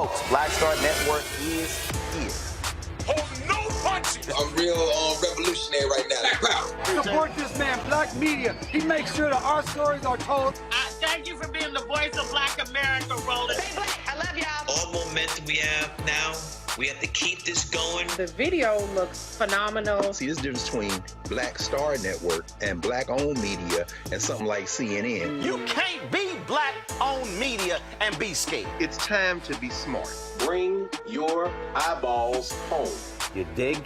Folks, Black Star Network is here. Hold no punches! I'm real revolutionary right now. Black power. Support this man, Black Media. He makes sure that our stories are told. Thank you for being the voice of Black America, Roland. Stay black. I love y'all. All momentum we have now, we have to keep this going. The video looks phenomenal. See, this difference between Black Star Network and Black-owned media and something like CNN. You can't be Black-owned media and be scared. It's time to be smart. Bring your eyeballs home. You dig?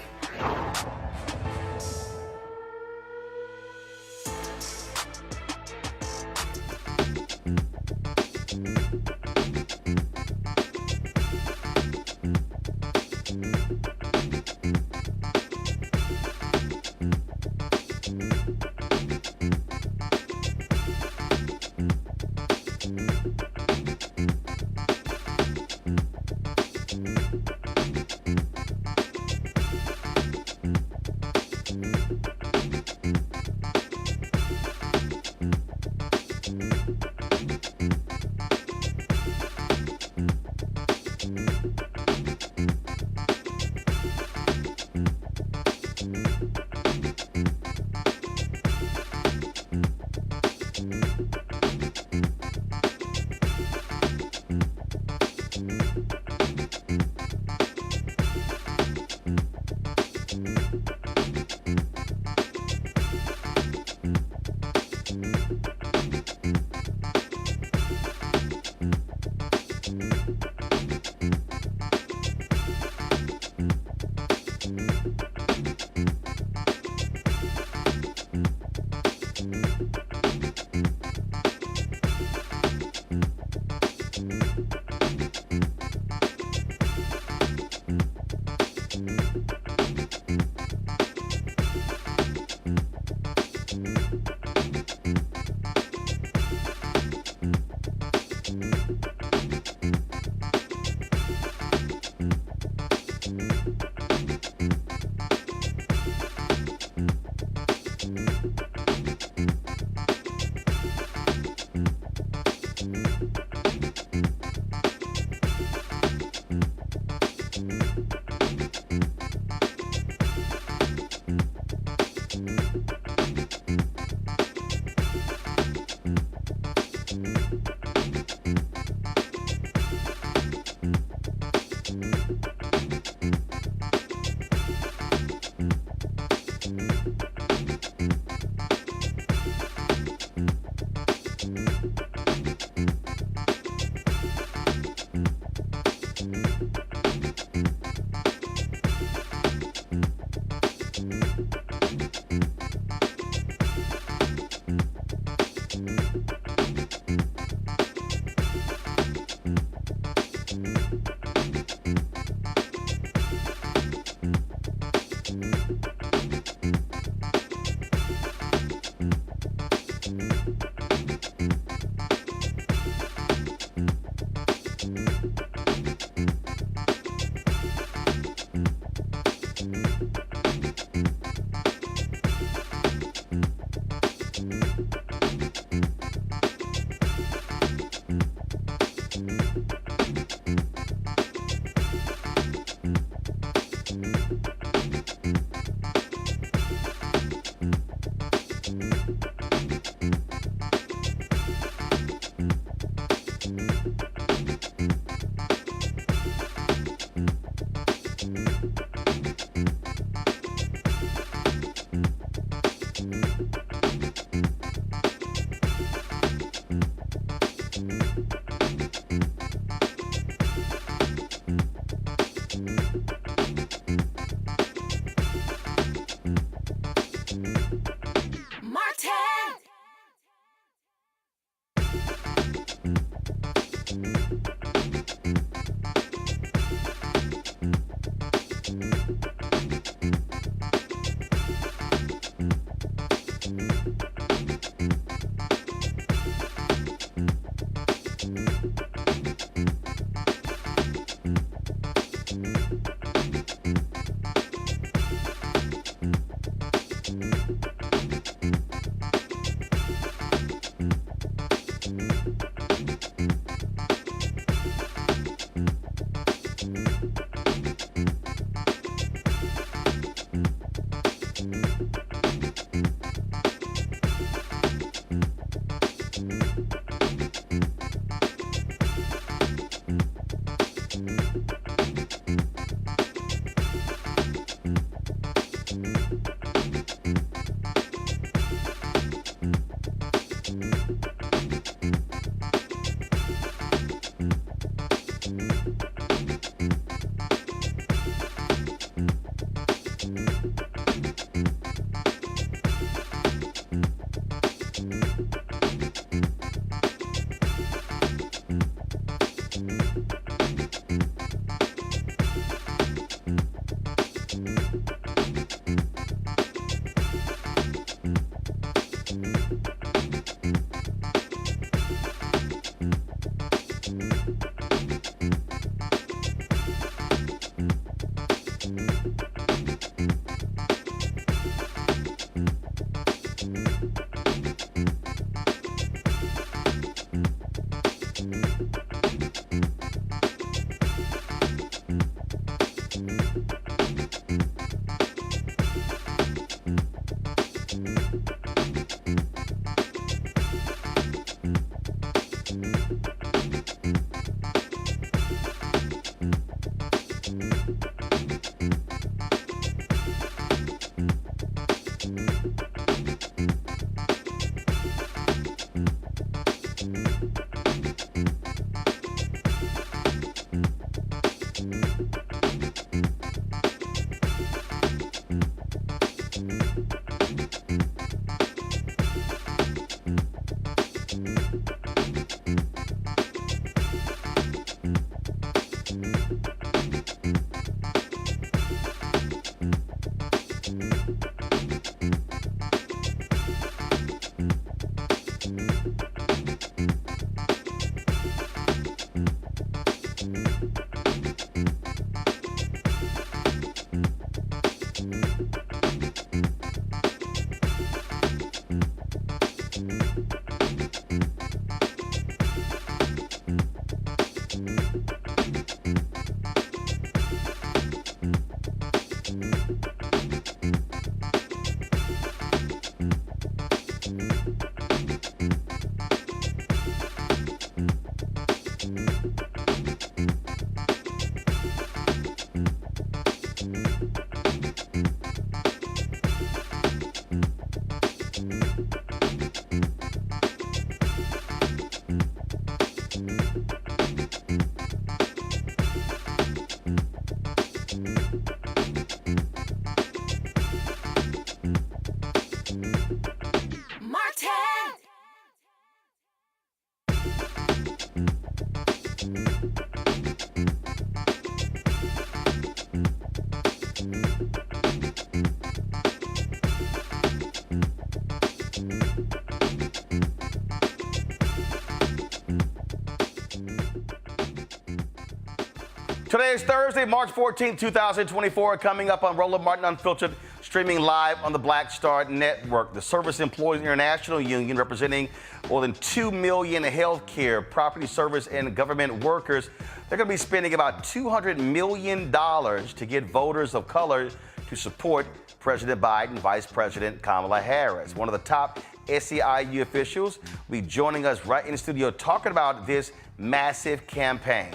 Today is Thursday, March 14, 2024. Coming up on Roland Martin Unfiltered, streaming live on the Black Star Network. The Service Employees International Union, representing more than 2 million healthcare, property service, and government workers, they're going to be spending about $200 million to get voters of color to support President Biden, Vice President Kamala Harris. One of the top SEIU officials will be joining us right in the studio talking about this massive campaign.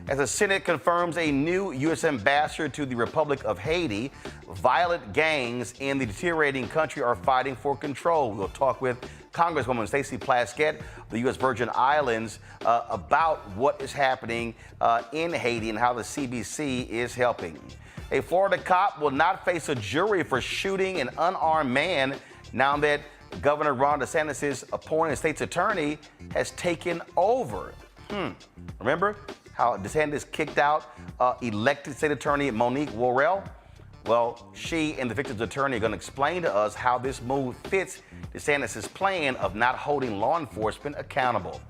As the Senate confirms a new U.S. ambassador to the Republic of Haiti, violent gangs in the deteriorating country are fighting for control. We'll talk with Congresswoman Stacey Plaskett of the U.S. Virgin Islands about what is happening in Haiti and how the CBC is helping. A Florida cop will not face a jury for shooting an unarmed man now that Governor Ron DeSantis' appointed state's attorney has taken over. Remember how DeSantis kicked out elected state attorney Monique Worrell? Well, she and the victim's attorney are going to explain to us how this move fits DeSantis' plan of not holding law enforcement accountable.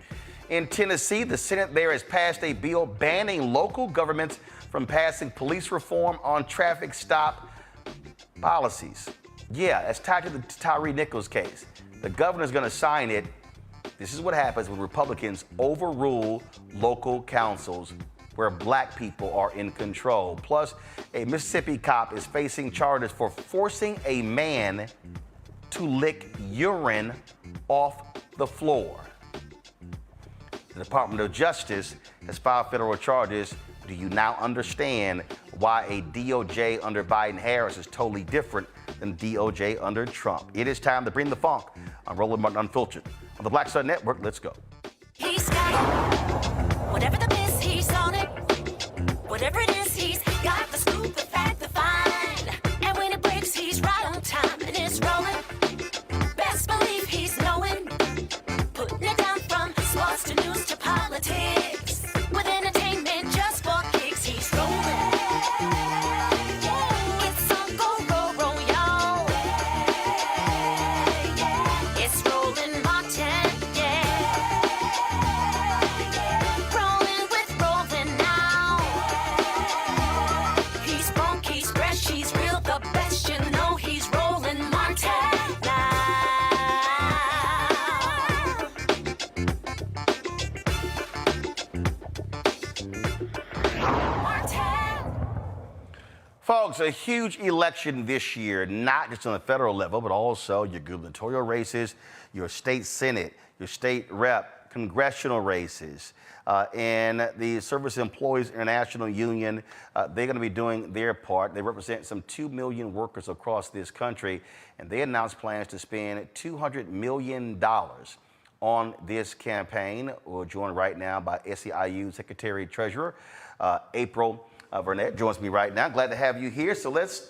In Tennessee, the Senate there has passed a bill banning local governments from passing police reform on traffic stop policies. Yeah, that's tied to the Tyree Nichols case. The governor's going to sign it. This is what happens when Republicans overrule local councils where black people are in control. Plus, a Mississippi cop is facing charges for forcing a man to lick urine off the floor. The Department of Justice has filed federal charges. Do you now understand why a DOJ under Biden-Harris is totally different than DOJ under Trump? It is time to bring the funk on Roland Martin Unfiltered. On the Black Star Network, let's go. He's got it. Whatever the miss, he's on it. Whatever it is, he's got the scoop, the fact, the find. And when it breaks, he's right on time and it's rolling. Best believe he's knowing. Putting it down from sports to news to politics. With entertainment just for kicks, he's rolling. It's on go, roll, roll, y'all. It's Roland Martin, Rolling with Roland now. He's funky. Folks, a huge election this year, not just on the federal level, but also your gubernatorial races, your state senate, your state rep, congressional races, and the Service Employees International Union. They're going to be doing their part. They represent some 2 million workers across this country, and they announced plans to spend $200 million on this campaign. We're joined right now by SEIU Secretary Treasurer April Burnett joins me right now. Glad to have you here. So let's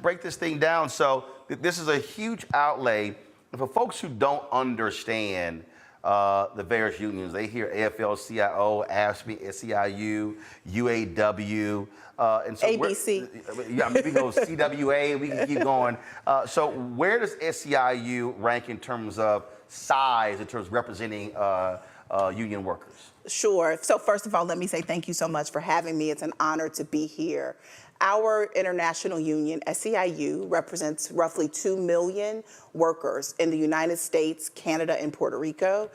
break this thing down. So this is a huge outlay. And for folks who don't understand the various unions, they hear AFL-CIO, AFSCME, SEIU, UAW, and so ABC. Yeah, we go CWA. We can keep going. So where does SEIU rank in terms of size, in terms of representing union workers? Sure. So first of all, let me say thank you so much for having me. It's an honor to be here. Our international union, SEIU, represents roughly 2 million workers in the United States, Canada, and Puerto Rico.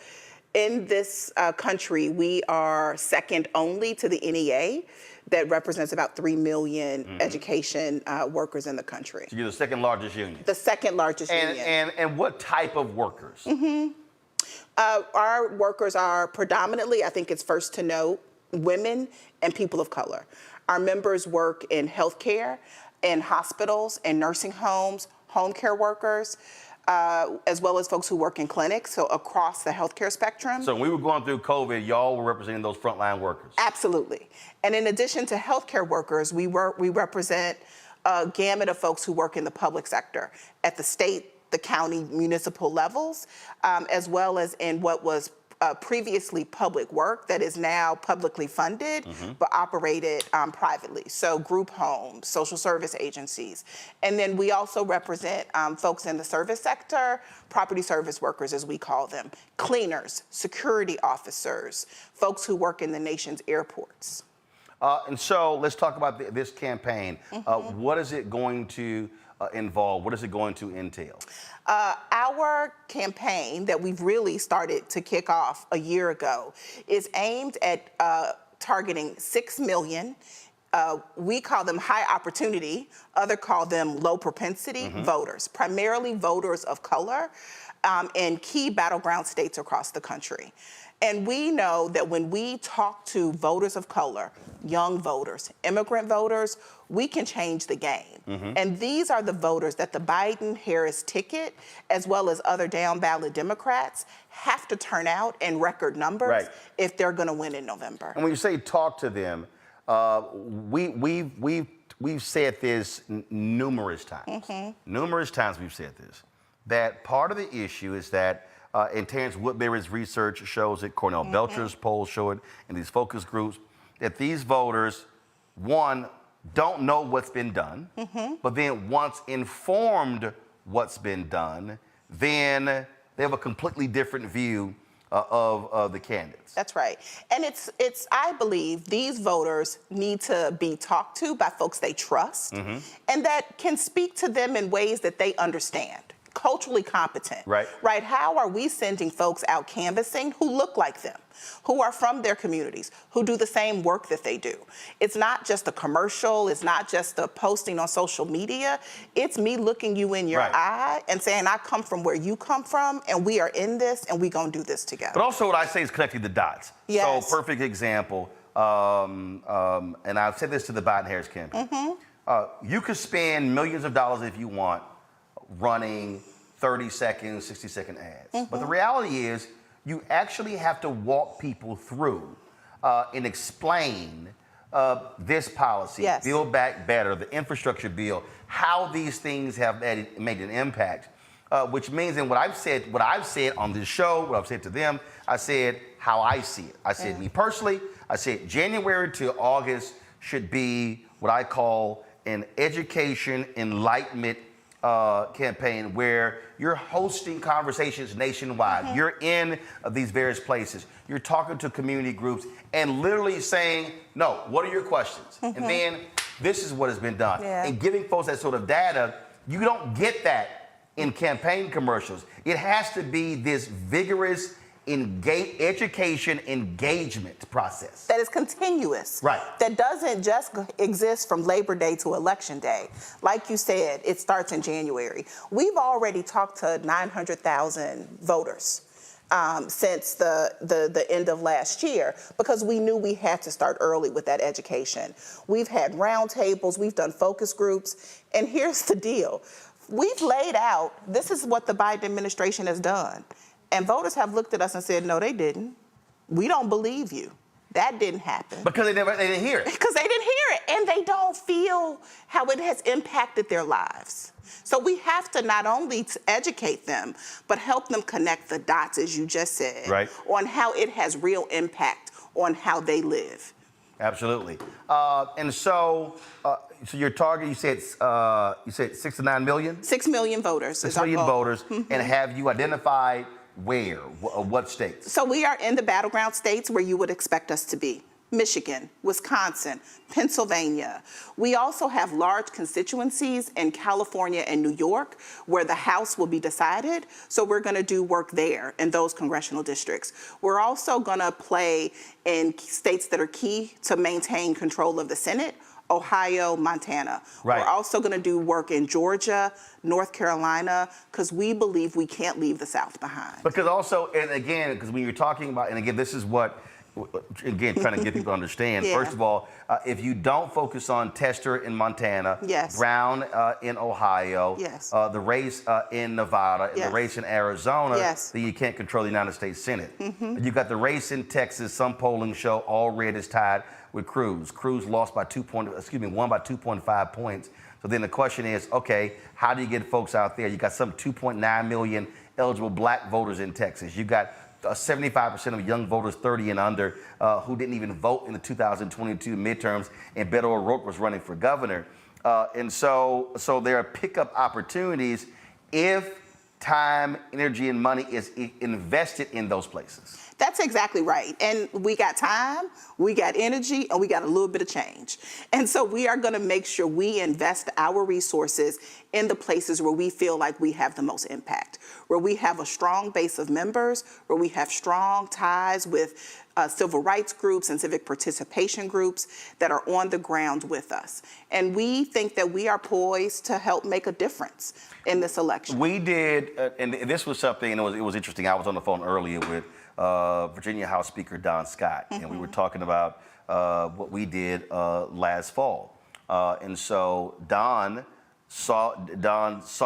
In this country, we are second only to the NEA that represents about 3 million education workers in the country. So you're the second largest union? The second largest union. And what type of workers? Our workers are predominantly, I think it's first to note, women and people of color. Our members work in healthcare, in hospitals, in nursing homes, home care workers, as well as folks who work in clinics, so across the healthcare spectrum. So when we were going through COVID, y'all were representing those frontline workers? Absolutely. And in addition to healthcare workers, we represent a gamut of folks who work in the public sector at the state, the county, municipal levels, as well as in what was previously public work that is now publicly funded, but operated privately. So group homes, social service agencies. And then we also represent folks in the service sector, property service workers as we call them, cleaners, security officers, folks who work in the nation's airports. And so let's talk about this campaign. What is it going to involve? What is it going to entail? Our campaign that we've really started to kick off a year ago is aimed at targeting 6 million. We call them high opportunity, others call them low propensity voters, primarily voters of color in key battleground states across the country. And we know that when we talk to voters of color, young voters, immigrant voters, we can change the game. And these are the voters that the Biden-Harris ticket, as well as other down-ballot Democrats, have to turn out in record numbers if they're going to win in November. And when you say talk to them, we've said this numerous times. Numerous times we've said this, that part of the issue is that and Terrence Woodbury's research shows it, Cornell Belcher's polls show it, and these focus groups, that these voters, one, don't know what's been done, but then once informed what's been done, then they have a completely different view of the candidates. That's right. And I believe these voters need to be talked to by folks they trust and that can speak to them in ways that they understand. Culturally competent, right? How are we sending folks out canvassing who look like them, who are from their communities, who do the same work that they do? It's not just a commercial, it's not just a posting on social media, it's me looking you in your eye and saying, I come from where you come from, and we are in this, and we gonna do this together. But also what I say is connecting the dots. Yes. So perfect example, and I've said this to the Biden-Harris campaign, you could spend millions of dollars if you want running 30-second, 60-second ads. But the reality is you actually have to walk people through and explain this policy, Build Back Better, the infrastructure bill, how these things have made an impact, which means, and what I've said on this show, what I've said to them, I said how I see it. I said me personally, I said January to August should be what I call an education enlightenment campaign where you're hosting conversations nationwide. You're in these various places. You're talking to community groups and literally saying, no, what are your questions? And then this is what has been done. And giving folks that sort of data, you don't get that in campaign commercials. It has to be this vigorous education engagement process. That is continuous. Right. That doesn't just exist from Labor Day to Election Day. Like you said, it starts in January. We've already talked to 900,000 voters since the end of last year because we knew we had to start early with that education. We've had roundtables, we've done focus groups, and here's the deal. We've laid out, this is what the Biden administration has done. And voters have looked at us and said, no, they didn't. We don't believe you. That didn't happen. Because they didn't hear it. Because they didn't hear it. And they don't feel how it has impacted their lives. So we have to not only educate them, but help them connect the dots, as you just said, right, on how it has real impact on how they live. Absolutely. And so your target, you said 6 to 9 million? 6 million voters. 6 million voters. Mm-hmm. And have you identified where, what states? So we are in the battleground states where you would expect us to be. Michigan, Wisconsin, Pennsylvania. We also have large constituencies in California and New York where the House will be decided. So we're going to do work there in those congressional districts. We're also going to play in states that are key to maintain control of the Senate. Ohio, Montana. Right. We're also going to do work in Georgia, North Carolina, because we believe we can't leave the South behind. Because also, and again, because when you're talking about, and again, this is what, again, trying to get people to understand. Yeah. First of all, if you don't focus on Tester in Montana, yes, Brown in Ohio, yes, the race in Nevada, and yes, the race in Arizona, yes, then you can't control the United States Senate. Mm-hmm. You've got the race in Texas. Some polling show all red is tied with Cruz. Cruz won by 2.5 points. So then the question is, okay, how do you get folks out there? You got some 2.9 million eligible black voters in Texas. You got 75% of young voters 30 and under who didn't even vote in the 2022 midterms, and Beto O'Rourke was running for governor. And so there are pickup opportunities if time, energy, and money is invested in those places. That's exactly right. And we got time, we got energy, and we got a little bit of change. And so we are going to make sure we invest our resources in the places where we feel like we have the most impact, where we have a strong base of members, where we have strong ties with civil rights groups and civic participation groups that are on the ground with us. And we think that we are poised to help make a difference in this election. We did, and this was something, and it was interesting. I was on the phone earlier with Virginia House Speaker Don Scott, and we were talking about what we did last fall. And so Don saw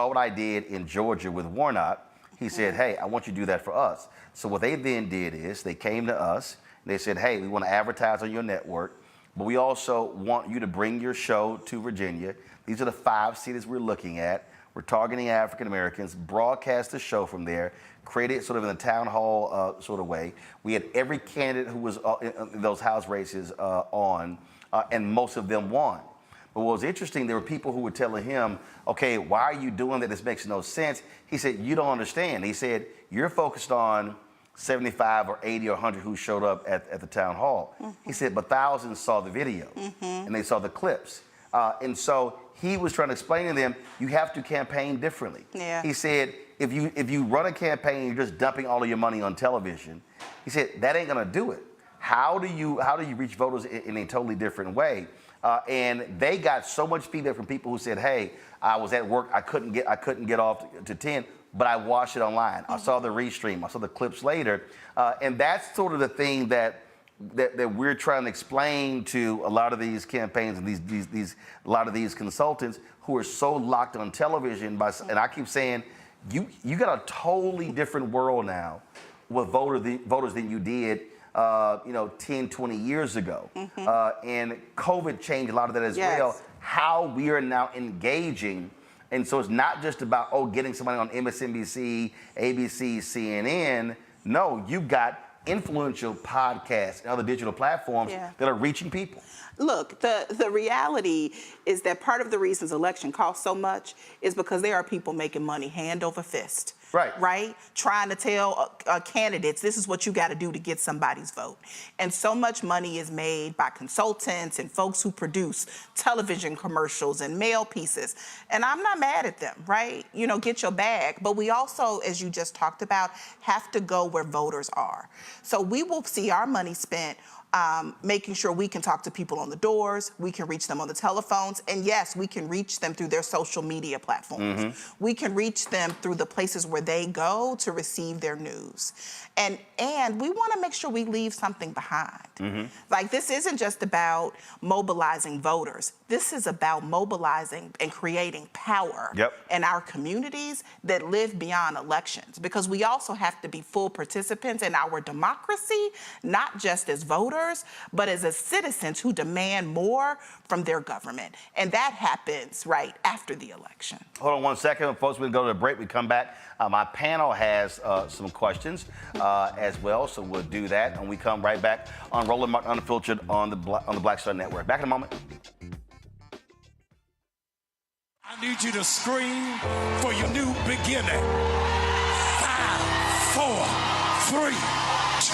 what I did in Georgia with Warnock. He said, hey, I want you to do that for us. So what they then did is they came to us and they said, hey, we want to advertise on your network, but we also want you to bring your show to Virginia. These are the 5 cities we're looking at. We're targeting African Americans, broadcast the show from there, create it sort of in a town hall sort of way. We had every candidate who was in those House races on, and most of them won. But what was interesting, there were people who were telling him, okay, why are you doing that? This makes no sense. He said, you don't understand. He said, you're focused on 75 or 80 or 100 who showed up at the town hall. He said, but thousands saw the video and they saw the clips. And so he was trying to explain to them, you have to campaign differently. Yeah. He said, if you run a campaign, you're just dumping all of your money on television. He said, that ain't gonna do it. How do you reach voters in a totally different way? And they got so much feedback from people who said, hey, I was at work, I couldn't get off to 10, but I watched it online. I saw the restream, I saw the clips later. And that's sort of the thing that we're trying to explain to a lot of these campaigns and a lot of these consultants who are so locked on television. And I keep saying, you got a totally different world now with voters than you did 10, 20 years ago. And COVID changed a lot of that as well, how we are now engaging. And so it's not just about, getting somebody on MSNBC, ABC, CNN. No, you've got influential podcasts and other digital platforms that are reaching people. Look, the reality is that part of the reasons election costs so much is because there are people making money hand over fist right? Trying to tell candidates, this is what you got to do to get somebody's vote. And so much money is made by consultants and folks who produce television commercials and mail pieces. And I'm not mad at them, right? You know, get your bag. But we also, as you just talked about, have to go where voters are. So we will see our money spent making sure we can talk to people on the doors, we can reach them on the telephones, and yes, we can reach them through their social media platforms. We can reach them through the places where they go to receive their news. And we want to make sure we leave something behind. Like, this isn't just about mobilizing voters. This is about mobilizing and creating power in our communities that live beyond elections, because we also have to be full participants in our democracy, not just as voters, but as citizens who demand more from their government. And that happens right after the election. Hold on one second, folks. We'll go to the break. We come back. My panel has some questions as well, so we'll do that. And we come right back on Roland Martin Unfiltered on the Black Star Network. Back in a moment. I need you to scream for your new beginning. 5, 4, 3,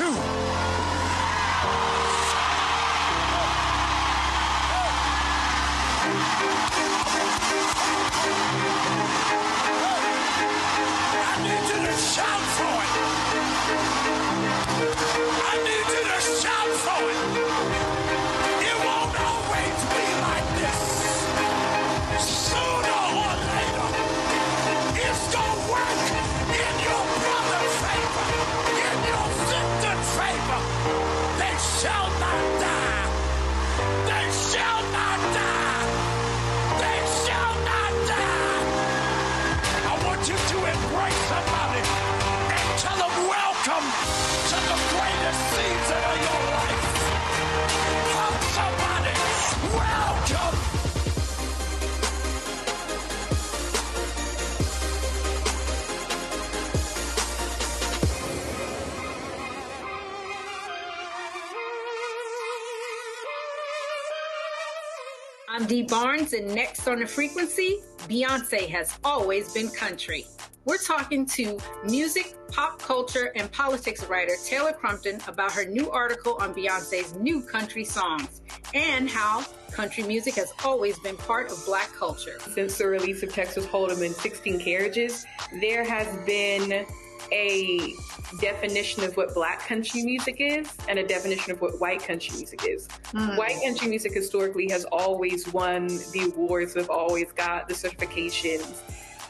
2. I need you to shout for it. I need you to shout for it. It won't always be like this. Sooner or later, it's gonna work in your brother's favor, in your sister's favor. They shall not die. They shall not die. They shall not die. I want you to embrace somebody and tell them welcome to the greatest season of your life. Hug somebody, welcome. I'm Dee Barnes, and next on The Frequency, Beyonce has always been country. We're talking to music, pop culture, and politics writer Taylor Crumpton about her new article on Beyonce's new country songs and how country music has always been part of Black culture. Since the release of Texas Hold'em in 16 Carriages, there has been a definition of what Black country music is and a definition of what white country music is. White country music historically has always won the awards, have always got the certifications.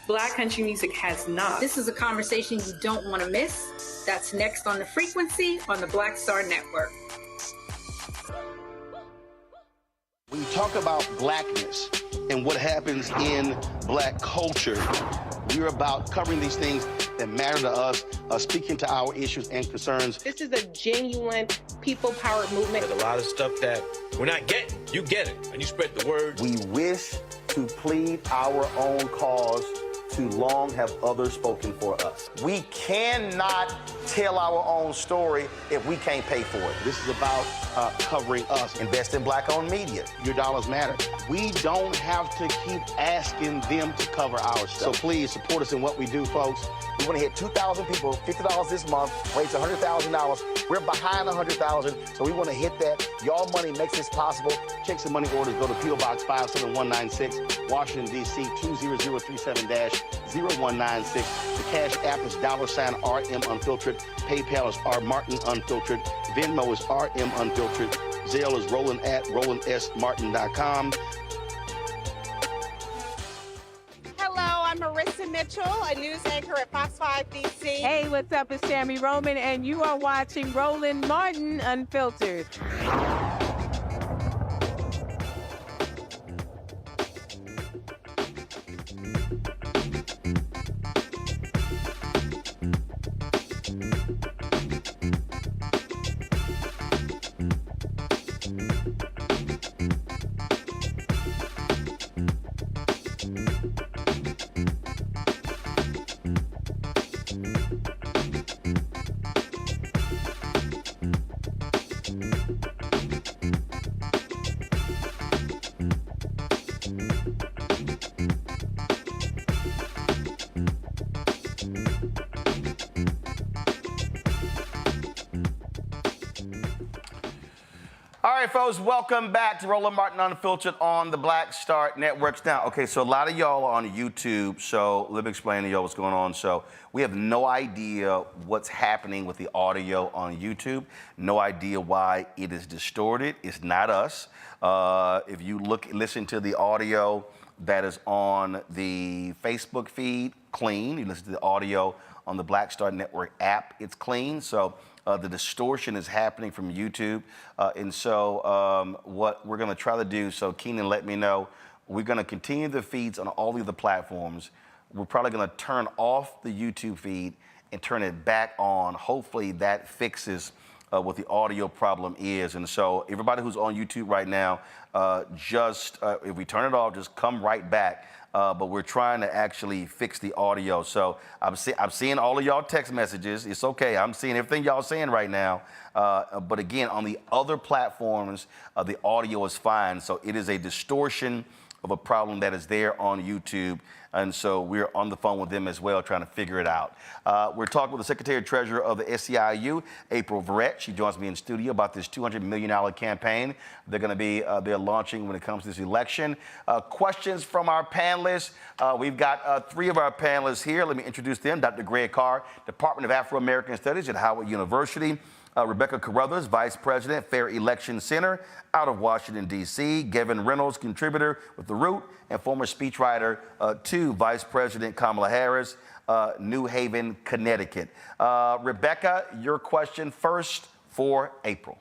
Black country music has not. This is a conversation you don't want to miss. That's next on The Frequency on the Black Star Network. When you talk about blackness and what happens in Black culture, we're about covering these things that matter to us, speaking to our issues and concerns. This is a genuine people-powered movement. There's a lot of stuff that we're not getting. You get it, and you spread the word. We wish to plead our own cause. Too long have others spoken for us. We cannot tell our own story if we can't pay for it. This is about covering us. Invest in Black-owned media. Your dollars matter. We don't have to keep asking them to cover our stuff. So please support us in what we do, folks. We want to hit 2,000 people, $50 this month, raise $100,000. We're behind 100,000, so we want to hit that. Your money makes this possible. Checks and money orders go to P.O. Box 57196, Washington, D.C. 20037-0196. The Cash App is $RM Unfiltered. PayPal is R Martin Unfiltered. Venmo is RM Unfiltered. Zelle is Roland at RolandSMartin.com. I'm Marissa Mitchell, a news anchor at Fox 5 DC. Hey, what's up? It's Tammy Roman, and you are watching Roland Martin Unfiltered. right, folks, welcome back to Roland Martin Unfiltered on the Black Star Networks. Now, okay, so a lot of y'all are on YouTube, so let me explain to y'all what's going on. So we have no idea what's happening with the audio on YouTube, no idea why it is distorted. It's not us. If you listen to the audio that is on the Facebook feed, clean. You listen to the audio on the Black Star Network app, it's clean. So the distortion is happening from YouTube. And so what we're gonna try to do, so Keenan let me know, we're gonna continue the feeds on all the other platforms. We're probably gonna turn off the YouTube feed and turn it back on. Hopefully that fixes what the audio problem is. And so everybody who's on YouTube right now, if we turn it off, just come right back. But we're trying to actually fix the audio. So I'm seeing all of y'all text messages. It's okay. I'm seeing everything y'all saying right now. But again, on the other platforms, the audio is fine. So it is a distortion of a problem that is there on YouTube. And so we're on the phone with them as well, trying to figure it out. We're talking with the Secretary Treasurer of the SEIU, April Verrett. She joins me in studio about this $200 million campaign they're launching when it comes to this election. Questions from our panelists. We've got three of our panelists here. Let me introduce them. Dr. Greg Carr, Department of Afro-American Studies at Howard University. Rebecca Carruthers, Vice President, Fair Election Center out of Washington, D.C. Gavin Reynolds, contributor with The Root and former speechwriter to Vice President Kamala Harris, New Haven, Connecticut. Rebecca, your question first for April.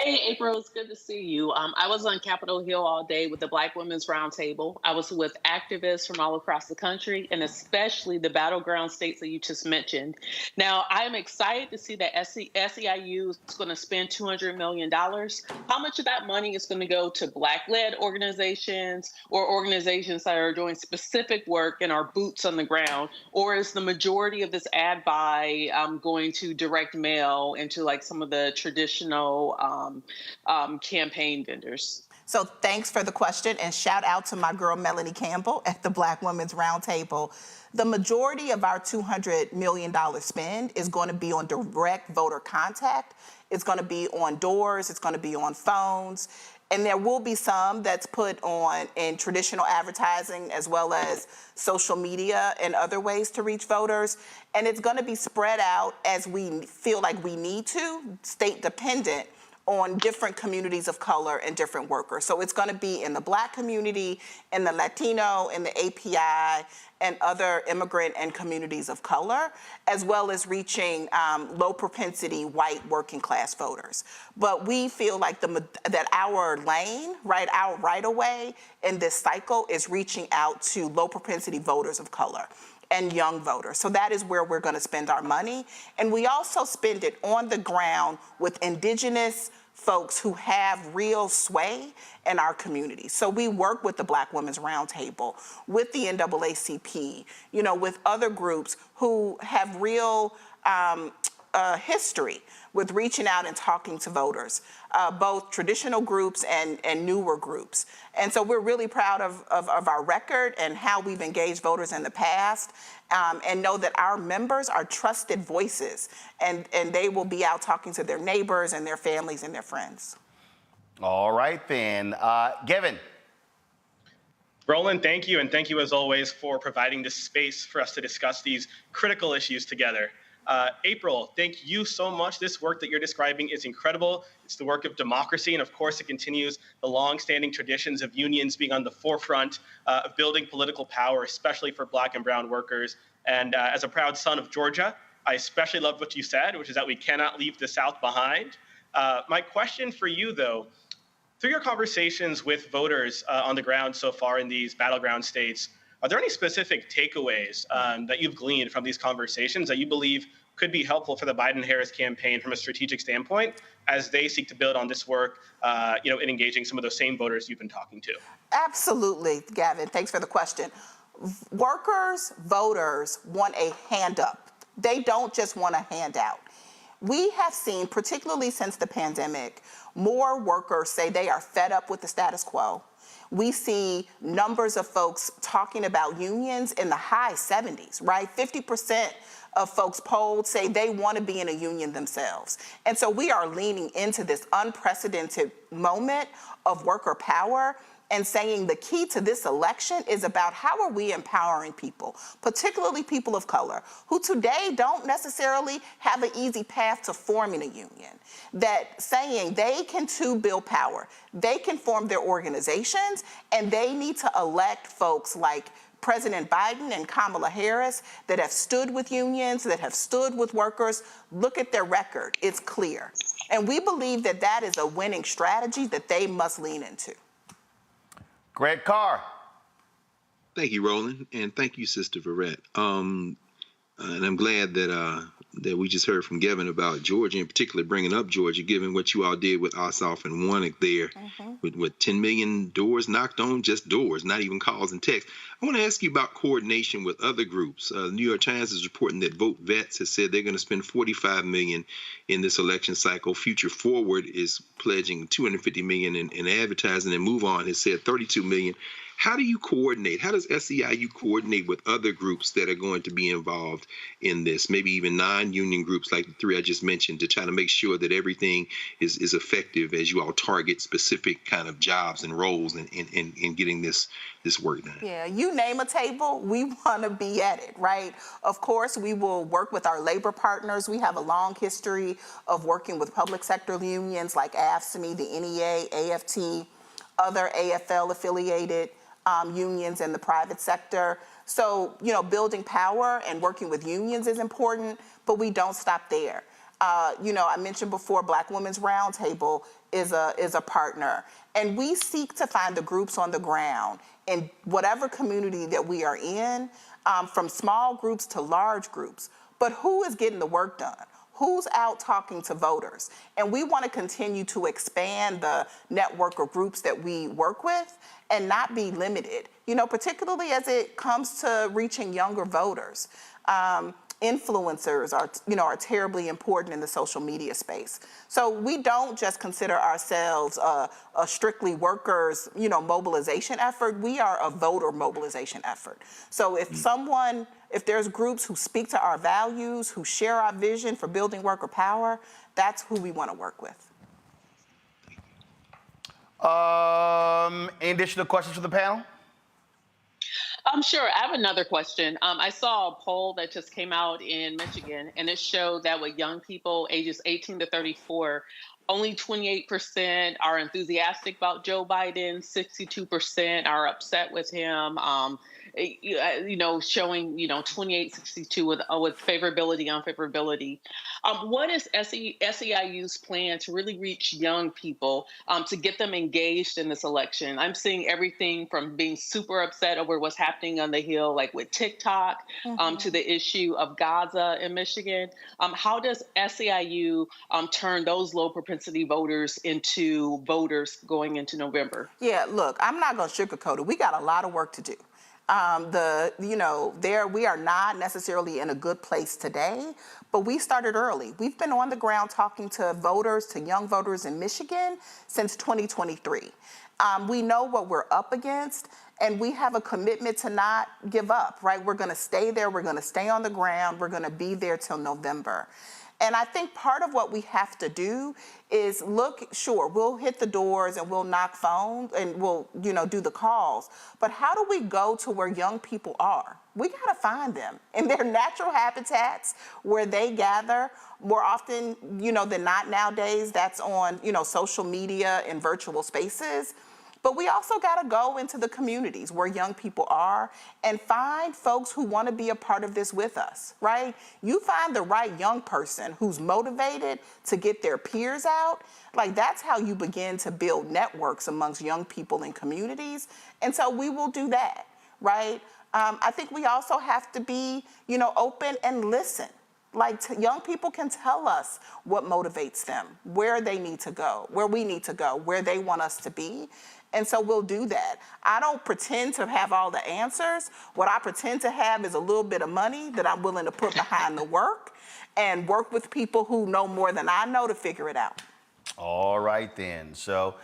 Hey, April, it's good to see you. I was on Capitol Hill all day with the Black Women's Roundtable. I was with activists from all across the country, and especially the battleground states that you just mentioned. Now, I'm excited to see that SEIU is going to spend $200 million. How much of that money is going to go to Black-led organizations or organizations that are doing specific work and are boots on the ground? Or is the majority of this ad buy going to direct mail and to like some of the traditional campaign vendors? So thanks for the question, and shout out to my girl Melanie Campbell at the Black Women's Roundtable. The majority of our $200 million spend is going to be on direct voter contact. It's going to be on doors. It's going to be on phones. And there will be some that's put on in traditional advertising as well as social media and other ways to reach voters. And it's going to be spread out as we feel like we need to, state dependent, on different communities of color and different workers. So it's going to be in the Black community, in the Latino, in the API, and other immigrant and communities of color, as well as reaching low propensity white working class voters. But we feel like that our lane, right, our right of way in this cycle is reaching out to low propensity voters of color and young voters. So that is where we're going to spend our money. And we also spend it on the ground with indigenous folks who have real sway in our community. So we work with the Black Women's Roundtable, with the NAACP, with other groups who have real history with reaching out and talking to voters, both traditional groups and newer groups. And so we're really proud of our record and how we've engaged voters in the past, and know that our members are trusted voices, and they will be out talking to their neighbors and their families and their friends. All right, then. Gavin. Roland, thank you, and thank you as always for providing this space for us to discuss these critical issues together. April, thank you so much. This work that you're describing is incredible. It's the work of democracy, and of course it continues the long-standing traditions of unions being on the forefront of building political power, especially for Black and brown workers. And as a proud son of Georgia, I especially loved what you said, which is that we cannot leave the South behind. My question for you, though, through your conversations with voters on the ground so far in these battleground states, are there any specific takeaways that you've gleaned from these conversations that you believe could be helpful for the Biden-Harris campaign from a strategic standpoint as they seek to build on this work, in engaging some of those same voters you've been talking to? Absolutely, Gavin. Thanks for the question. Workers, voters want a hand up. They don't just want a handout. We have seen, particularly since the pandemic, more workers say they are fed up with the status quo. We see numbers of folks talking about unions in the high 70s, right? 50% of folks polled say they want to be in a union themselves. And so we are leaning into this unprecedented moment of worker power and saying the key to this election is about how are we empowering people, particularly people of color, who today don't necessarily have an easy path to forming a union, that saying they can too build power, they can form their organizations, and they need to elect folks like President Biden and Kamala Harris that have stood with unions, that have stood with workers. Look at their record, it's clear. And we believe that that is a winning strategy that they must lean into. Greg Carr. Thank you, Roland, and thank you, Sister Verrett. And I'm glad that that we just heard from Gavin about Georgia, in particular bringing up Georgia, given what you all did with Ossoff and Warnock there, with 10 million doors knocked on, just doors, not even calls and texts. I want to ask you about coordination with other groups. The New York Times is reporting that Vote Vets has said they're going to spend $45 million in this election cycle. Future Forward is pledging $250 million in advertising, and Move On has said $32 million. How do you coordinate? How does SEIU coordinate with other groups that are going to be involved in this, maybe even non-union groups like the three I just mentioned, to try to make sure that everything is effective as you all target specific kind of jobs and roles in getting this work done? Yeah, you name a table, we want to be at it, right? Of course, we will work with our labor partners. We have a long history of working with public sector unions like AFSCME, the NEA, AFT, other AFL-affiliated unions in the private sector. So, you know, building power and working with unions is important, but we don't stop there. You know, I mentioned before, Black Women's Roundtable is a partner, and we seek to find the groups on the ground in whatever community that we are in, from small groups to large groups. But who is getting the work done? Who's out talking to voters? And we want to continue to expand the network of groups that we work with and not be limited, you know, particularly as it comes to reaching younger voters. Influencers are terribly important in the social media space. So we don't just consider ourselves a strictly workers, mobilization effort. We are a voter mobilization effort. So if there's groups who speak to our values, who share our vision for building worker power, that's who we want to work with. Any additional questions for the panel? Sure. I have another question. I saw a poll that just came out in Michigan, and it showed that with young people ages 18 to 34, only 28% are enthusiastic about Joe Biden, 62% are upset with him, showing, 28-62 with favorability, unfavorability. What is SEIU's plan to really reach young people, to get them engaged in this election? I'm seeing everything from being super upset over what's happening on the Hill, like with TikTok, to the issue of Gaza in Michigan. How does SEIU turn those low propensity voters into voters going into November? Yeah, look, I'm not going to sugarcoat it. We got a lot of work to do. We are not necessarily in a good place today, but we started early. We've been on the ground talking to voters, to young voters in Michigan since 2023. We know what we're up against, and we have a commitment to not give up, right? We're going to stay there. We're going to stay on the ground. We're going to be there till November. And I think part of what we have to do is we'll hit the doors and we'll knock phones and we'll, do the calls. But how do we go to where young people are? We got to find them in their natural habitats where they gather more often, than not nowadays. That's on, social media and virtual spaces. But we also got to go into the communities where young people are and find folks who want to be a part of this with us, right? You find the right young person who's motivated to get their peers out. Like, that's how you begin to build networks amongst young people in communities. And so we will do that, right? I think we also have to be, open and listen. Like, young people can tell us what motivates them, where they need to go, where we need to go, where they want us to be. And so we'll do that. I don't pretend to have all the answers. What I pretend to have is a little bit of money that I'm willing to put behind the work and work with people who know more than I know to figure it out. All right, then. So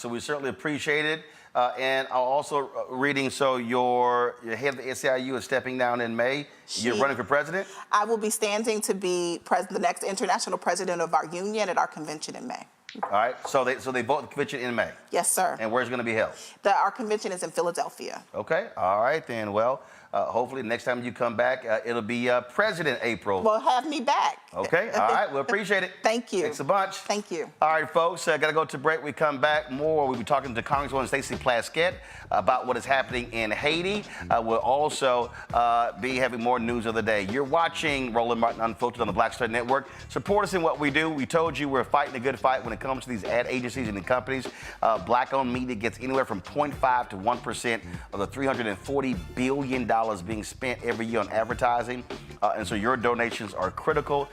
we certainly appreciate it. And I'm also reading, so your head of the SEIU is stepping down in May. You're running for president? I will be standing to be the next international president of our union at our convention in May. All right, so they vote the convention in May? Yes, sir. And where's it going to be held? Our convention is in Philadelphia. Okay, all right then. Well, hopefully next time you come back, it'll be President April. Well, have me back. Okay, all right, we appreciate it. Thank you. Thanks a bunch. Thank you. All right, folks, got to go to break. We come back more. We'll be talking to Congresswoman Stacey Plaskett about what is happening in Haiti. We'll also be having more news of the day. You're watching Roland Martin Unfiltered on the Black Star Network. Support us in what we do. We told you we're fighting a good fight when it comes to these ad agencies and the companies. Black-owned media gets anywhere from 0.5 to 1% of the $340 billion being spent every year on advertising. And so your donations are critical.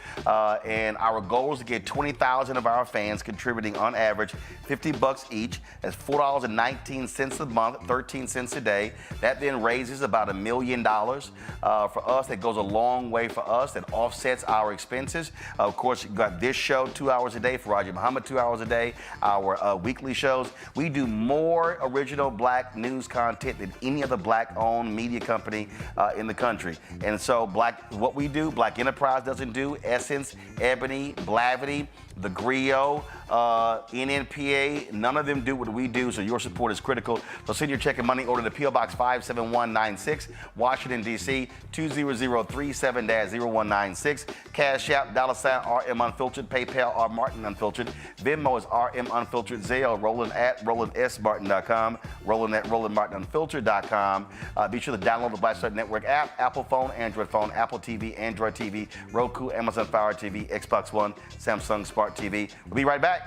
And our goal is to get 20,000 of our fans contributing on average $50 each. That's $4.19 a month, 13 cents a day. That then raises about $1 million. For us, that goes a long way for us. That offsets our expenses. Of course, you've got this show 2 hours a day, for Raji Muhammad 2 hours a day, our weekly shows. We do more original black news content than any other black-owned media company in the country. And so what we do, Black Enterprise doesn't do, Essence, Ebony, Blavity, The Griot, NNPA, none of them do what we do, so your support is critical. So send your check and money order to P.O. Box 57196, Washington, D.C., 20037-0196. Cash App, $RM Unfiltered, PayPal, R Martin Unfiltered, Venmo is RM Unfiltered, Zelle, Roland at RolandSMartin.com, Roland at RolandMartinUnfiltered.com. Be sure to download the Black Star Network app, Apple phone, Android phone, Apple TV, Android TV, Roku, Amazon Fire TV, Xbox One, Samsung Smart TV. We'll be right back.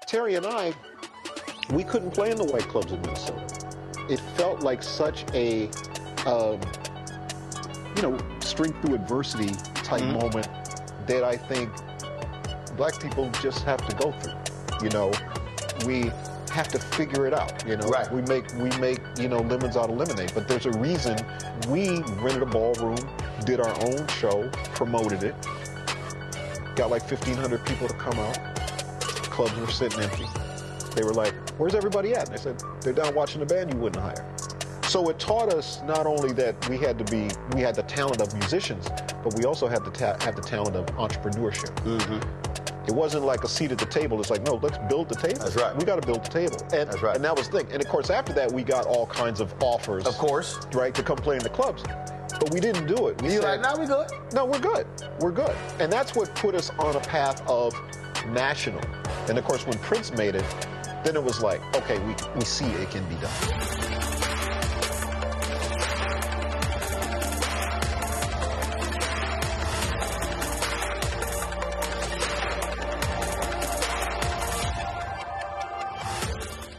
Terry and I, we couldn't play in the white clubs in Minnesota. It felt like such a, strength through adversity type moment that I think black people just have to go through. We have to figure it out. Right. We make lemons out of lemonade. But there's a reason we rented a ballroom, did our own show, promoted it, got like 1,500 people to come out. Clubs were sitting empty. They were like, "Where's everybody at?" And I said, "They're down watching the band you wouldn't hire." So it taught us not only that we had the talent of musicians, but we also had to have the talent of entrepreneurship. It wasn't like a seat at the table. It's like, no, let's build the table. That's right. We got to build the table. And, That's right. And that was the thing. And of course, after that, we got all kinds of offers. Of course. Right, to come play in the clubs. But we didn't do it. You're like, no, we good. No, we're good. We're good. And that's what put us on a path of national. And of course, when Prince made it, then it was like, okay, we see it can be done.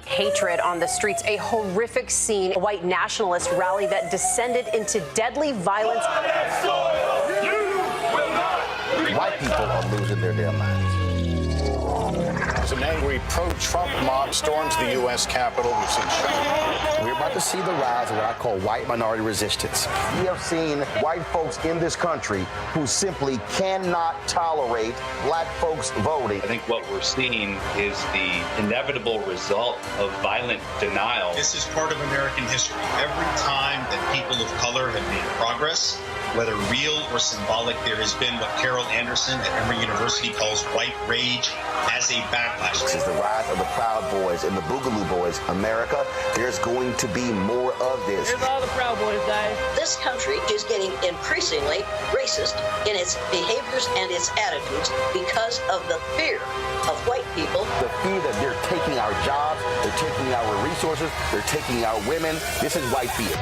Hatred on the streets, a horrific scene, a white nationalist rally that descended into deadly violence. White people are losing their damn minds. As an angry pro-Trump mob storms the U.S. Capitol, we've seen shooting. We're about to see the rise of what I call white minority resistance. We have seen white folks in this country who simply cannot tolerate black folks voting. I think what we're seeing is the inevitable result of violent denial. This is part of American history. Every time that people of color have made progress, whether real or symbolic, there has been what Carol Anderson at Emory University calls white rage as a backlash. This is the rise of the Proud Boys and the Boogaloo Boys. America, there's going to be more of this. Here's all the Proud Boys, guys. This country is getting increasingly racist in its behaviors and its attitudes because of the fear of white people. The fear that they're taking our jobs, they're taking our resources, they're taking our women. This is white fear.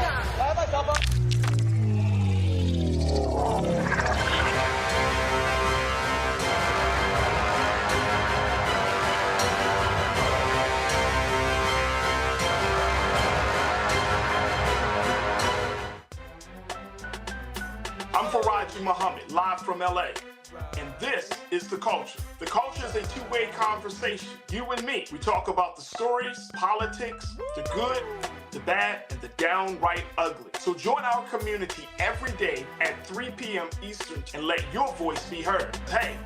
I'm Faraji Muhammad, live from LA. And this is The Culture. The Culture is a two-way conversation. You and me. We talk about the stories, politics, the good, the bad, and the downright ugly. So join our community every day at 3 p.m. Eastern and let your voice be heard. Hey,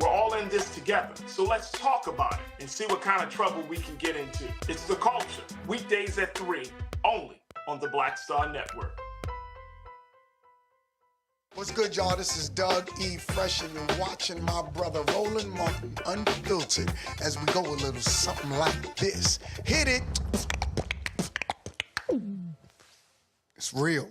We're all in this together. So let's talk about it and see what kind of trouble we can get into. It's The Culture, weekdays at 3, only on the Black Star Network. What's good, y'all? This is Doug E. Fresh, and you're watching my brother Roland Martin Unfiltered as we go a little something like this. Hit it. It's real.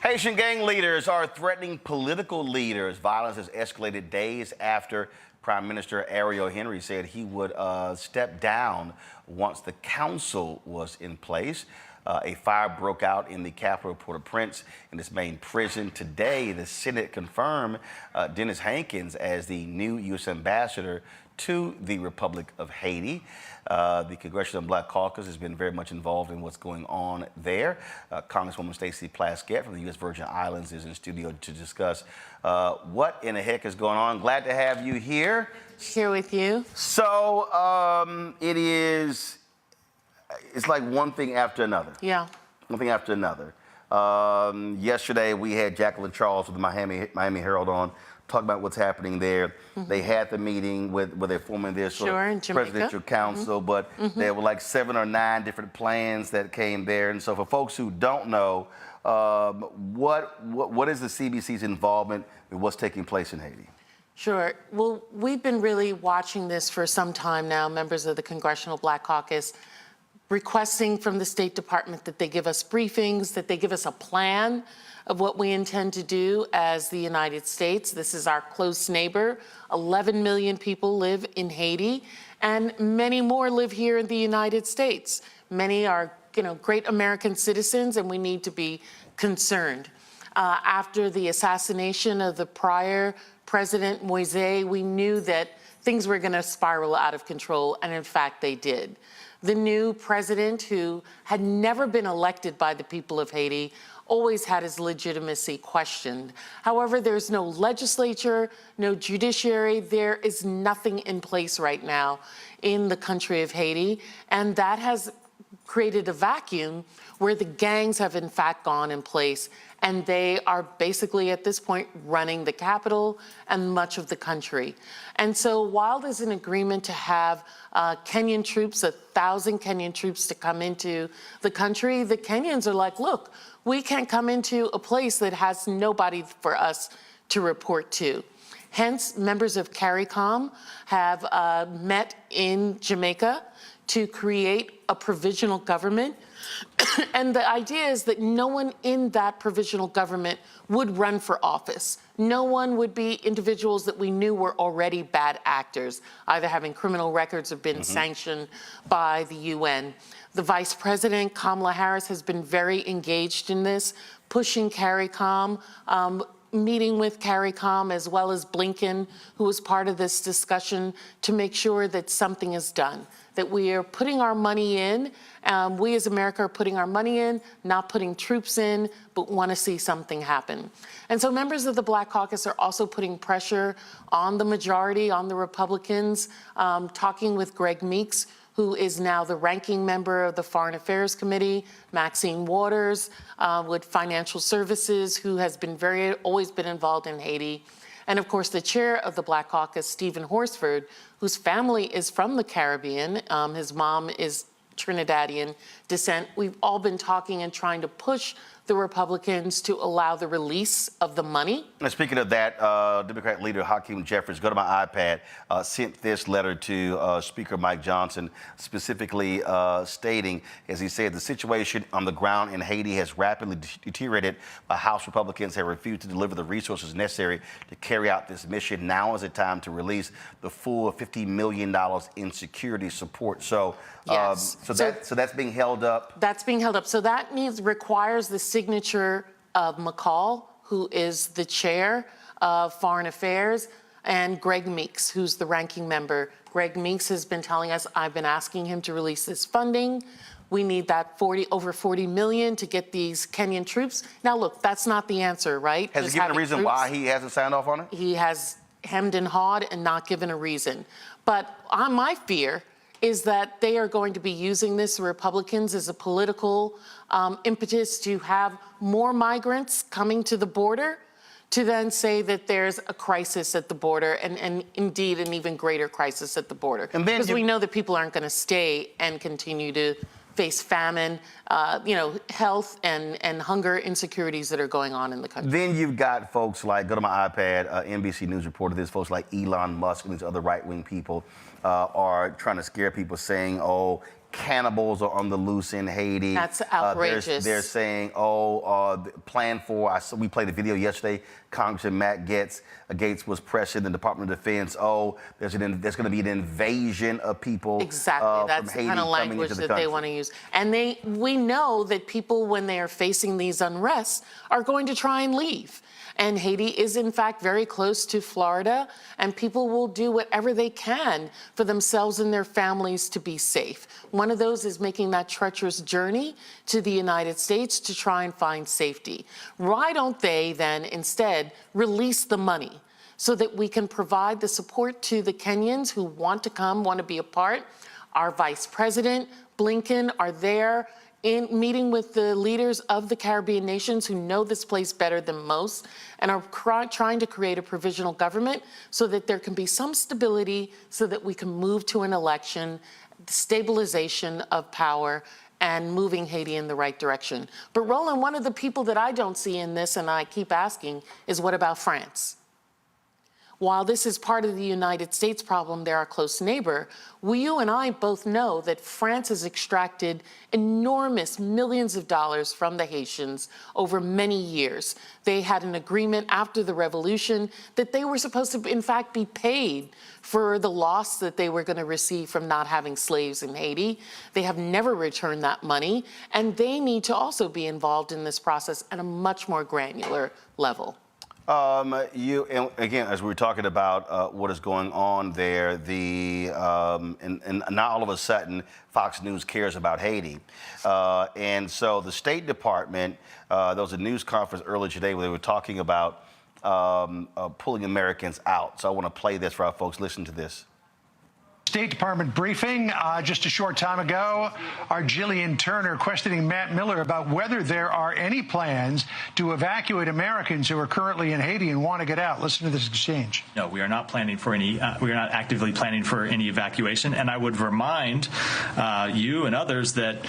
Haitian gang leaders are threatening political leaders. Violence has escalated days after Prime Minister Ariel Henry said he would step down once the council was in place. A fire broke out in the capital of Port-au-Prince in its main prison. Today, the Senate confirmed Dennis Hankins as the new U.S. ambassador to the Republic of Haiti. The Congressional Black Caucus has been very much involved in what's going on there. Congresswoman Stacey Plaskett from the U.S. Virgin Islands is in studio to discuss what in the heck is going on. Glad to have you here. Here with you. So it's like one thing after another. Yeah. One thing after another. Yesterday we had Jacqueline Charles with the Miami Herald on, talking about what's happening there. Mm-hmm. They had the meeting where they're forming this presidential council, mm-hmm. but mm-hmm. there were like 7 or 9 different plans that came there. And so for folks who don't know, what is the CBC's involvement in what's taking place in Haiti? Sure. Well, we've been really watching this for some time now, members of the Congressional Black Caucus, requesting from the State Department that they give us briefings, that they give us a plan of what we intend to do as the United States. This is our close neighbor. 11 million people live in Haiti, and many more live here in the United States. Many are, great American citizens, and we need to be concerned. After the assassination of the prior President Moise, we knew that things were going to spiral out of control, and in fact, they did. The new president, who had never been elected by the people of Haiti, always had his legitimacy questioned. However, there's no legislature, no judiciary. There is nothing in place right now in the country of Haiti, and that has created a vacuum where the gangs have in fact gone in place, and they are basically at this point running the capital and much of the country. And so while there's an agreement to have Kenyan troops, 1,000 Kenyan troops to come into the country, the Kenyans are like, look, we can't come into a place that has nobody for us to report to. Hence, members of CARICOM have met in Jamaica to create a provisional government. And the idea is that no one in that provisional government would run for office. No one would be individuals that we knew were already bad actors, either having criminal records or been sanctioned by the UN. The Vice President, Kamala Harris, has been very engaged in this, pushing CARICOM, meeting with CARICOM, as well as Blinken, who was part of this discussion, to make sure that something is done, that we are putting our money in. We as America are putting our money in, not putting troops in, but want to see something happen. And so members of the Black Caucus are also putting pressure on the majority, on the Republicans, talking with Greg Meeks, who is now the ranking member of the Foreign Affairs Committee, Maxine Waters with Financial Services, who has been always been involved in Haiti. And of course, the chair of the Black Caucus, Stephen Horsford, whose family is from the Caribbean. His mom is Trinidadian descent. We've all been talking and trying to push the Republicans to allow the release of the money. And speaking of that, Democrat leader Hakeem Jeffries, go to my iPad, sent this letter to Speaker Mike Johnson, specifically stating, as he said, the situation on the ground in Haiti has rapidly deteriorated. House Republicans have refused to deliver the resources necessary to carry out this mission. Now is the time to release the full $50 million in security support. So, yes. So that's being held up. That's being held up. So that requires the signature of McCall, who is the chair of Foreign Affairs, and Greg Meeks, who's the ranking member. Greg Meeks has been telling us, I've been asking him to release this funding. We need that over 40 million to get these Kenyan troops. Now, look, that's not the answer, right? Has he given a reason why he hasn't signed off on it? He has hemmed and hawed and not given a reason. But my fear is that they are going to be using this, the Republicans, as a political impetus to have more migrants coming to the border, to then say that there's a crisis at the border, and indeed an even greater crisis at the border. Because we know that people aren't going to stay and continue to face famine, health and hunger insecurities that are going on in the country. Then you've got folks like, go to my iPad, NBC News reported this, folks like Elon Musk and these other right-wing people are trying to scare people, saying, oh, cannibals are on the loose in Haiti. That's outrageous. They're saying, plan for, we played a video yesterday, Congressman Matt Gaetz was pressured in the Department of Defense, there's going to be an invasion of people Exactly, that's from Haiti the kind of language that they want to use. And we know that people, when they are facing these unrests, are going to try and leave. And Haiti is, in fact, very close to Florida, and people will do whatever they can for themselves and their families to be safe. One of those is making that treacherous journey to the United States to try and find safety. Why don't they then instead release the money so that we can provide the support to the Kenyans who want to come, want to be a part? Our Vice President, Blinken, are there in meeting with the leaders of the Caribbean nations who know this place better than most, and are trying to create a provisional government so that there can be some stability, so that we can move to an election, stabilization of power, and moving Haiti in the right direction. But Roland, one of the people that I don't see in this, and I keep asking, is what about France? While this is part of the United States problem, they're our close neighbor, you and I both know that France has extracted enormous millions of dollars from the Haitians over many years. They had an agreement after the revolution that they were supposed to, in fact, be paid for the loss that they were going to receive from not having slaves in Haiti. They have never returned that money, and they need to also be involved in this process at a much more granular level. And again, as we were talking about what is going on there, and now all of a sudden Fox News cares about Haiti, and so the State Department, there was a news conference earlier today where they were talking about pulling Americans out. So I want to play this for our folks. Listen to this. State Department briefing just a short time ago. Our Jillian Turner questioning Matt Miller about whether there are any plans to evacuate Americans who are currently in Haiti and want to get out. Listen to this exchange. No, we are not planning for any. We are not actively planning for any evacuation. And I would remind you and others that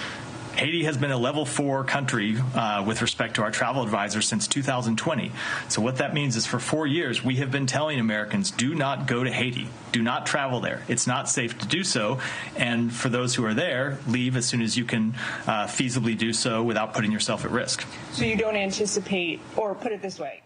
Haiti has been a level 4 country with respect to our travel advisors since 2020. So what that means is for 4 years, we have been telling Americans, do not go to Haiti. Do not travel there. It's not safe to do so. And for those who are there, leave as soon as you can feasibly do so without putting yourself at risk. So you don't anticipate, or put it this way.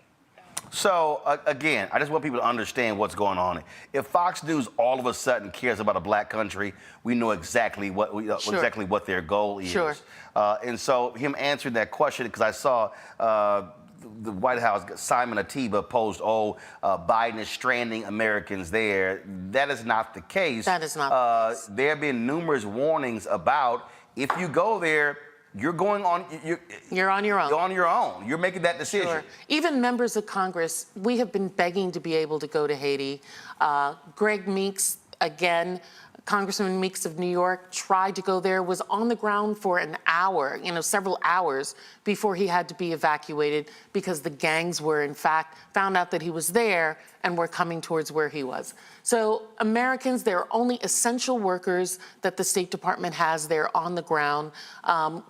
So, again, I just want people to understand what's going on. If Fox News all of a sudden cares about a black country, we know exactly what exactly what their goal is. Sure. And so him answering that question, because I saw the White House, Simon Atiba posed, Biden is stranding Americans there. That is not the case. That is not the case. There have been numerous warnings about if you go there, you're going on. You're on your own. You're on your own. You're making that decision. Sure. Even members of Congress, we have been begging to be able to go to Haiti. Greg Meeks, again, Congressman Meeks of New York, tried to go there, was on the ground for an hour, several hours before he had to be evacuated because the gangs were, in fact, found out that he was there and were coming towards where he was. So Americans, there are only essential workers that the State Department has there on the ground.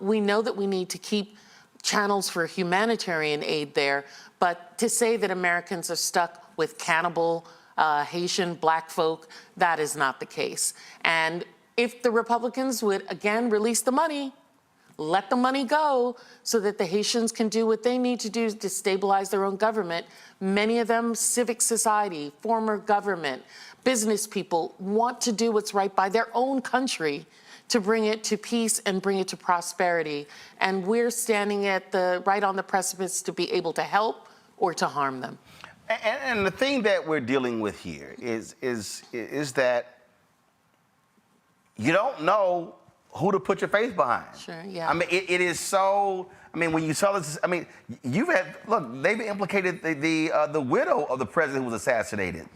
We know that we need to keep channels for humanitarian aid there, but to say that Americans are stuck with cannibal Haitian black folk, that is not the case. And if the Republicans would, again, release the money, let the money go so that the Haitians can do what they need to do to stabilize their own government. Many of them, civic society, former government, business people want to do what's right by their own country to bring it to peace and bring it to prosperity. And we're standing right on the precipice to be able to help or to harm them. And the thing that we're dealing with here is that you don't know who to put your faith behind. Sure, yeah. I mean, it is so. I mean, when you saw this, I mean, they've implicated the widow of the president who was assassinated,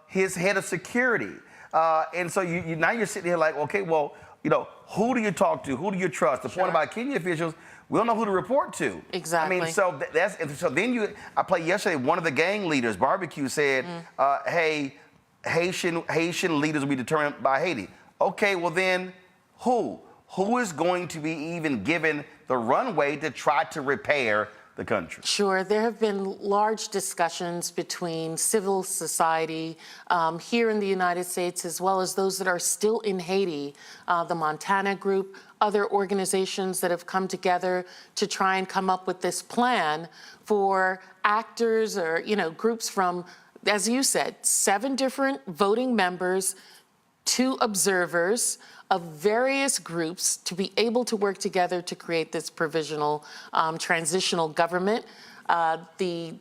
his head of security, And so now you're sitting here like, okay, well, who do you talk to? Who do you trust? The point about Kenya officials, we don't know who to report to. Exactly. I mean, so then I played yesterday, one of the gang leaders, Barbecue, said, hey, Haitian leaders will be determined by Haiti. Okay, well then, who? Who is going to be even given the runway to try to repair the country? Sure. There have been large discussions between civil society here in the United States, as well as those that are still in Haiti, the Montana Group, other organizations that have come together to try and come up with this plan for actors or, groups from, as you said, 7 different voting members, 2 observers of various groups to be able to work together to create this provisional transitional government. The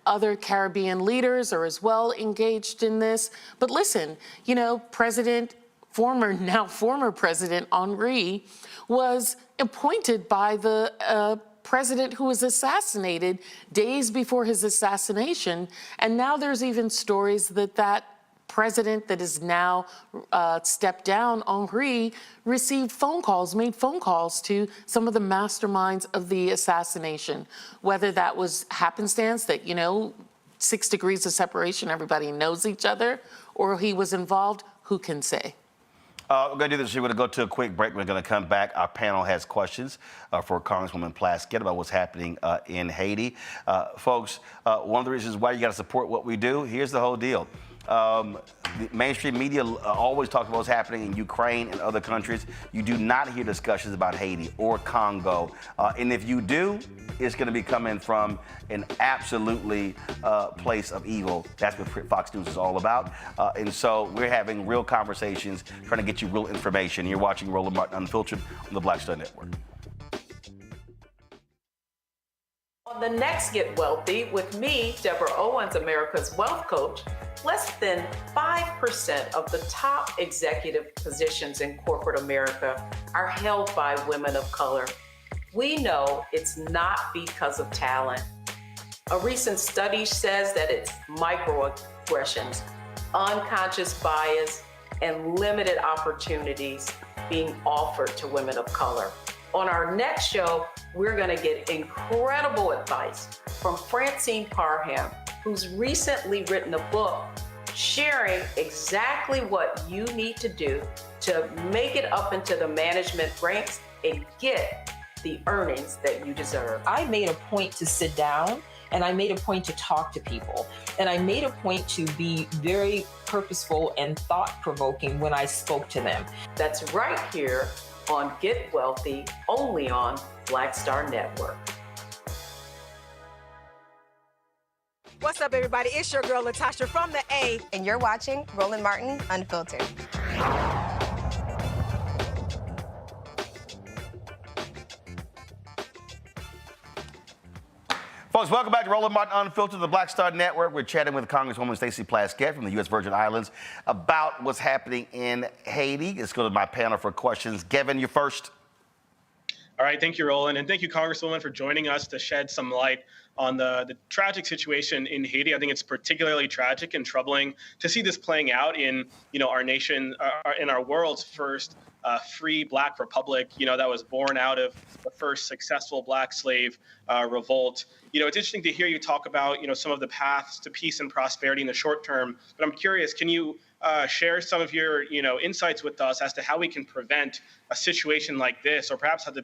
other Caribbean leaders are as well engaged in this. But listen, former President Henry was appointed by the president who was assassinated days before his assassination. And now there's even stories that president that is now stepped down, Henry, made phone calls to some of the masterminds of the assassination. Whether that was happenstance, that, 6 degrees of separation, everybody knows each other, or he was involved, who can say? We're going to do this. We're going to go to a quick break. We're going to come back. Our panel has questions for Congresswoman Plaskett about what's happening in Haiti. Folks, one of the reasons why you got to support what we do, here's the whole deal. The mainstream media always talks about what's happening in Ukraine and other countries. You do not hear discussions about Haiti or Congo. And if you do, it's going to be coming from an absolutely place of evil. That's what Fox News is all about. And so we're having real conversations, trying to get you real information. You're watching Roland Martin Unfiltered on the Black Star Network. On the next Get Wealthy with me, Deborah Owens, America's Wealth Coach, less than 5% of the top executive positions in corporate America are held by women of color. We know it's not because of talent. A recent study says that it's microaggressions, unconscious bias, and limited opportunities being offered to women of color. On our next show, we're going to get incredible advice from Francine Parham, who's recently written a book sharing exactly what you need to do to make it up into the management ranks and get the earnings that you deserve. I made a point to sit down and I made a point to talk to people. And I made a point to be very purposeful and thought-provoking when I spoke to them. That's right here on Get Wealthy, only on Black Star Network. What's up, everybody? It's your girl, Latasha from the A. And you're watching Roland Martin Unfiltered. Folks, welcome back to Roland Martin Unfiltered, the Black Star Network. We're chatting with Congresswoman Stacey Plaskett from the U.S. Virgin Islands about what's happening in Haiti. Let's go to my panel for questions. Kevin, you first. All right, thank you, Roland, and thank you, Congresswoman, for joining us to shed some light on the tragic situation in Haiti. I think it's particularly tragic and troubling to see this playing out in, our nation, in our world's first free Black republic, that was born out of the first successful Black slave revolt. It's interesting to hear you talk about, some of the paths to peace and prosperity in the short term. But I'm curious, can you share some of your, insights with us as to how we can prevent a situation like this, or perhaps how the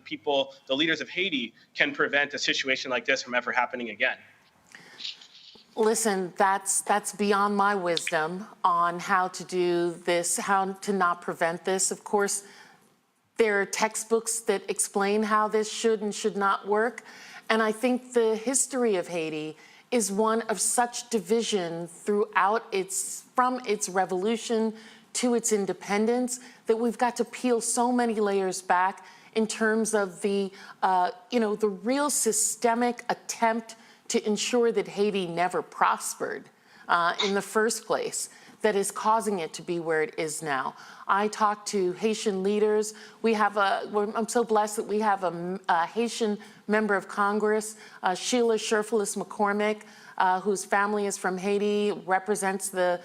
leaders of Haiti can prevent a situation like this from ever happening again? Listen, that's beyond my wisdom on how to do this, how to not prevent this. Of course, there are textbooks that explain how this should and should not work. And I think the history of Haiti is one of such division throughout from its revolution to its independence, that we've got to peel so many layers back in terms of the real systemic attempt to ensure that Haiti never prospered in the first place, that is causing it to be where it is now. I talk to Haitian leaders. I'm so blessed that we have a Haitian member of Congress, Sheila Sherfilis McCormick, whose family is from Haiti, represents the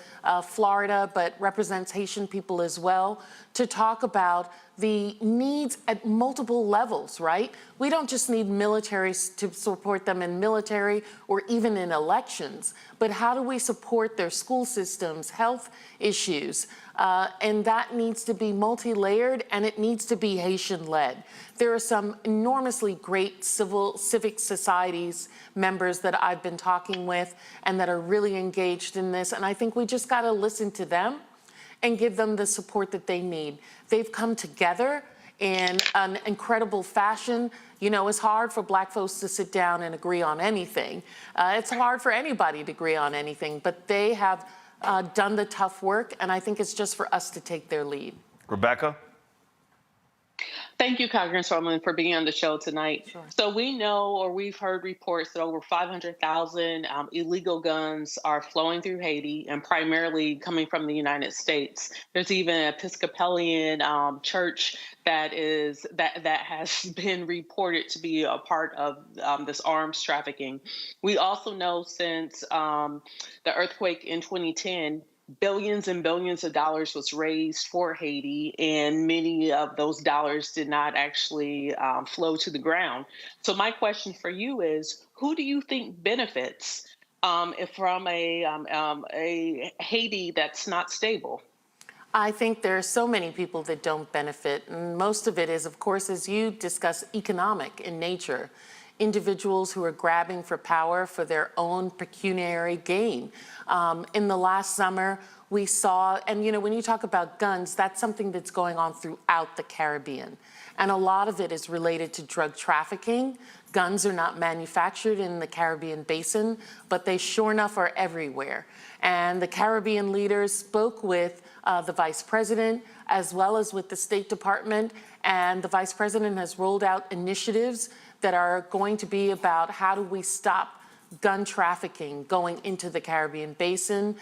Florida, but represents Haitian people as well, to talk about the needs at multiple levels, right? We don't just need military to support them in military or even in elections, but how do we support their school systems, health issues? And that needs to be multi-layered, and it needs to be Haitian-led. There are some enormously great civic societies members that I've been talking with and that are really engaged in this, and I think we just got to listen to them and give them the support that they need. They've come together in an incredible fashion. You know, it's hard for Black folks to sit down and agree on anything. It's hard for anybody to agree on anything, but they have done the tough work, and I think it's just for us to take their lead. Rebecca? Thank you, Congresswoman, for being on the show tonight. Sure. So we know, or we've heard reports that over 500,000 illegal guns are flowing through Haiti and primarily coming from the United States. There's even an Episcopalian church that has been reported to be a part of this arms trafficking. We also know since the earthquake in 2010, billions and billions of dollars was raised for Haiti, and many of those dollars did not actually flow to the ground. So my question for you is, who do you think benefits from a Haiti that's not stable? I think there are so many people that don't benefit, and most of it is, of course, as you discuss, economic in nature. Individuals who are grabbing for power for their own pecuniary gain. In the last summer, we saw, and you know, when you talk about guns, that's something that's going on throughout the Caribbean. And a lot of it is related to drug trafficking. Guns are not manufactured in the Caribbean basin, but they sure enough are everywhere. And the Caribbean leaders spoke with the Vice President, as well as with the State Department, and the Vice President has rolled out initiatives that are going to be about how do we stop gun trafficking going into the Caribbean basin,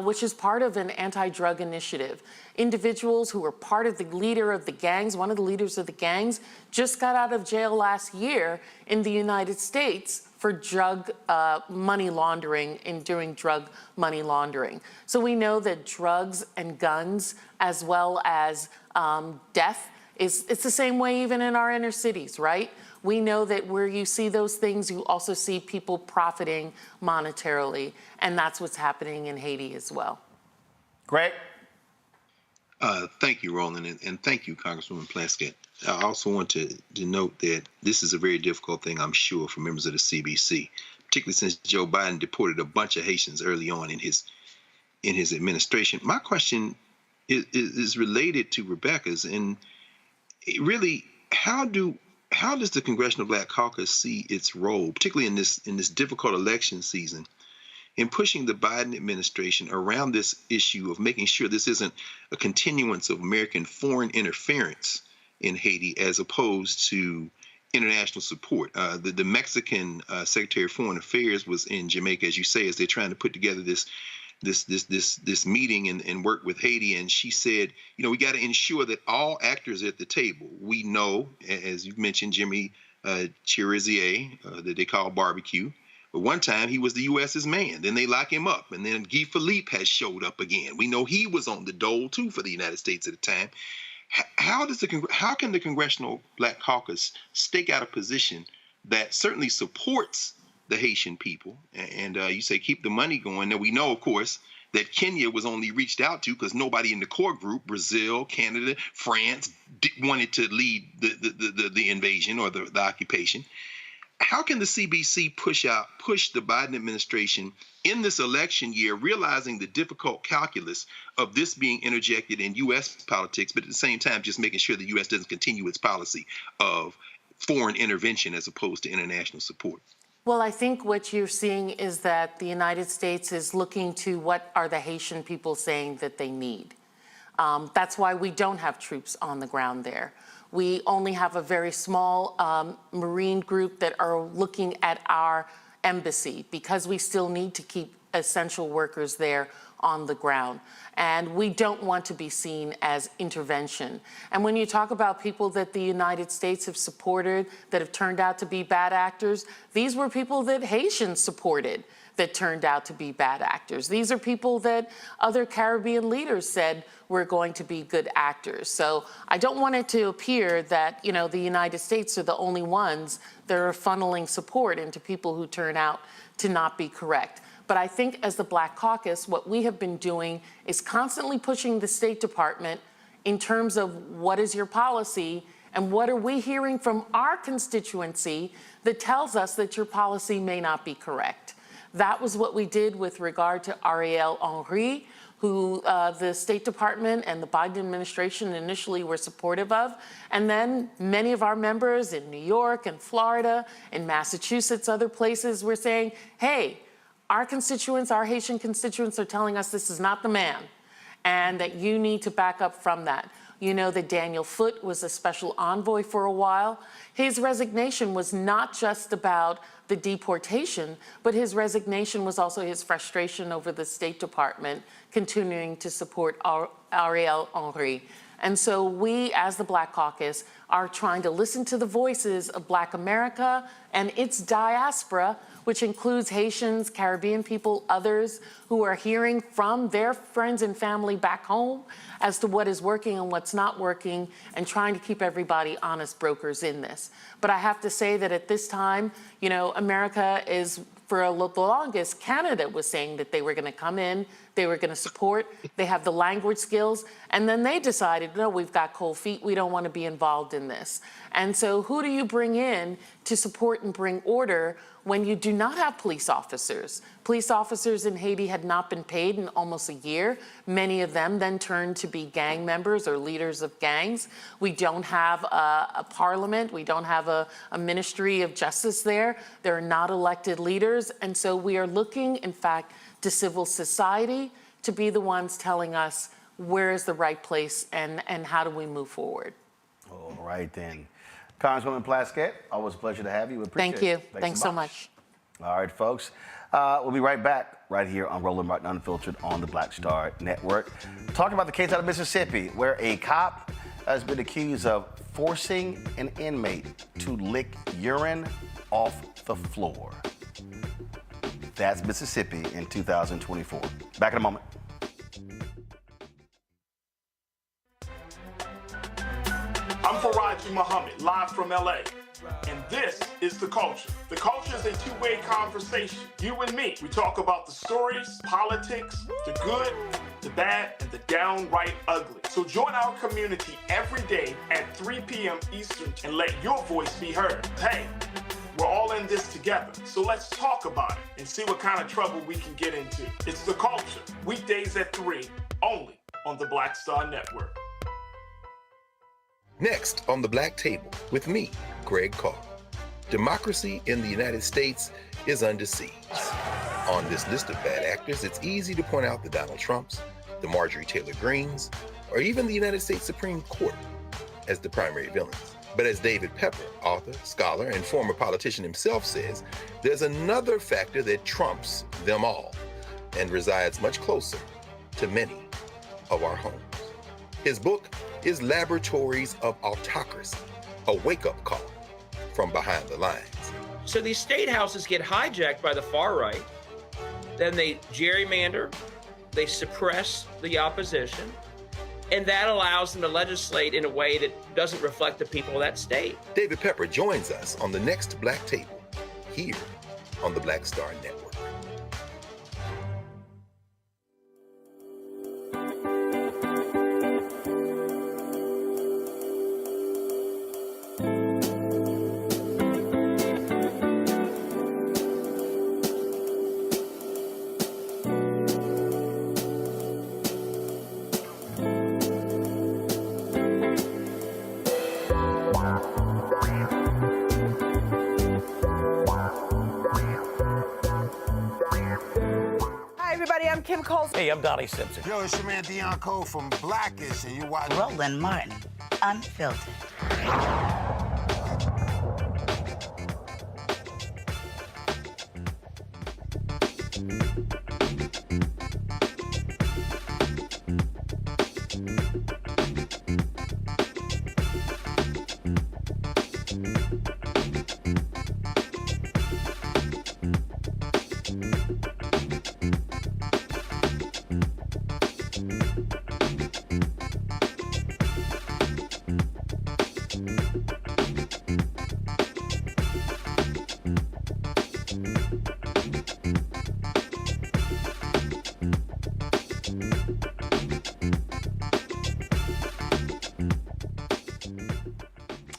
which is part of an anti-drug initiative. Individuals who were part of the leader of the gangs, one of the leaders of the gangs, just got out of jail last year in the United States for drug money laundering and doing drug money laundering. So we know that drugs and guns, as well as death, it's the same way even in our inner cities, right? We know that where you see those things, you also see people profiting monetarily, and that's what's happening in Haiti as well. Greg? Thank you, Roland, and thank you, Congresswoman Plaskett. I also want to note that this is a very difficult thing, I'm sure, for members of the CBC, particularly since Joe Biden deported a bunch of Haitians early on in his administration. My question is related to Rebecca's, and really, how does the Congressional Black Caucus see its role, particularly in this difficult election season, in pushing the Biden administration around this issue of making sure this isn't a continuance of American foreign interference in Haiti as opposed to international support? The Mexican Secretary of Foreign Affairs was in Jamaica, as you say, as they're trying to put together this meeting and work with Haiti, and she said, you know, we got to ensure that all actors at the table. We know, as you've mentioned, Jimmy Chirizier, that they call barbecue. But one time he was the U.S.'s man. Then they lock him up, and then Guy Philippe has showed up again. We know he was on the dole too for the United States at the time. How can the Congressional Black Caucus stake out a position that certainly supports the Haitian people, and you say keep the money going? Now we know, of course, that Kenya was only reached out to because nobody in the core group, Brazil, Canada, France, wanted to lead the invasion or the occupation. How can the CBC push the Biden administration in this election year, realizing the difficult calculus of this being interjected in U.S. politics, but at the same time just making sure the U.S. doesn't continue its policy of foreign intervention as opposed to international support? Well, I think what you're seeing is that the United States is looking to what are the Haitian people saying that they need. That's why we don't have troops on the ground there. We only have a very small Marine group that are looking at our embassy because we still need to keep essential workers there on the ground. And we don't want to be seen as intervention. And when you talk about people that the United States have supported that have turned out to be bad actors, these were people that Haitians supported that turned out to be bad actors. These are people that other Caribbean leaders said were going to be good actors. So I don't want it to appear that, the United States are the only ones that are funneling support into people who turn out to not be correct. But I think as the Black Caucus, what we have been doing is constantly pushing the State Department in terms of what is your policy and what are we hearing from our constituency that tells us that your policy may not be correct. That was what we did with regard to Ariel Henry, who the State Department and the Biden administration initially were supportive of. And then many of our members in New York and Florida and Massachusetts, other places, were saying, hey, our constituents, our Haitian constituents are telling us this is not the man and that you need to back up from that. You know that Daniel Foote was a special envoy for a while. His resignation was not just about the deportation, but his resignation was also his frustration over the State Department continuing to support Ariel Henry. And so we, as the Black Caucus, are trying to listen to the voices of Black America and its diaspora, which includes Haitians, Caribbean people, others who are hearing from their friends and family back home as to what is working and what's not working, and trying to keep everybody honest brokers in this. But I have to say that at this time, America is, for the longest, Canada was saying that they were going to come in, they were going to support, they have the language skills, and then they decided, no, we've got cold feet, we don't want to be involved in this. And so who do you bring in to support and bring order when you do not have police officers? Police officers in Haiti had not been paid in almost a year. Many of them then turned to be gang members or leaders of gangs. We don't have a parliament. We don't have a ministry of justice there. There are not elected leaders. And so we are looking, in fact, to civil society to be the ones telling us where is the right place and how do we move forward. All right, then. Congresswoman Plaskett, always a pleasure to have you. We appreciate Thank you. it. Thanks so much. All right, folks. We'll be right back right here on Roland Martin Unfiltered on the Black Star Network. Talking about the case out of Mississippi where a cop has been accused of forcing an inmate to lick urine off the floor. That's Mississippi in 2024. Back in a moment. I'm Faraji Muhammad, live from LA. And this is The Culture. The Culture is a two-way conversation. You and me. We talk about the stories, politics, the good, the bad, and the downright ugly. So join our community every day at 3 p.m. Eastern and let your voice be heard. Hey, we're all in this together. So let's talk about it and see what kind of trouble we can get into. It's The Culture, weekdays at 3, only on the Black Star Network. Next on the Black Table with me, Greg Carr. Democracy in the United States is under siege. On this list of bad actors, it's easy to point out the Donald Trumps, the Marjorie Taylor Greens, or even the United States Supreme Court as the primary villains. But as David Pepper, author, scholar, and former politician himself says, there's another factor that trumps them all and resides much closer to many of our homes. His book is Laboratories of Autocracy, a wake-up call from behind the lines. So these state houses get hijacked by the far right, then they gerrymander, they suppress the opposition, and that allows them to legislate in a way that doesn't reflect the people of that state. David Pepper joins us on the next Black Table, here on the Black Star Network. Hey, I'm Donnie Simpson. Yo, it's your man Dion Cole from Blackish, and you watch Roland Martin, Unfiltered.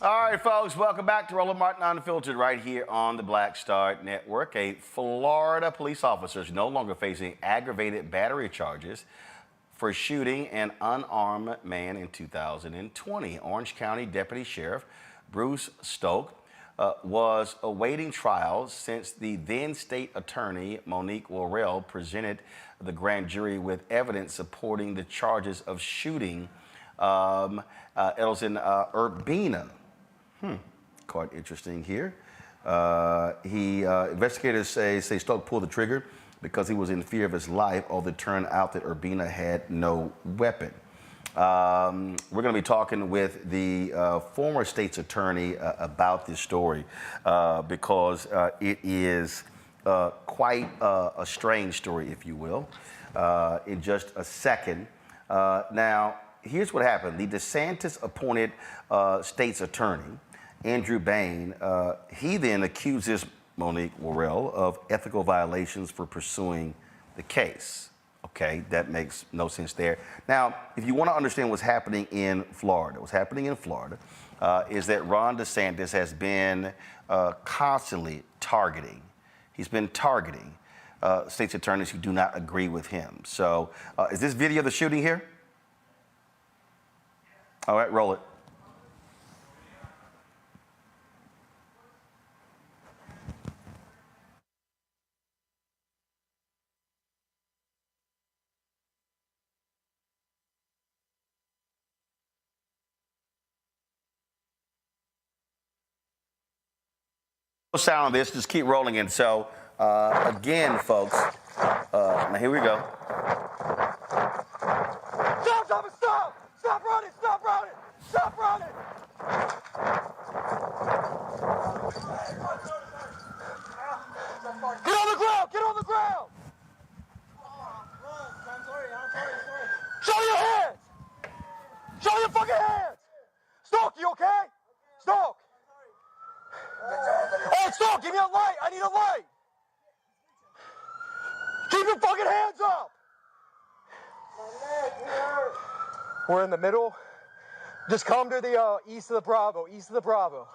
All right, folks, welcome back to Roland Martin Unfiltered right here on the Black Star Network. A Florida police officer is no longer facing aggravated battery charges for shooting an unarmed man in 2020. Orange County Deputy Sheriff Bruce Stoke was awaiting trial since the then state attorney Monique Worrell presented the grand jury with evidence supporting the charges of shooting Elson Urbina. Quite interesting here. Investigators say Stoke pulled the trigger because he was in fear of his life, although it turned out that Urbina had no weapon. We're going to be talking with the former state's attorney about this story because it is quite a strange story, if you will, in just a second. Now, here's what happened. The DeSantis-appointed state's attorney, Andrew Bain, he then accuses Monique Worrell of ethical violations for pursuing the case. Okay, that makes no sense there. Now, if you want to understand what's happening in Florida, is that Ron DeSantis has been constantly targeting. He's been targeting state's attorneys who do not agree with him. So, is this video of the shooting here? All right, roll it. No sound on this, just keep rolling in. So, again, folks, now here we go. Stop! Stop! Stop running! Stop running! Stop running! Get on the ground! Get on the ground! Show your hands! Show your fucking hands! Stoke, you okay? Stoke! Hey, Stoke, give me a light! I need a light! Keep your fucking hands up! We're in the middle. Just come to the east of the Bravo,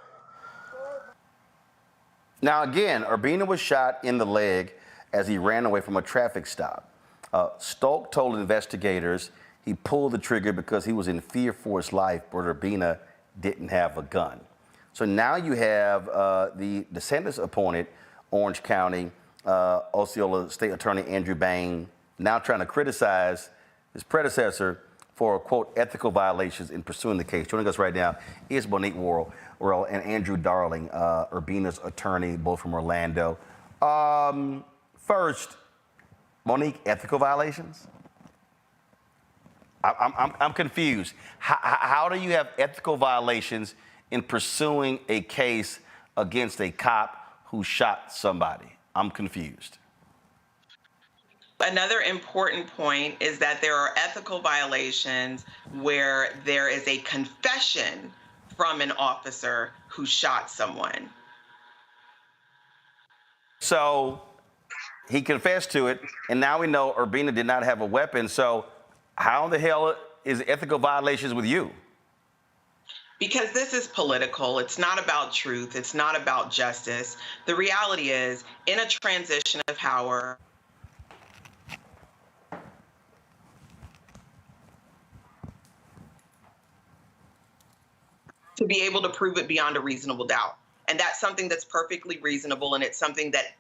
Now, again, Urbina was shot in the leg as he ran away from a traffic stop. Stoke told investigators he pulled the trigger because he was in fear for his life, but Urbina didn't have a gun. So now you have the DeSantis-appointed Orange County Osceola State Attorney Andrew Bain now trying to criticize his predecessor for, quote, ethical violations in pursuing the case. Joining us right now is Monique Worrell and Andrew Darling, Urbina's attorney, both from Orlando. First, Monique, ethical violations? I'm confused. How do you have ethical violations in pursuing a case against a cop who shot somebody? I'm confused. Another important point is that there are ethical violations where there is a confession from an officer who shot someone. So he confessed to it, and now we know Urbina did not have a weapon. So how in the hell is ethical violations with you? Because this is political. It's not about truth. It's not about justice. The reality is, in a transition of power, to be able to prove it beyond a reasonable doubt. And that's something that's perfectly reasonable, and it's something that,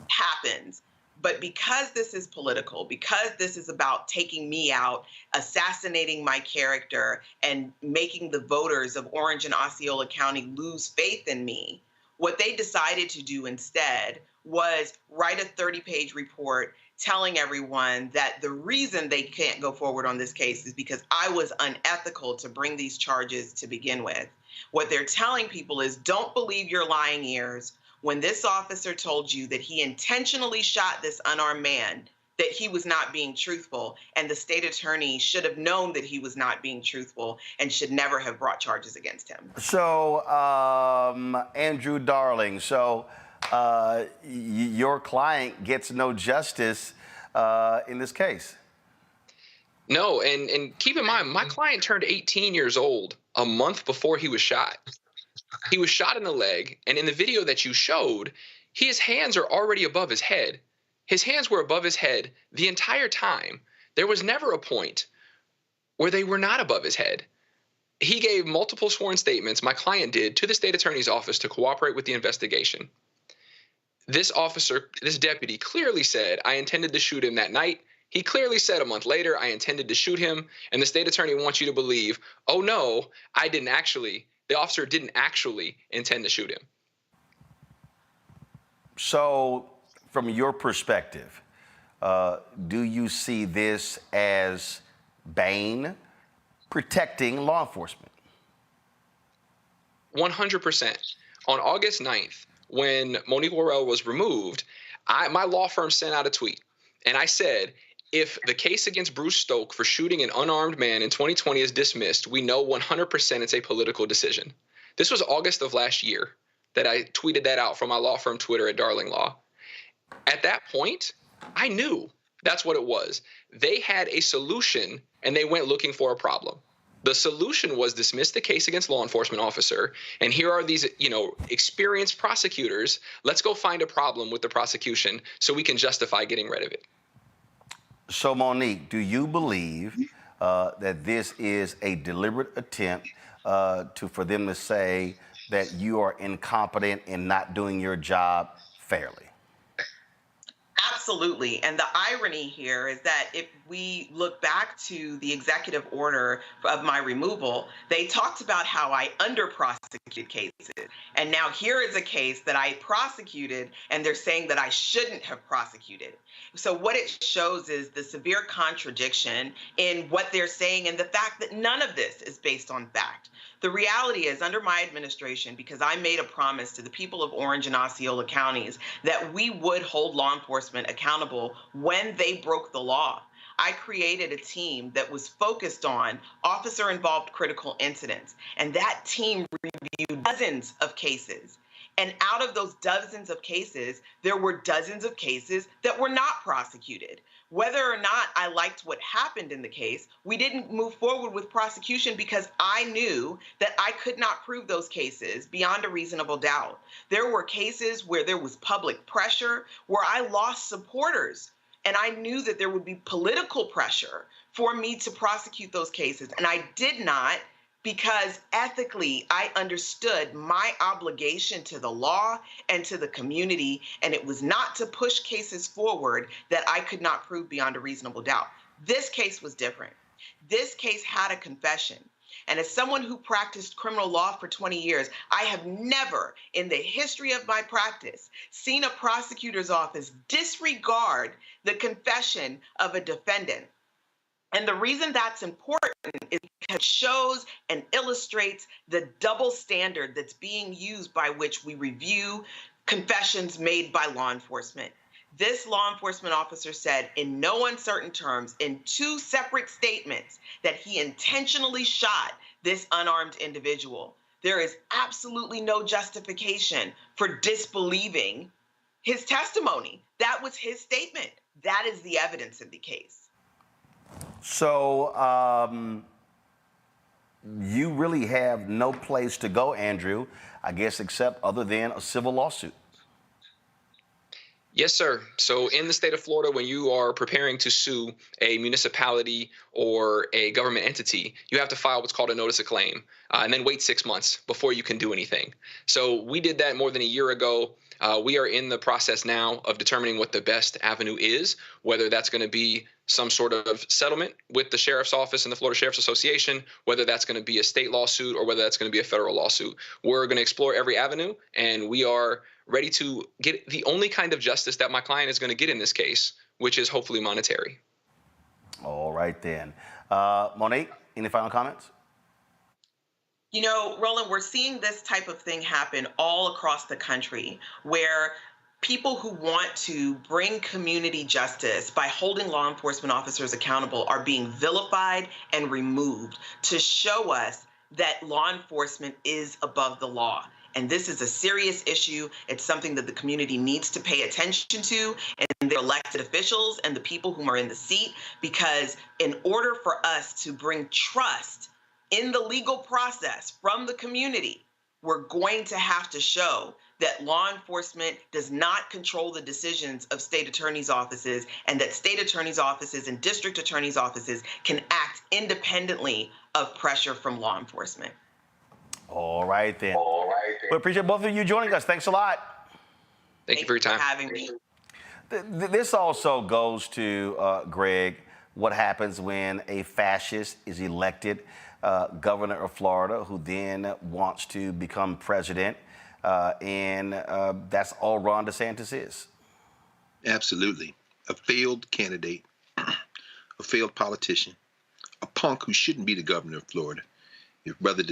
happens. But because this is political, because this is about taking me out, assassinating my character, and making the voters of Orange and Osceola County lose faith in me, what they decided to do instead was write a 30-page report telling everyone that the reason they can't go forward on this case is because I was unethical to bring these charges to begin with. What they're telling people is, don't believe your lying ears. When this officer told you that he intentionally shot this unarmed man, that he was not being truthful, and the state attorney should have known that he was not being truthful and should never have brought charges against him. So, Andrew Darling, your client gets no justice in this case. No, and keep in mind, my client turned 18 years old a month before he was shot. He was shot in the leg, and in the video that you showed, his hands are already above his head. His hands were above his head the entire time. There was never a point where they were not above his head. He gave multiple sworn statements, my client did, to the state attorney's office to cooperate with the investigation. This officer, this deputy, clearly said, I intended to shoot him that night. He clearly said a month later, I intended to shoot him. And the state attorney wants you to believe, oh no, I didn't actually, the officer didn't actually intend to shoot him. So, from your perspective, do you see this as Bane protecting law enforcement? 100%. On August 9th, when Monique Worrell was removed, my law firm sent out a tweet, and I said, if the case against Bruce Stoke for shooting an unarmed man in 2020 is dismissed, we know 100% it's a political decision. This was August of last year that I tweeted that out from my law firm Twitter at Darling Law. At that point, I knew that's what it was. They had a solution, and they went looking for a problem. The solution was dismiss the case against law enforcement officer, and here are these, experienced prosecutors. Let's go find a problem with the prosecution so we can justify getting rid of it. So, Monique, do you believe that this is a deliberate attempt for them to say that you are incompetent in not doing your job fairly? Absolutely. And the irony here is that if we look back to the executive order of my removal, they talked about how I under-prosecuted cases. And now here is a case that I prosecuted, and they're saying that I shouldn't have prosecuted. So what it shows is the severe contradiction in what they're saying and the fact that none of this is based on fact. The reality is, under my administration, because I made a promise to the people of Orange and Osceola counties that we would hold law enforcement accountable when they broke the law, I created a team that was focused on officer-involved critical incidents. And that team reviewed dozens of cases. And out of those dozens of cases, there were dozens of cases that were not prosecuted. Whether or not I liked what happened in the case, we didn't move forward with prosecution because I knew that I could not prove those cases beyond a reasonable doubt. There were cases where there was public pressure, where I lost supporters, and I knew that there would be political pressure for me to prosecute those cases. And I did not, because ethically, I understood my obligation to the law and to the community, and it was not to push cases forward that I could not prove beyond a reasonable doubt. This case was different. This case had a confession. And as someone who practiced criminal law for 20 years, I have never in the history of my practice seen a prosecutor's office disregard the confession of a defendant. And the reason that's important is because it shows and illustrates the double standard that's being used by which we review confessions made by law enforcement. This law enforcement officer said in no uncertain terms in 2 separate statements that he intentionally shot this unarmed individual. There is absolutely no justification for disbelieving his testimony. That was his statement. That is the evidence in the case. So you really have no place to go, Andrew, I guess, except other than a civil lawsuit. Yes, sir. So in the state of Florida, when you are preparing to sue a municipality or a government entity, you have to file what's called a notice of claim and then wait 6 months before you can do anything. So we did that more than a year ago. We are in the process now of determining what the best avenue is, whether that's going to be some sort of settlement with the sheriff's office and the Florida Sheriff's Association, whether that's going to be a state lawsuit or whether that's going to be a federal lawsuit. We're going to explore every avenue, and we are ready to get the only kind of justice that my client is going to get in this case, which is hopefully monetary. All right, then. Monique, any final comments? You know, Roland, we're seeing this type of thing happen all across the country, where people who want to bring community justice by holding law enforcement officers accountable are being vilified and removed to show us that law enforcement is above the law. And this is a serious issue. It's something that the community needs to pay attention to, and their elected officials and the people who are in the seat, because in order for us to bring trust in the legal process from the community, we're going to have to show that law enforcement does not control the decisions of state attorneys' offices, and that state attorneys' offices and district attorneys' offices can act independently of pressure from law enforcement. All right, then. We appreciate both of you joining us. Thanks a lot. Thank you for your time. Having me. This also goes to, Greg, what happens when a fascist is elected governor of Florida, who then wants to become president, and that's all Ron DeSantis is. Absolutely. A failed candidate, a failed politician, a punk who shouldn't be the governor of Florida. If Brother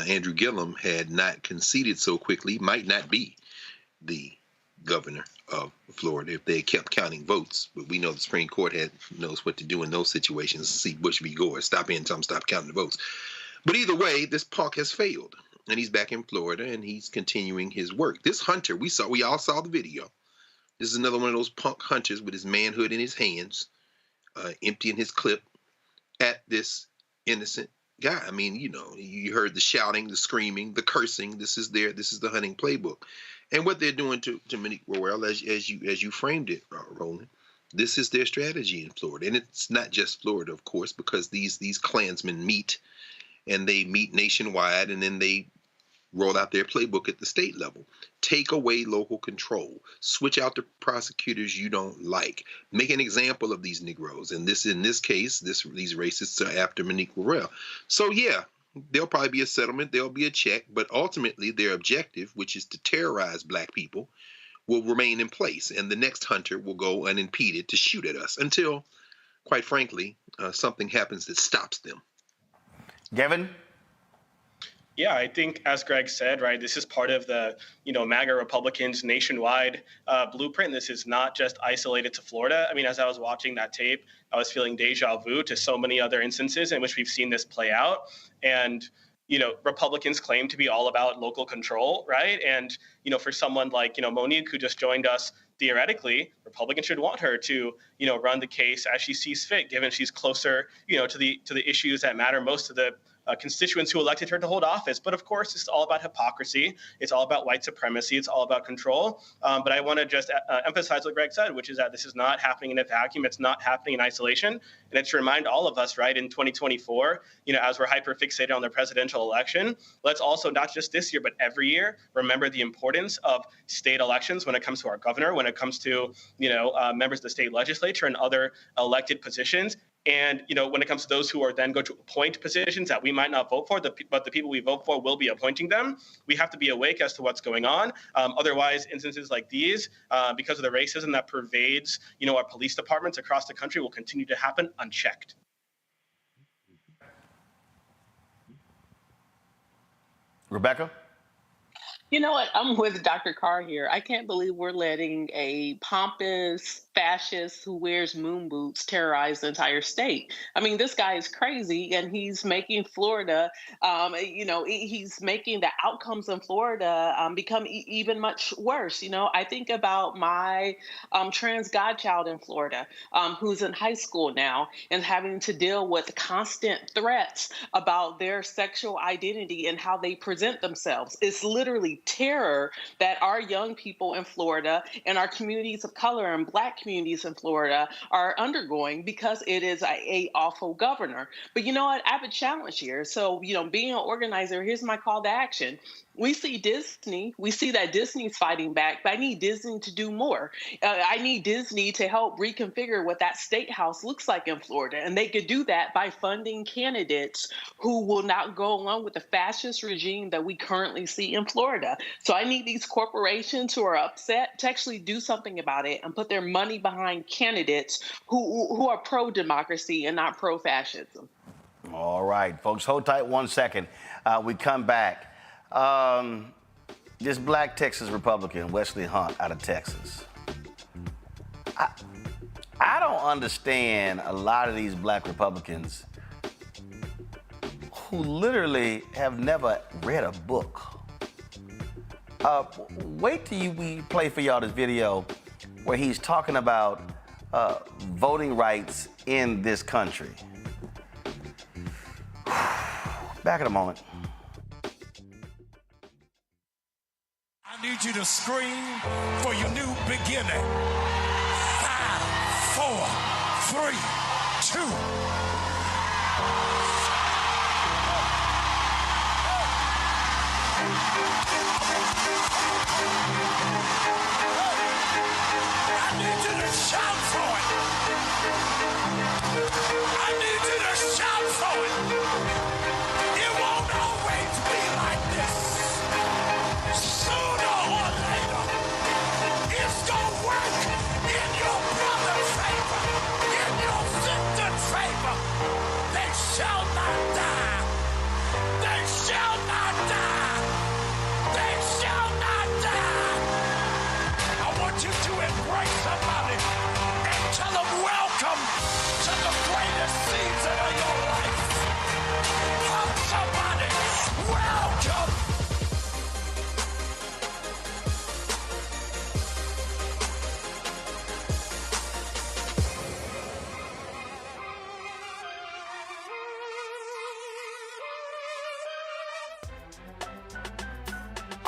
Andrew Gillum had not conceded so quickly, might not be the governor of Florida if they had kept counting votes. But we know the Supreme Court knows what to do in those situations. See Bush v. Gore, stop in, tell him stop counting the votes. But either way, this punk has failed, and he's back in Florida, and he's continuing his work. This hunter, we all saw the video. This is another one of those punk hunters with his manhood in his hands, emptying his clip at this innocent guy. I mean, you know, you heard the shouting, the screaming, the cursing. This is the hunting playbook. And what they're doing to Monique Worrell, as you framed it, Roland, this is their strategy in Florida. And it's not just Florida, of course, because these Klansmen meet, and they meet nationwide, and then they roll out their playbook at the state level. Take away local control. Switch out the prosecutors you don't like. Make an example of these Negroes. And in this case, these racists are after Monique Worrell. So yeah, there'll probably be a settlement, there'll be a check, but ultimately their objective, which is to terrorize black people, will remain in place. And the next hunter will go unimpeded to shoot at us until, quite frankly, something happens that stops them. Gavin? Yeah, I think, as Greg said, right, this is part of the, MAGA Republicans' nationwide blueprint. This is not just isolated to Florida. I mean, as I was watching that tape, I was feeling deja vu to so many other instances in which we've seen this play out. And, Republicans claim to be all about local control, right? And, for someone like, Monique, who just joined us, theoretically, Republicans should want her to, run the case as she sees fit, given she's closer, to the issues that matter most to the constituents who elected her to hold office. But of course, it's all about hypocrisy. It's all about white supremacy. It's all about control. But I want to just emphasize what Greg said, which is that this is not happening in a vacuum. It's not happening in isolation. And it's to remind all of us, right, in 2024, as we're hyper fixated on the presidential election, let's also, not just this year, but every year, remember the importance of state elections when it comes to our governor, when it comes to, members of the state legislature and other elected positions. And, when it comes to those who are then going to appoint positions that we might not vote for, but the people we vote for will be appointing them, we have to be awake as to what's going on. Otherwise, instances like these, because of the racism that pervades, our police departments across the country, will continue to happen unchecked. Rebecca? You know what? I'm with Dr. Carr here. I can't believe we're letting a pompous fascist who wears moon boots terrorize the entire state. I mean, this guy is crazy, and he's making Florida, he's making the outcomes in Florida become even much worse. I think about my trans godchild in Florida, who's in high school now and having to deal with constant threats about their sexual identity and how they present themselves. It's literally terror that our young people in Florida and our communities of color and Black communities in Florida are undergoing because it is a awful governor. But you know what? I have a challenge here. So, being an organizer, here's my call to action. We see Disney. We see that Disney's fighting back, but I need Disney to do more. I need Disney to help reconfigure what that state house looks like in Florida. And they could do that by funding candidates who will not go along with the fascist regime that we currently see in Florida. So I need these corporations who are upset to actually do something about it and put their money behind candidates who are pro-democracy and not pro-fascism. All right, folks, hold tight 1 second. We come back. This Black Texas Republican, Wesley Hunt, out of Texas. I don't understand a lot of these Black Republicans who literally have never read a book. Wait till we play for y'all this video where he's talking about voting rights in this country. Back in a moment. need you to scream for your new beginning. 5, 4, 3, 2. I need you to shout for it. I need you to shout for it. It won't always be like this. Sooner or later, it's gonna work in your brother's favor, in your sister's favor. They shall not die. They shall not die. They shall not die. I want you to embrace somebody and tell them welcome to the greatest season of your life. Hug somebody. Welcome.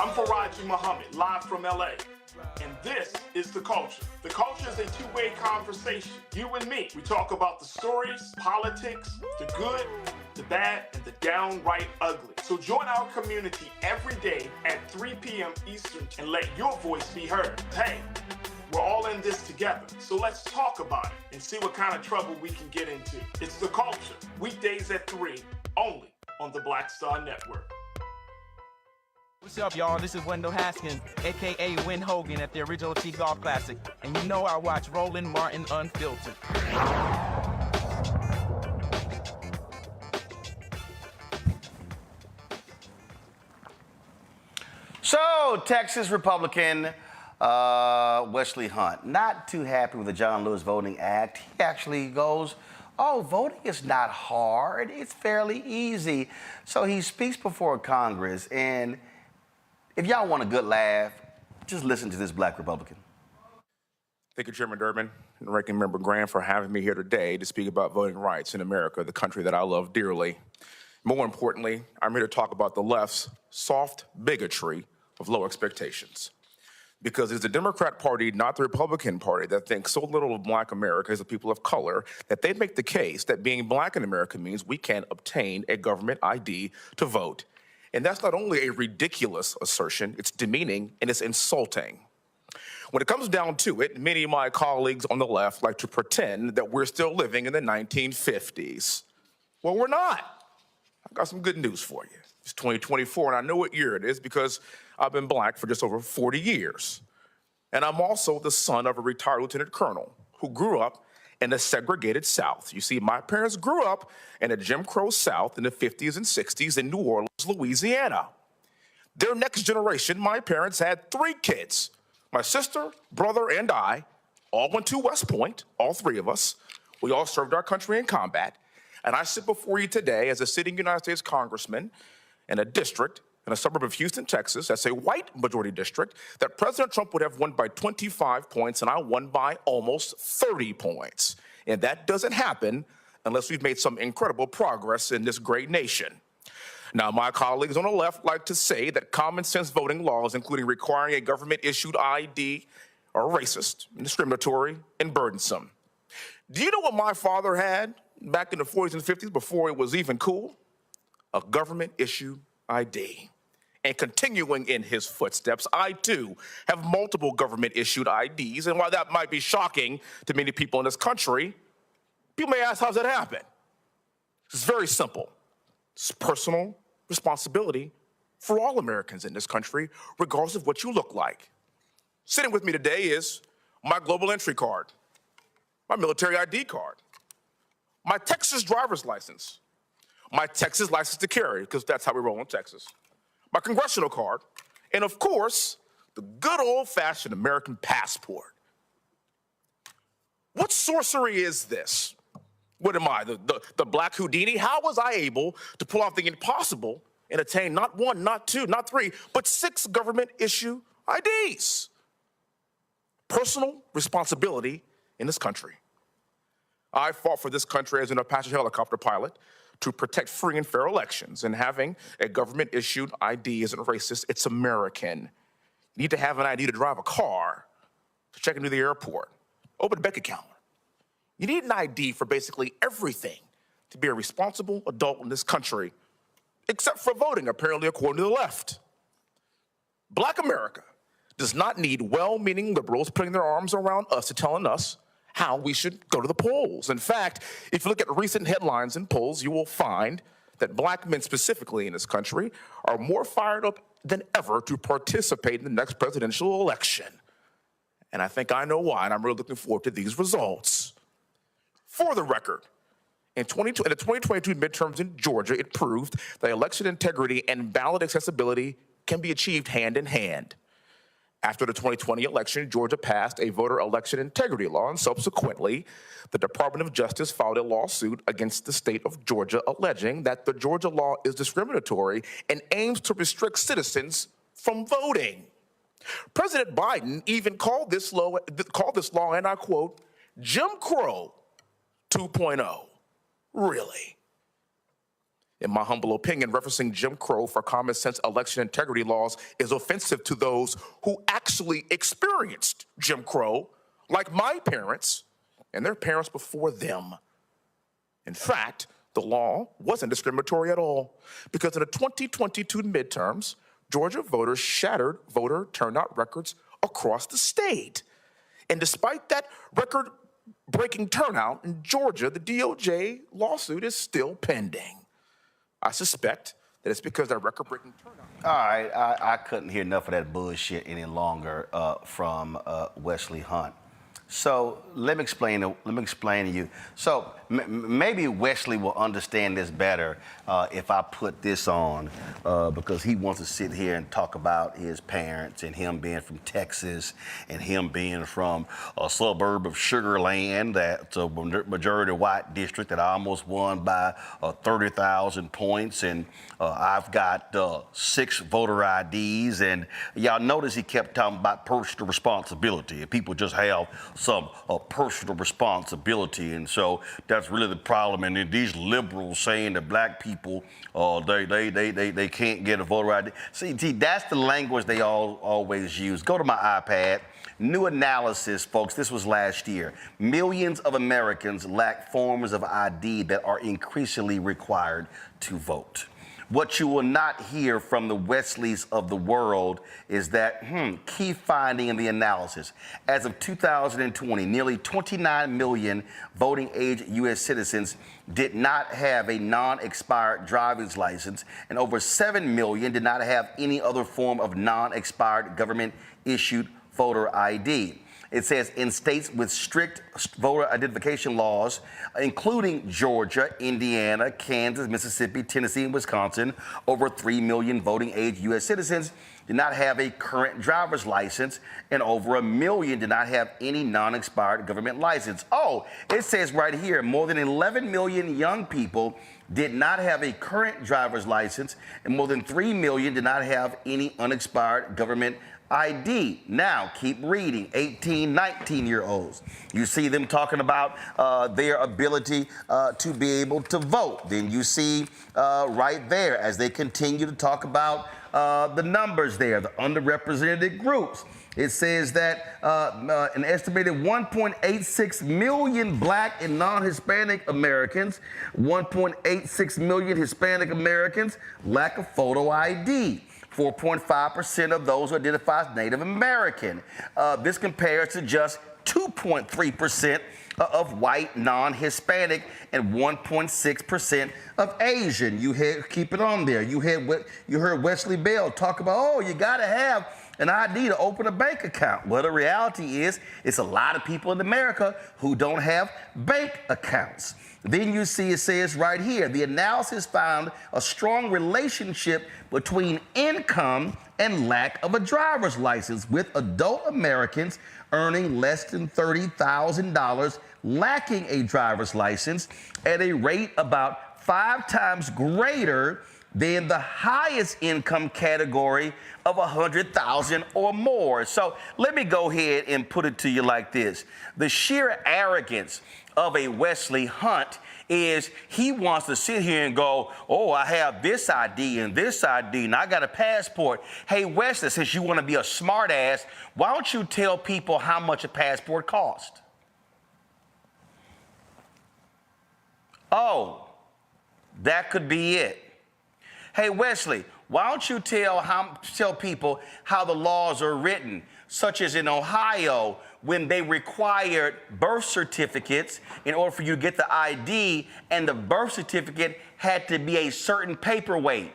I'm Faraji Muhammad, live from LA. And this is The Culture. The Culture is a two-way conversation. You and me. We talk about the stories, politics, the good, the bad, and the downright ugly. So join our community every day at 3 p.m. Eastern and let your voice be heard. Hey, we're all in this together. So let's talk about it and see what kind of trouble we can get into. It's The Culture, weekdays at 3, only on the Black Star Network. What's up, y'all? This is Wendell Haskins, a.k.a. Win Hogan at the Original T Golf Classic. And you know I watch Roland Martin Unfiltered. So, Texas Republican Wesley Hunt, not too happy with the John Lewis Voting Act. He actually goes, oh, voting is not hard. It's fairly easy. So he speaks before Congress, and if y'all want a good laugh, just listen to this black Republican. Thank you, Chairman Durbin and Ranking Member Graham, for having me here today to speak about voting rights in America, the country that I love dearly. More importantly, I'm here to talk about the left's soft bigotry of low expectations. Because it's the Democrat Party, not the Republican Party, that thinks so little of black America as the people of color that they'd make the case that being black in America means we can't obtain a government ID to vote. And that's not only a ridiculous assertion, it's demeaning and it's insulting. When it comes down to it, many of my colleagues on the left like to pretend that we're still living in the 1950s. Well, we're not. I've got some good news for you. It's 2024, and I know what year it is because I've been black for just over 40 years. And I'm also the son of a retired lieutenant colonel who grew up in the segregated South. You see, my parents grew up in a Jim Crow South in the 50s and 60s in New Orleans, Louisiana. Their next generation, my parents had 3 kids. My sister, brother, and I all went to West Point, all 3 of us. We all served our country in combat. And I sit before you today as a sitting United States congressman in a district in a suburb of Houston, Texas, that's a white majority district, that President Trump would have won by 25 points, and I won by almost 30 points. And that doesn't happen unless we've made some incredible progress in this great nation. Now, my colleagues on the left like to say that common sense voting laws, including requiring a government-issued ID, are racist, discriminatory, and burdensome. Do you know what my father had back in the 40s and 50s before it was even cool? A government-issued ID. And continuing in his footsteps, I too have multiple government-issued IDs, and while that might be shocking to many people in this country, people may ask, how's that happen? It's very simple. It's personal responsibility for all Americans in this country, regardless of what you look like. Sitting with me today is my global entry card, my military ID card, my Texas driver's license, my Texas license to carry, because that's how we roll in Texas, my congressional card, and of course, the good old-fashioned American passport. What sorcery is this? What am I, the Black Houdini? How was I able to pull off the impossible and attain not 1, not 2, not 3, but 6 government-issue IDs? Personal responsibility in this country. I fought for this country as an Apache helicopter pilot to protect free and fair elections, and having a government-issued ID isn't racist, it's American. You need to have an ID to drive a car, to check into the airport, open a bank account. You need an ID for basically everything to be a responsible adult in this country, except for voting, apparently, according to the left. Black America does not need well-meaning liberals putting their arms around us and telling us how we should go to the polls. In fact, if you look at recent headlines and polls, you will find that black men specifically in this country are more fired up than ever to participate in the next presidential election. And I think I know why, and I'm really looking forward to these results. For the record, in the 2022 midterms in Georgia, it proved that election integrity and ballot accessibility can be achieved hand in hand. After the 2020 election, Georgia passed a voter election integrity law, and subsequently, the Department of Justice filed a lawsuit against the state of Georgia alleging that the Georgia law is discriminatory and aims to restrict citizens from voting. President Biden even called this law, and I quote, Jim Crow 2.0. Really? In my humble opinion, referencing Jim Crow for common sense election integrity laws is offensive to those who actually experienced Jim Crow, like my parents and their parents before them. In fact, the law wasn't discriminatory at all, because in the 2022 midterms, Georgia voters shattered voter turnout records across the state. And despite that record-breaking turnout in Georgia, the DOJ lawsuit is still pending. I suspect that it's because that record-breaking turnout. All right, I couldn't hear enough of that bullshit any longer from Wesley Hunt. So let me explain to you. So maybe Wesley will understand this better if I put this on, because he wants to sit here and talk about his parents and him being from Texas and him being from a suburb of Sugar Land that's a majority white district that I almost won by 30,000 points, and I've got 6 voter IDs, and y'all notice he kept talking about personal responsibility, and people just have some personal responsibility, and so that's really the problem. And then these liberals saying that black people they can't get a voter ID. See, that's the language they always use. Go to my iPad. New analysis, folks. This was last year. Millions of Americans lack forms of ID that are increasingly required to vote. What you will not hear from the Wesleys of the world is that key finding in the analysis. As of 2020, nearly 29 million voting age U.S. citizens did not have a non-expired driver's license, and over 7 million did not have any other form of non-expired government-issued voter ID. It says in states with strict voter identification laws, including Georgia, Indiana, Kansas, Mississippi, Tennessee, and Wisconsin, over 3 million voting age U.S. citizens did not have a current driver's license, and over 1 million did not have any non-expired government license. Oh, it says right here, more than 11 million young people did not have a current driver's license, and more than 3 million did not have any unexpired government ID. Now, keep reading. 18, 19-year-olds. You see them talking about their ability to be able to vote. Then you see right there, as they continue to talk about the numbers there, the underrepresented groups. It says that an estimated 1.86 million black and non-Hispanic Americans, 1.86 million Hispanic Americans lack a photo ID. 4.5% of those identify as Native American. This compares to just 2.3% of white non-Hispanic and 1.6% of Asian. Keep it on there. You heard Wesley Bell talk about, oh, you got to have an ID to open a bank account. Well, the reality is, it's a lot of people in America who don't have bank accounts. Then you see it says right here, the analysis found a strong relationship between income and lack of a driver's license, with adult Americans earning less than $30,000 lacking a driver's license at a rate about 5 times greater than the highest income category of 100,000 or more. So let me go ahead and put it to you like this. The sheer arrogance of a Wesley Hunt is he wants to sit here and go, oh, I have this ID and this ID and I got a passport. Hey, Wesley, since you want to be a smart ass, why don't you tell people how much a passport costs? Oh, that could be it. Hey, Wesley, why don't you tell people how the laws are written, such as in Ohio, when they required birth certificates in order for you to get the ID, and the birth certificate had to be a certain paperweight.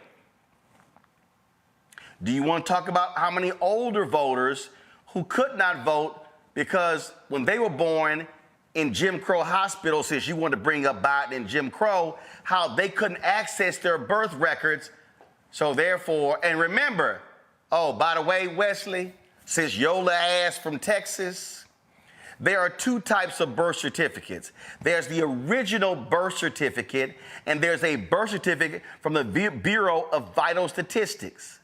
Do you want to talk about how many older voters who could not vote because when they were born in Jim Crow hospitals, since you want to bring up Biden and Jim Crow, how they couldn't access their birth records? So therefore, and remember, oh, by the way, Wesley, since Yola ass from Texas, there are two types of birth certificates. There's the original birth certificate, and there's a birth certificate from the Bureau of Vital Statistics.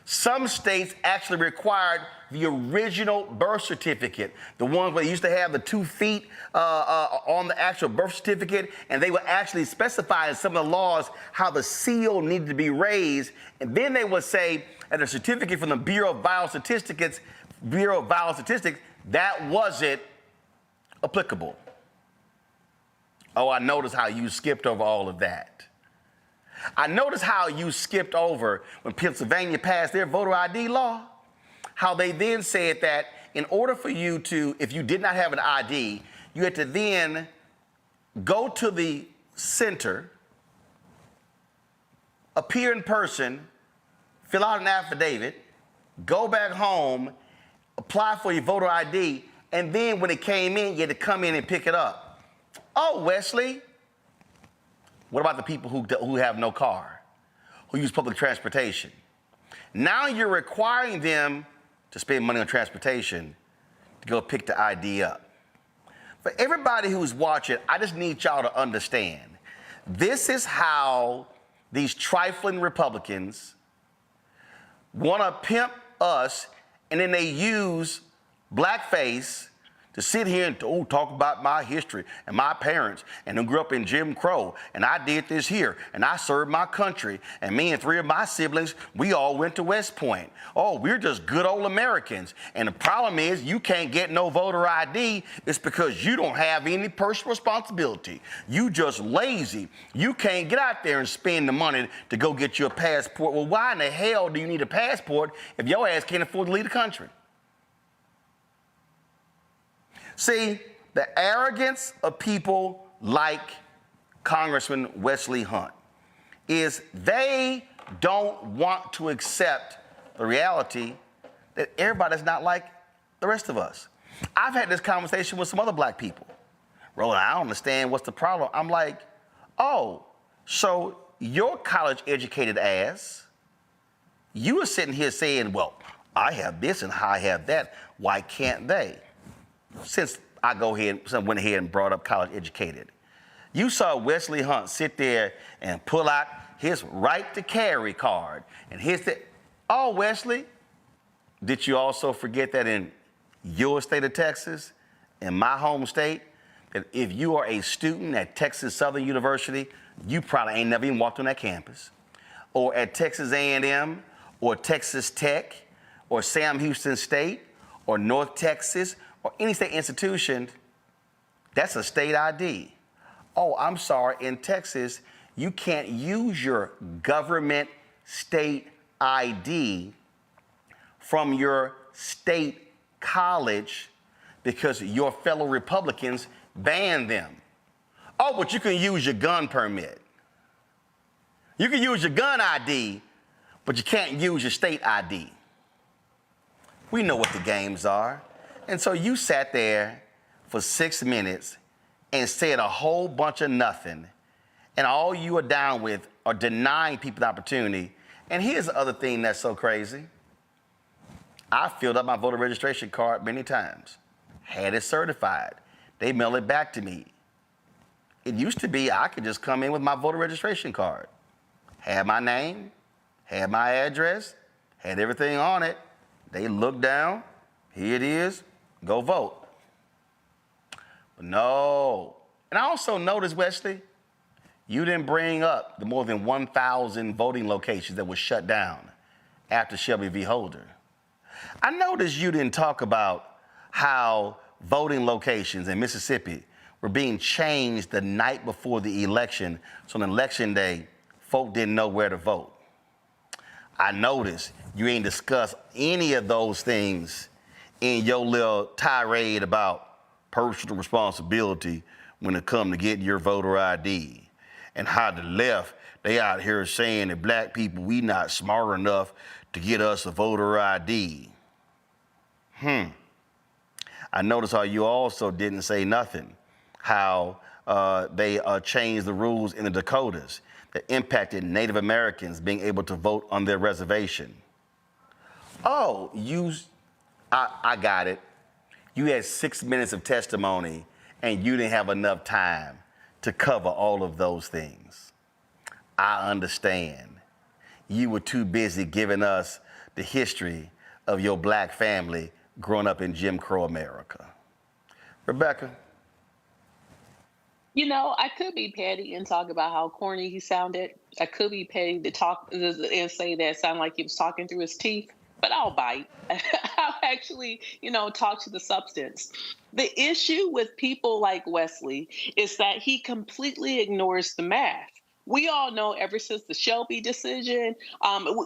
Some states actually required the original birth certificate, the ones where they used to have the 2 feet on the actual birth certificate, and they would actually specify in some of the laws how the seal needed to be raised, and then they would say that a certificate from the Bureau of Vital Statistics, that wasn't applicable. Oh, I noticed how you skipped over all of that. I noticed how you skipped over when Pennsylvania passed their voter ID law, how they then said that in order for you to, if you did not have an ID, you had to then go to the center, appear in person, fill out an affidavit, go back home, apply for your voter ID, and then when it came in, you had to come in and pick it up. Oh, Wesley, what about the people who have no car, who use public transportation? Now you're requiring them to spend money on transportation to go pick the ID up. For everybody who's watching, I just need y'all to understand, this is how these trifling Republicans want to pimp us, and then they use blackface to sit here and talk about my history and my parents and who grew up in Jim Crow, and I did this here, and I served my country, and me and 3 of my siblings, we all went to West Point. Oh, we're just good old Americans. And the problem is you can't get no voter ID. It's because you don't have any personal responsibility. You just lazy. You can't get out there and spend the money to go get your passport. Well, why in the hell do you need a passport if your ass can't afford to leave the country? See, the arrogance of people like Congressman Wesley Hunt is they don't want to accept the reality that everybody's not like the rest of us. I've had this conversation with some other black people. Roland, I don't understand what's the problem. I'm like, oh, so your college-educated ass, you are sitting here saying, well, I have this and I have that. Why can't they? Since I went ahead and brought up college educated, you saw Wesley Hunt sit there and pull out his right to carry card and oh, Wesley, did you also forget that in your state of Texas, in my home state, that if you are a student at Texas Southern University, you probably ain't never even walked on that campus, or at Texas A&M, or Texas Tech, or Sam Houston State, or North Texas, or any state institution, that's a state ID. Oh, I'm sorry, in Texas, you can't use your government state ID from your state college because your fellow Republicans banned them. Oh, but you can use your gun permit. You can use your gun ID, but you can't use your state ID. We know what the games are. And so you sat there for 6 minutes and said a whole bunch of nothing, and all you are down with are denying people the opportunity. And here's the other thing that's so crazy. I filled up my voter registration card many times, had it certified. They mail it back to me. It used to be I could just come in with my voter registration card had my name, had my address, had everything on it. They looked down, here it is, go vote. But no. And I also noticed, Wesley, you didn't bring up the more than 1,000 voting locations that were shut down after Shelby v. Holder. I noticed you didn't talk about how voting locations in Mississippi were being changed the night before the election, so on election day, folk didn't know where to vote. I noticed you ain't discussed any of those things in your little tirade about personal responsibility when it comes to getting your voter ID, and how the left, they out here saying that black people, we not smart enough to get us a voter ID. I noticed how you also didn't say nothing, how they changed the rules in the Dakotas that impacted Native Americans being able to vote on their reservation. Oh, I got it. You had 6 minutes of testimony and you didn't have enough time to cover all of those things. I understand. You were too busy giving us the history of your black family growing up in Jim Crow America. Rebecca? You know, I could be petty and talk about how corny he sounded. I could be petty to talk and say that it sounded like he was talking through his teeth, but I'll bite. I'll actually, talk to the substance. The issue with people like Wesley is that he completely ignores the math. We all know ever since the Shelby decision,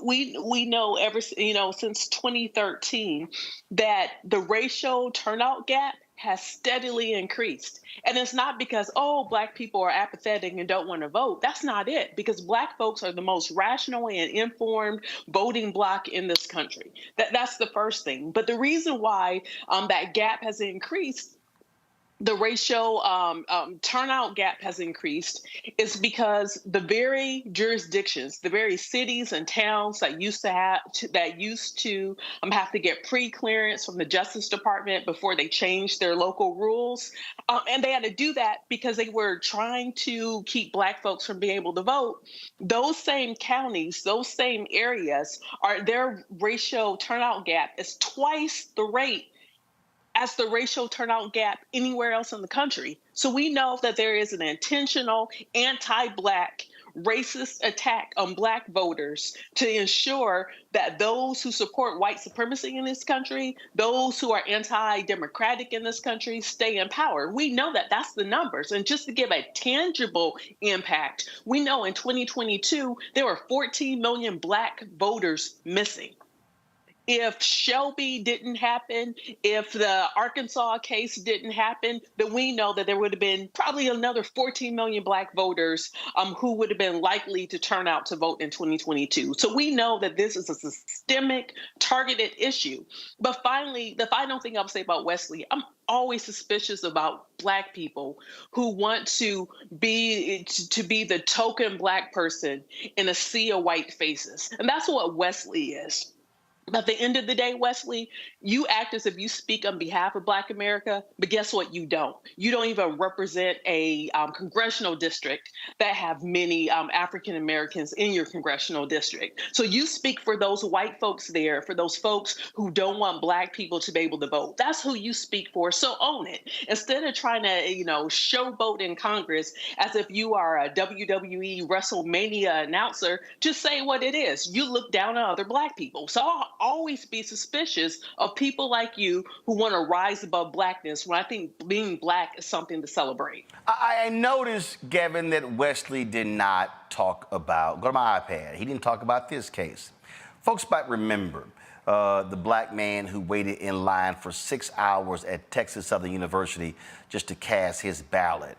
we know since 2013 that the racial turnout gap has steadily increased. And it's not because, black people are apathetic and don't want to vote. That's not it, because black folks are the most rational and informed voting bloc in this country. That's the first thing. But the reason why that gap has increased, the racial turnout gap has increased, is because the very jurisdictions, the very cities and towns that used to have to get pre-clearance from the Justice Department before they changed their local rules, and they had to do that because they were trying to keep black folks from being able to vote. Those same counties, those same areas, their racial turnout gap is twice the rate as the racial turnout gap anywhere else in the country. So we know that there is an intentional anti-black racist attack on black voters to ensure that those who support white supremacy in this country, those who are anti-democratic in this country, stay in power. We know that that's the numbers. And just to give a tangible impact, we know in 2022, there were 14 million black voters missing. If Shelby didn't happen, if the Arkansas case didn't happen, then we know that there would have been probably another 14 million black voters who would have been likely to turn out to vote in 2022. So we know that this is a systemic, targeted issue. But finally, the final thing I'll say about Wesley, I'm always suspicious about black people who want to be the token black person in a sea of white faces. And that's what Wesley is. At the end of the day, Wesley, you act as if you speak on behalf of Black America, but guess what? You don't. You don't even represent a congressional district that have many African Americans in your congressional district. So you speak for those white folks there, for those folks who don't want black people to be able to vote. That's who you speak for. So own it. Instead of trying to, showboat in Congress as if you are a WWE WrestleMania announcer, just say what it is. You look down on other black people. So I'll always be suspicious of people like you who want to rise above blackness when I think being black is something to celebrate. I noticed, Gavin, that Wesley did not talk about, go to my iPad, he didn't talk about this case. Folks might remember the black man who waited in line for 6 hours at Texas Southern University just to cast his ballot.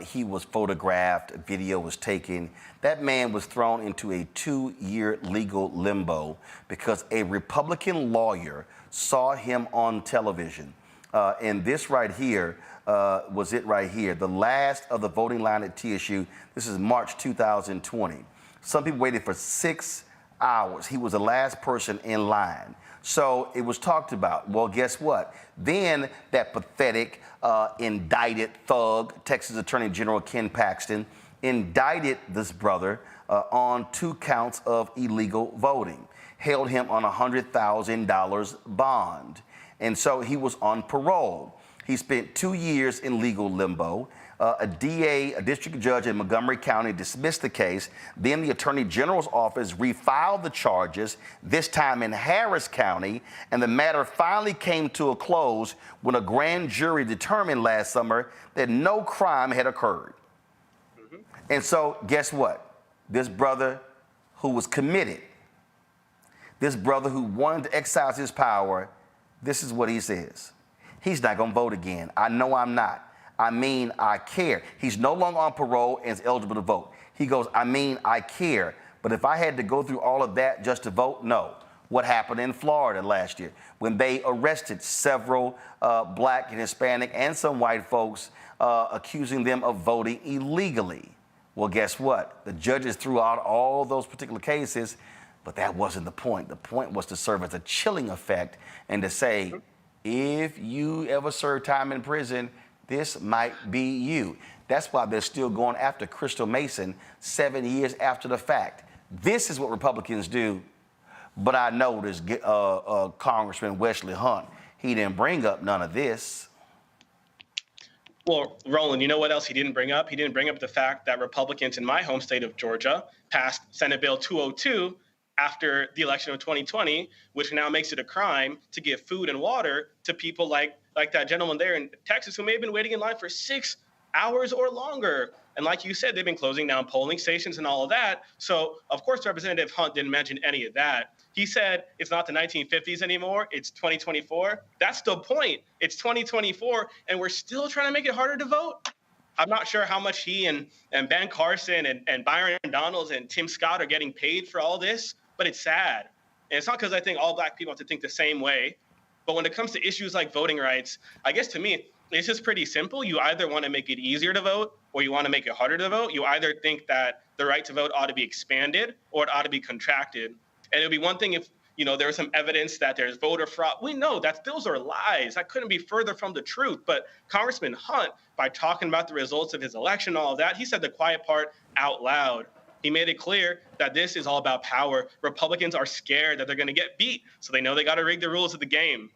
He was photographed, a video was taken. That man was thrown into a 2-year legal limbo because a Republican lawyer saw him on television. And this right here was it right here. The last of the voting line at TSU, this is March 2020. Some people waited for 6 hours. He was the last person in line. So it was talked about. Well, guess what? Then that pathetic indicted thug, Texas Attorney General Ken Paxton, indicted this brother on 2 counts of illegal voting, held him on a $100,000 bond. And so he was on parole. He spent 2 years in legal limbo. A DA, a district judge in Montgomery County, dismissed the case. Then the Attorney General's office refiled the charges, this time in Harris County, and the matter finally came to a close when a grand jury determined last summer that no crime had occurred. And so guess what? This brother who was committed, this brother who wanted to exercise his power, this is what he says. He's not gonna vote again. I know I'm not. I mean, I care. He's no longer on parole and is eligible to vote. He goes, I mean, I care. But if I had to go through all of that just to vote, no. What happened in Florida last year when they arrested several black and Hispanic and some white folks, accusing them of voting illegally. Well, guess what? The judges threw out all those particular cases, but that wasn't the point. The point was to serve as a chilling effect and to say, if you ever serve time in prison, this might be you. That's why they're still going after Crystal Mason 7 years after the fact. This is what Republicans do. But I noticed Congressman Wesley Hunt, he didn't bring up none of this. Well, Roland, you know what else he didn't bring up? He didn't bring up the fact that Republicans in my home state of Georgia passed Senate Bill 202 after the election of 2020, which now makes it a crime to give food and water to people like that gentleman there in Texas who may have been waiting in line for 6 hours or longer. And like you said, they've been closing down polling stations and all of that. So, of course, Representative Hunt didn't mention any of that. He said it's not the 1950s anymore, it's 2024. That's the point. It's 2024, and we're still trying to make it harder to vote. I'm not sure how much he and Ben Carson and Byron Donalds and Tim Scott are getting paid for all this, but it's sad. And it's not because I think all black people have to think the same way. But when it comes to issues like voting rights, I guess to me, it's just pretty simple. You either want to make it easier to vote or you want to make it harder to vote. You either think that the right to vote ought to be expanded or it ought to be contracted. And it would be one thing if, there was some evidence that there's voter fraud. We know that those are lies. That couldn't be further from the truth. But Congressman Hunt, by talking about the results of his election, all of that, he said the quiet part out loud. He made it clear that this is all about power. Republicans are scared that they're going to get beat, so they know they got to rig the rules of the game.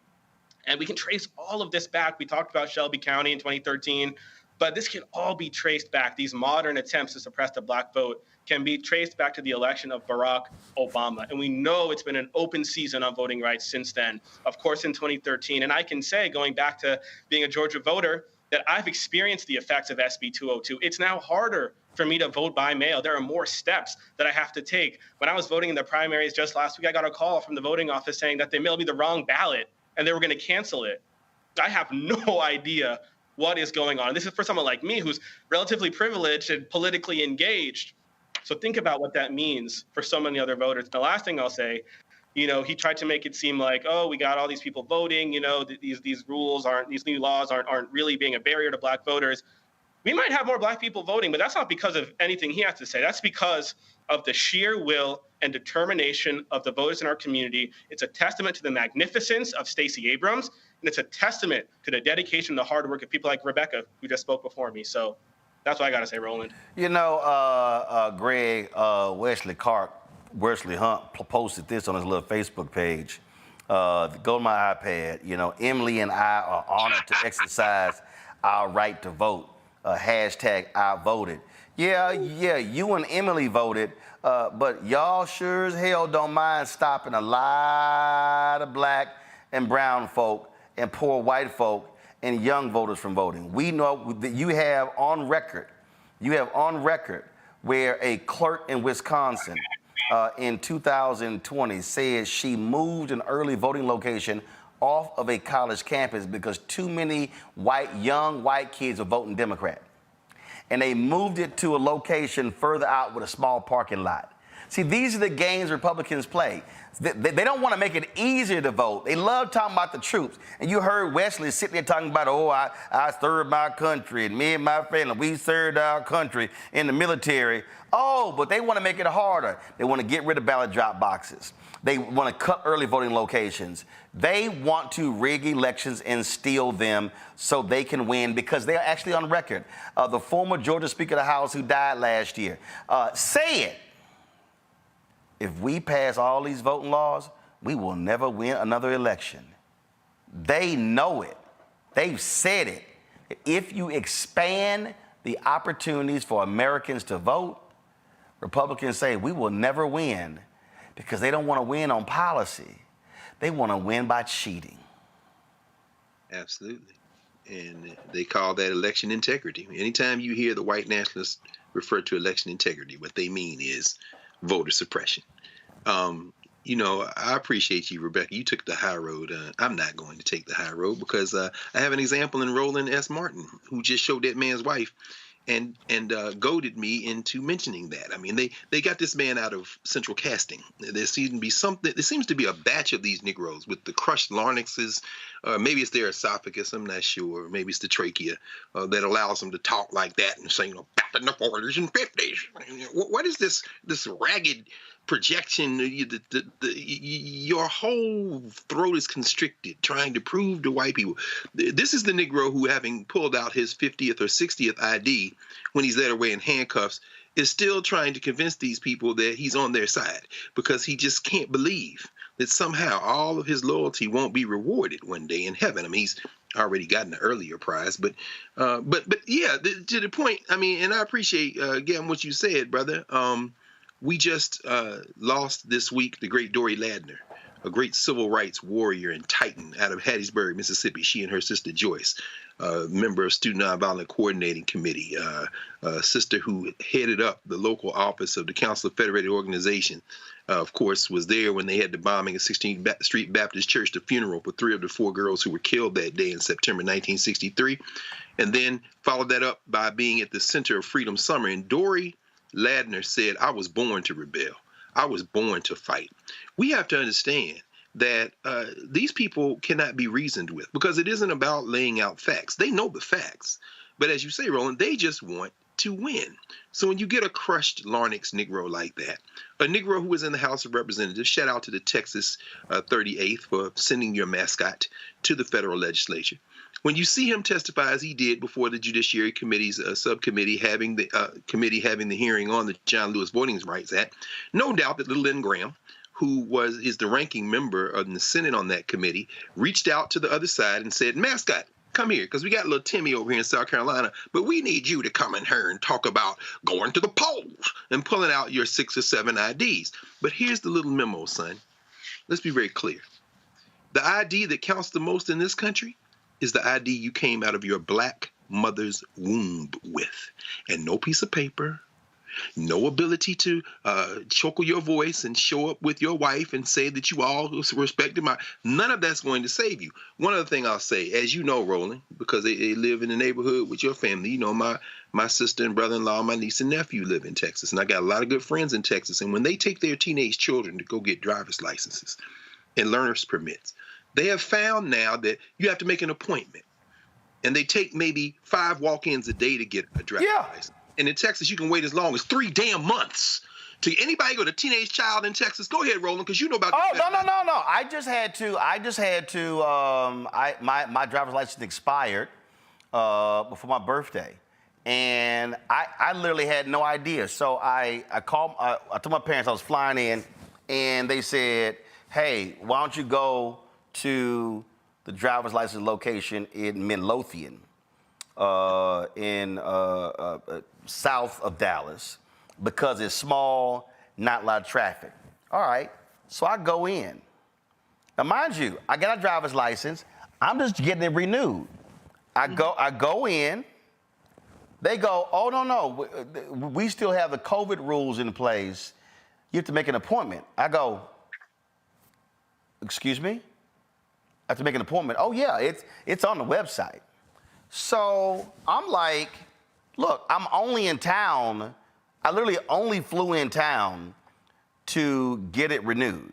And we can trace all of this back. We talked about Shelby County in 2013, but this can all be traced back. These modern attempts to suppress the black vote can be traced back to the election of Barack Obama. And we know it's been an open season on voting rights since then, of course, in 2013. And I can say, going back to being a Georgia voter, that I've experienced the effects of SB 202. It's now harder for me to vote by mail. There are more steps that I have to take. When I was voting in the primaries just last week, I got a call from the voting office saying that they mailed me the wrong ballot and they were going to cancel it. I have no idea what is going on. This is for someone like me who's relatively privileged and politically engaged. So think about what that means for so many other voters. The last thing I'll say, he tried to make it seem like, oh, we got all these people voting, these rules these new laws aren't really being a barrier to black voters. We might have more black people voting, but that's not because of anything he has to say. That's because of the sheer will and determination of the voters in our community. It's a testament to the magnificence of Stacey Abrams, and it's a testament to the dedication and the hard work of people like Rebecca, who just spoke before me. So that's what I got to say, Roland. Greg, Wesley Hunt posted this on his little Facebook page. Go to my iPad. Emily and I are honored to exercise our right to vote. Hashtag I voted. Yeah, you and Emily voted, but y'all sure as hell don't mind stopping a lot of black and brown folk and poor white folk and young voters from voting. We know that you have on record where a clerk in Wisconsin in 2020 said she moved an early voting location off of a college campus because too many young white kids were voting Democrat. And they moved it to a location further out with a small parking lot. See, these are the games Republicans play. They don't want to make it easier to vote. They love talking about the troops. And you heard Wesley sitting there talking about, oh, I served my country, and me and my family, we served our country in the military. Oh, but they want to make it harder. They want to get rid of ballot drop boxes. They want to cut early voting locations. They want to rig elections and steal them so they can win because they're actually on record. The former Georgia Speaker of the House who died last year said, if we pass all these voting laws, we will never win another election. They know it. They've said it. If you expand the opportunities for Americans to vote, Republicans say we will never win because they don't want to win on policy. They want to win by cheating. Absolutely. And they call that election integrity. Anytime you hear the white nationalists refer to election integrity, what they mean is voter suppression. You know, I appreciate you, Rebecca. You took the high road. I'm not going to take the high road because I have an example in Roland S. Martin, who just showed that man's wife and goaded me into mentioning that. I mean, they got this man out of central casting. There seems to be something. There seems to be a batch of these Negroes with the crushed larynxes. Maybe it's their esophagus. I'm not sure. Maybe it's the trachea that allows them to talk like that and say, you know, back in the 40s and 50s. What is this ragged projection? Your whole throat is constricted trying to prove to white people. This is the Negro who, having pulled out his 50th or 60th ID when he's led away in handcuffs, is still trying to convince these people that he's on their side because he just can't believe that somehow all of his loyalty won't be rewarded one day in heaven. I mean, he's already gotten an earlier prize, but yeah, to the point. I mean, and I appreciate again what you said, brother. We just lost this week the great Dory Ladner, a great civil rights warrior and titan out of Hattiesburg, Mississippi. She and her sister Joyce, member of Student Nonviolent Coordinating Committee, a sister who headed up the local office of the Council of Federated Organization. Of course, was there when they had the bombing at 16th Street Baptist Church, the funeral for 3 of the 4 girls who were killed that day in September 1963, and then followed that up by being at the center of Freedom Summer. And Dory Ladner said, I was born to rebel. I was born to fight. We have to understand that these people cannot be reasoned with because it isn't about laying out facts. They know the facts. But as you say, Roland, they just want to win. So when you get a crushed larynx Negro like that, a Negro who was in the House of Representatives, shout out to the Texas 38th for sending your mascot to the federal legislature. When you see him testify as he did before the Judiciary Committee's subcommittee having the hearing on the John Lewis Voting Rights Act, no doubt that little Lynn Graham, who is the ranking member of the Senate on that committee, reached out to the other side and said, mascot, come here, because we got little Timmy over here in South Carolina, but we need you to come in here and talk about going to the polls and pulling out your 6 or 7 IDs. But here's the little memo, son. Let's be very clear. The ID that counts the most in this country is the ID you came out of your black mother's womb with. And no piece of paper, no ability to choke your voice and show up with your wife and say that you all respected none of that's going to save you. One other thing I'll say, as you know, Roland, because they live in the neighborhood with your family, you know, my sister and brother-in-law, my niece and nephew live in Texas, and I got a lot of good friends in Texas. And when they take their teenage children to go get driver's licenses and learner's permits, they have found now that you have to make an appointment, and they take maybe 5 walk-ins a day to get a driver's license. And in Texas, you can wait as long as 3 damn months. To anybody got a teenage child in Texas, go ahead, Roland, because you know about. Oh no! I just had to. My driver's license expired before my birthday, and I literally had no idea. So I called. I told my parents I was flying in, and they said, "Hey, why don't you go to the driver's license location in Midlothian, in south of Dallas, because it's small, not a lot of traffic." All right, so I go in. Now, mind you, I got a driver's license. I'm just getting it renewed. I go in. They go, "Oh, no, we still have the COVID rules in place. You have to make an appointment." I go, "Excuse me? I have to make an appointment?" "Oh, yeah, it's on the website." So I'm like, look, I'm only in town. I literally only flew in town to get it renewed.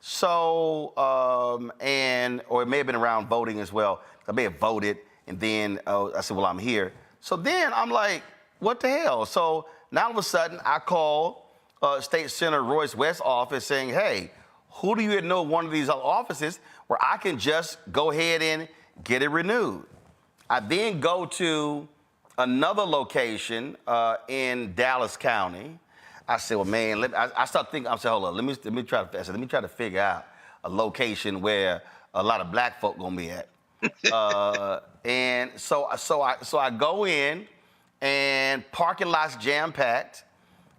So, or it may have been around voting as well. I may have voted, and then I said, well, I'm here. So then I'm like, what the hell? So now all of a sudden, I call State Senator Royce West's office saying, hey, who do you know one of these offices where I can just go ahead and get it renewed? I then go to another location in Dallas County. I said, well, man, I start thinking, I said, hold on, let me try to figure out a location where a lot of black folk gonna be at. And so I go in, and parking lot's jam-packed,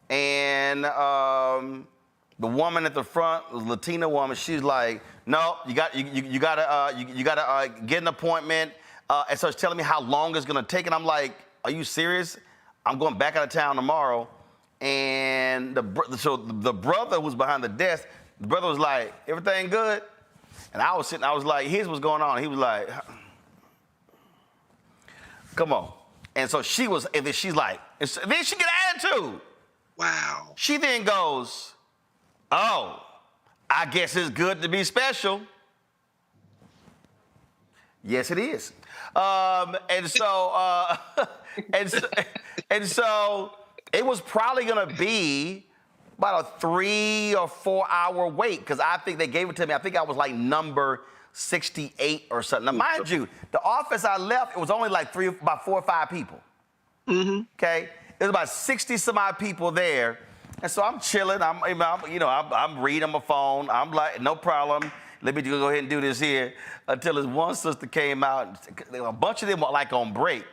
and the woman at the front, the Latina woman, she's like, no, you gotta get an appointment. And so she's telling me how long it's gonna take, and I'm like, are you serious? I'm going back out of town tomorrow. And so the brother who's behind the desk, the brother was like, everything good? And I was sitting, I was like, here's what's going on. He was like, come on. And so she was, and then she's like, and then she get attitude. Wow. She then goes, oh, I guess it's good to be special. Yes, it is. And so it was probably gonna be about a 3 or 4 hour wait, because I think they gave it to me. I think I was like number 68 or something. Now, mind you, the office I left, it was only like about 4 or 5 people. Mm-hmm. Okay, there's about 60 some odd people there, and so I'm chilling. I'm reading my phone. I'm like, no problem. Let me go ahead and do this here. Until this one sister came out. A bunch of them were like on break.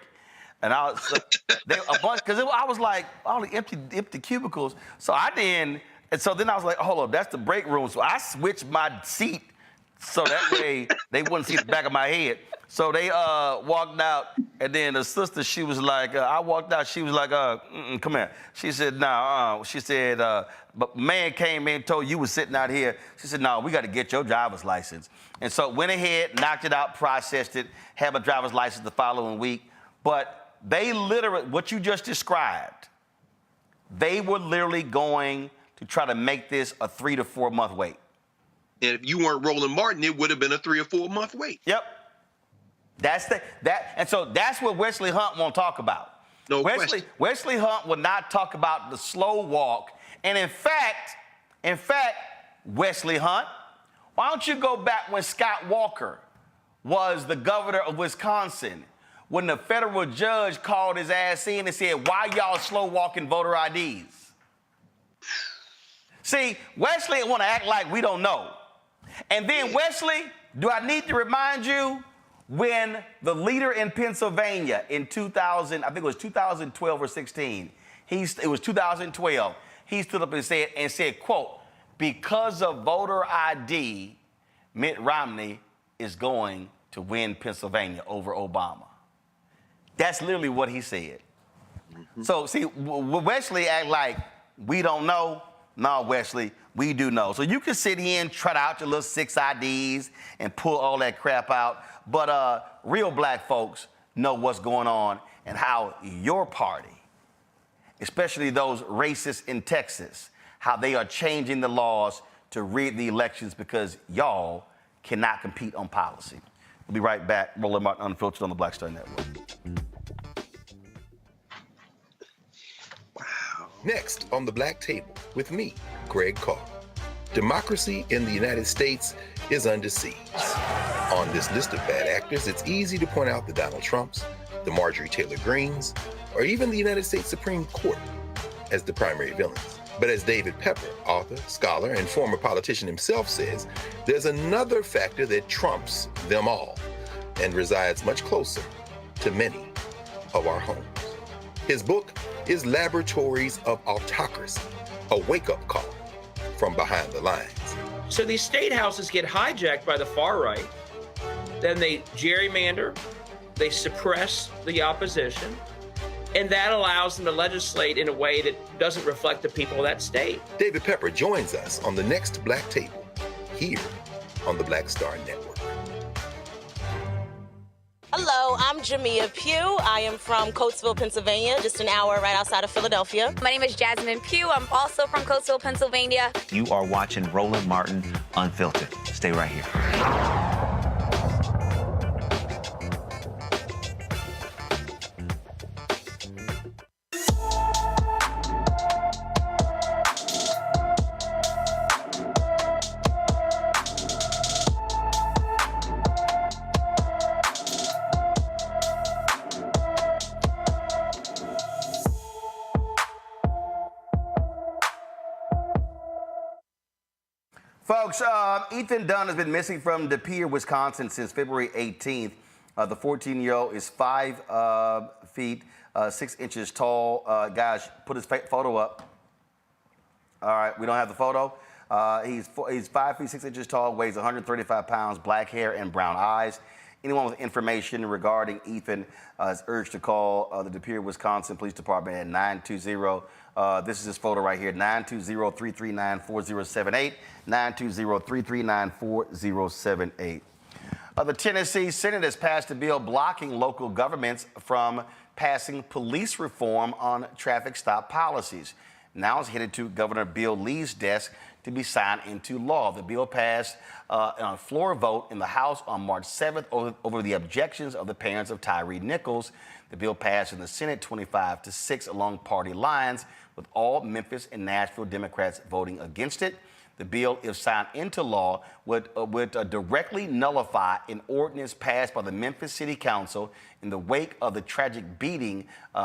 And I was, because I was like, all the empty cubicles. So then I was like, hold up, that's the break room. So I switched my seat so that way they wouldn't see the back of my head. So they walked out, and then the sister, she was like, I walked out, she was like, come here. She said, nah, she said, but man came in and told you was sitting out here. She said, no, we got to get your driver's license. And so went ahead, knocked it out, processed it, had my driver's license the following week. But they literally, what you just described, they were literally going to try to make this a 3 to 4 month wait. And if you weren't Roland Martin, it would have been a 3 or 4 month wait. Yep. And so that's what Wesley Hunt won't talk about. No question. Wesley Hunt will not talk about the slow walk. And in fact, Wesley Hunt, why don't you go back when Scott Walker was the governor of Wisconsin, when the federal judge called his ass in and said, why y'all slow walking voter IDs? See, Wesley want to act like we don't know. And then Wesley, do I need to remind you, when the leader in Pennsylvania in 2000, I think it was 2012 or 16, it was 2012, he stood up and said, quote, because of voter ID, Mitt Romney is going to win Pennsylvania over Obama. That's literally what he said. Mm-hmm. So see, Wesley act like we don't know. No, Wesley, we do know. So you can sit here and trot out your little 6 IDs and pull all that crap out. But real black folks know what's going on and how your party, especially those racists in Texas, how they are changing the laws to rig the elections because y'all cannot compete on policy. We'll be right back. Roland Martin Unfiltered on the Black Star Network. Wow. Next on the Black Table with me, Greg Carr. Democracy in the United States is under siege. On this list of bad actors, it's easy to point out the Donald Trumps, the Marjorie Taylor Greens, or even the United States Supreme Court as the primary villains. But as David Pepper, author, scholar, and former politician himself says, there's another factor that trumps them all and resides much closer to many of our homes. His book is Laboratories of Autocracy, a wake-up call from behind the lines. So these state houses get hijacked by the far right, then they gerrymander, they suppress the opposition, and that allows them to legislate in a way that doesn't reflect the people of that state. David Pepper joins us on the next Black Table, here on the Black Star Network. Hello, I'm Jamia Pugh. I am from Coatesville, Pennsylvania, just an hour right outside of Philadelphia. My name is Jasmine Pugh. I'm also from Coatesville, Pennsylvania. You are watching Roland Martin Unfiltered. Stay right here. Folks, Ethan Dunn has been missing from De Pere, Wisconsin since February 18th. The 14-year-old is 5 feet, 6 inches tall. Guys, put his photo up. All right, we don't have the photo. He's 5 feet, 6 inches tall, weighs 135 pounds, black hair and brown eyes. Anyone with information regarding Ethan is urged to call the De Pere, Wisconsin Police Department at 920. This is his photo right here, 920-339-4078, 920-339-4078. The Tennessee Senate has passed a bill blocking local governments from passing police reform on traffic stop policies. Now it's headed to Governor Bill Lee's desk to be signed into law. The bill passed on a floor vote in the House on March 7th over the objections of the parents of Tyree Nichols. The bill passed in the Senate 25-6 along party lines, with all Memphis and Nashville Democrats voting against it. The bill, if signed into law, would directly nullify an ordinance passed by the Memphis City Council in the wake of the tragic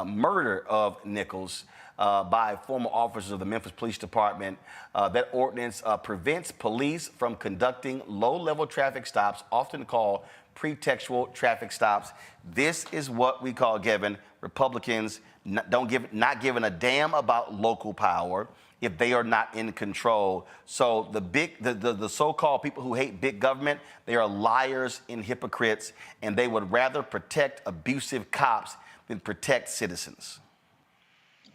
murder of Nichols by former officers of the Memphis Police Department. That ordinance prevents police from conducting low-level traffic stops, often called pretextual traffic stops. This is what we call, Kevin, Republicans not giving a damn about local power if they are not in control. So the so-called people who hate big government, they are liars and hypocrites, and they would rather protect abusive cops than protect citizens.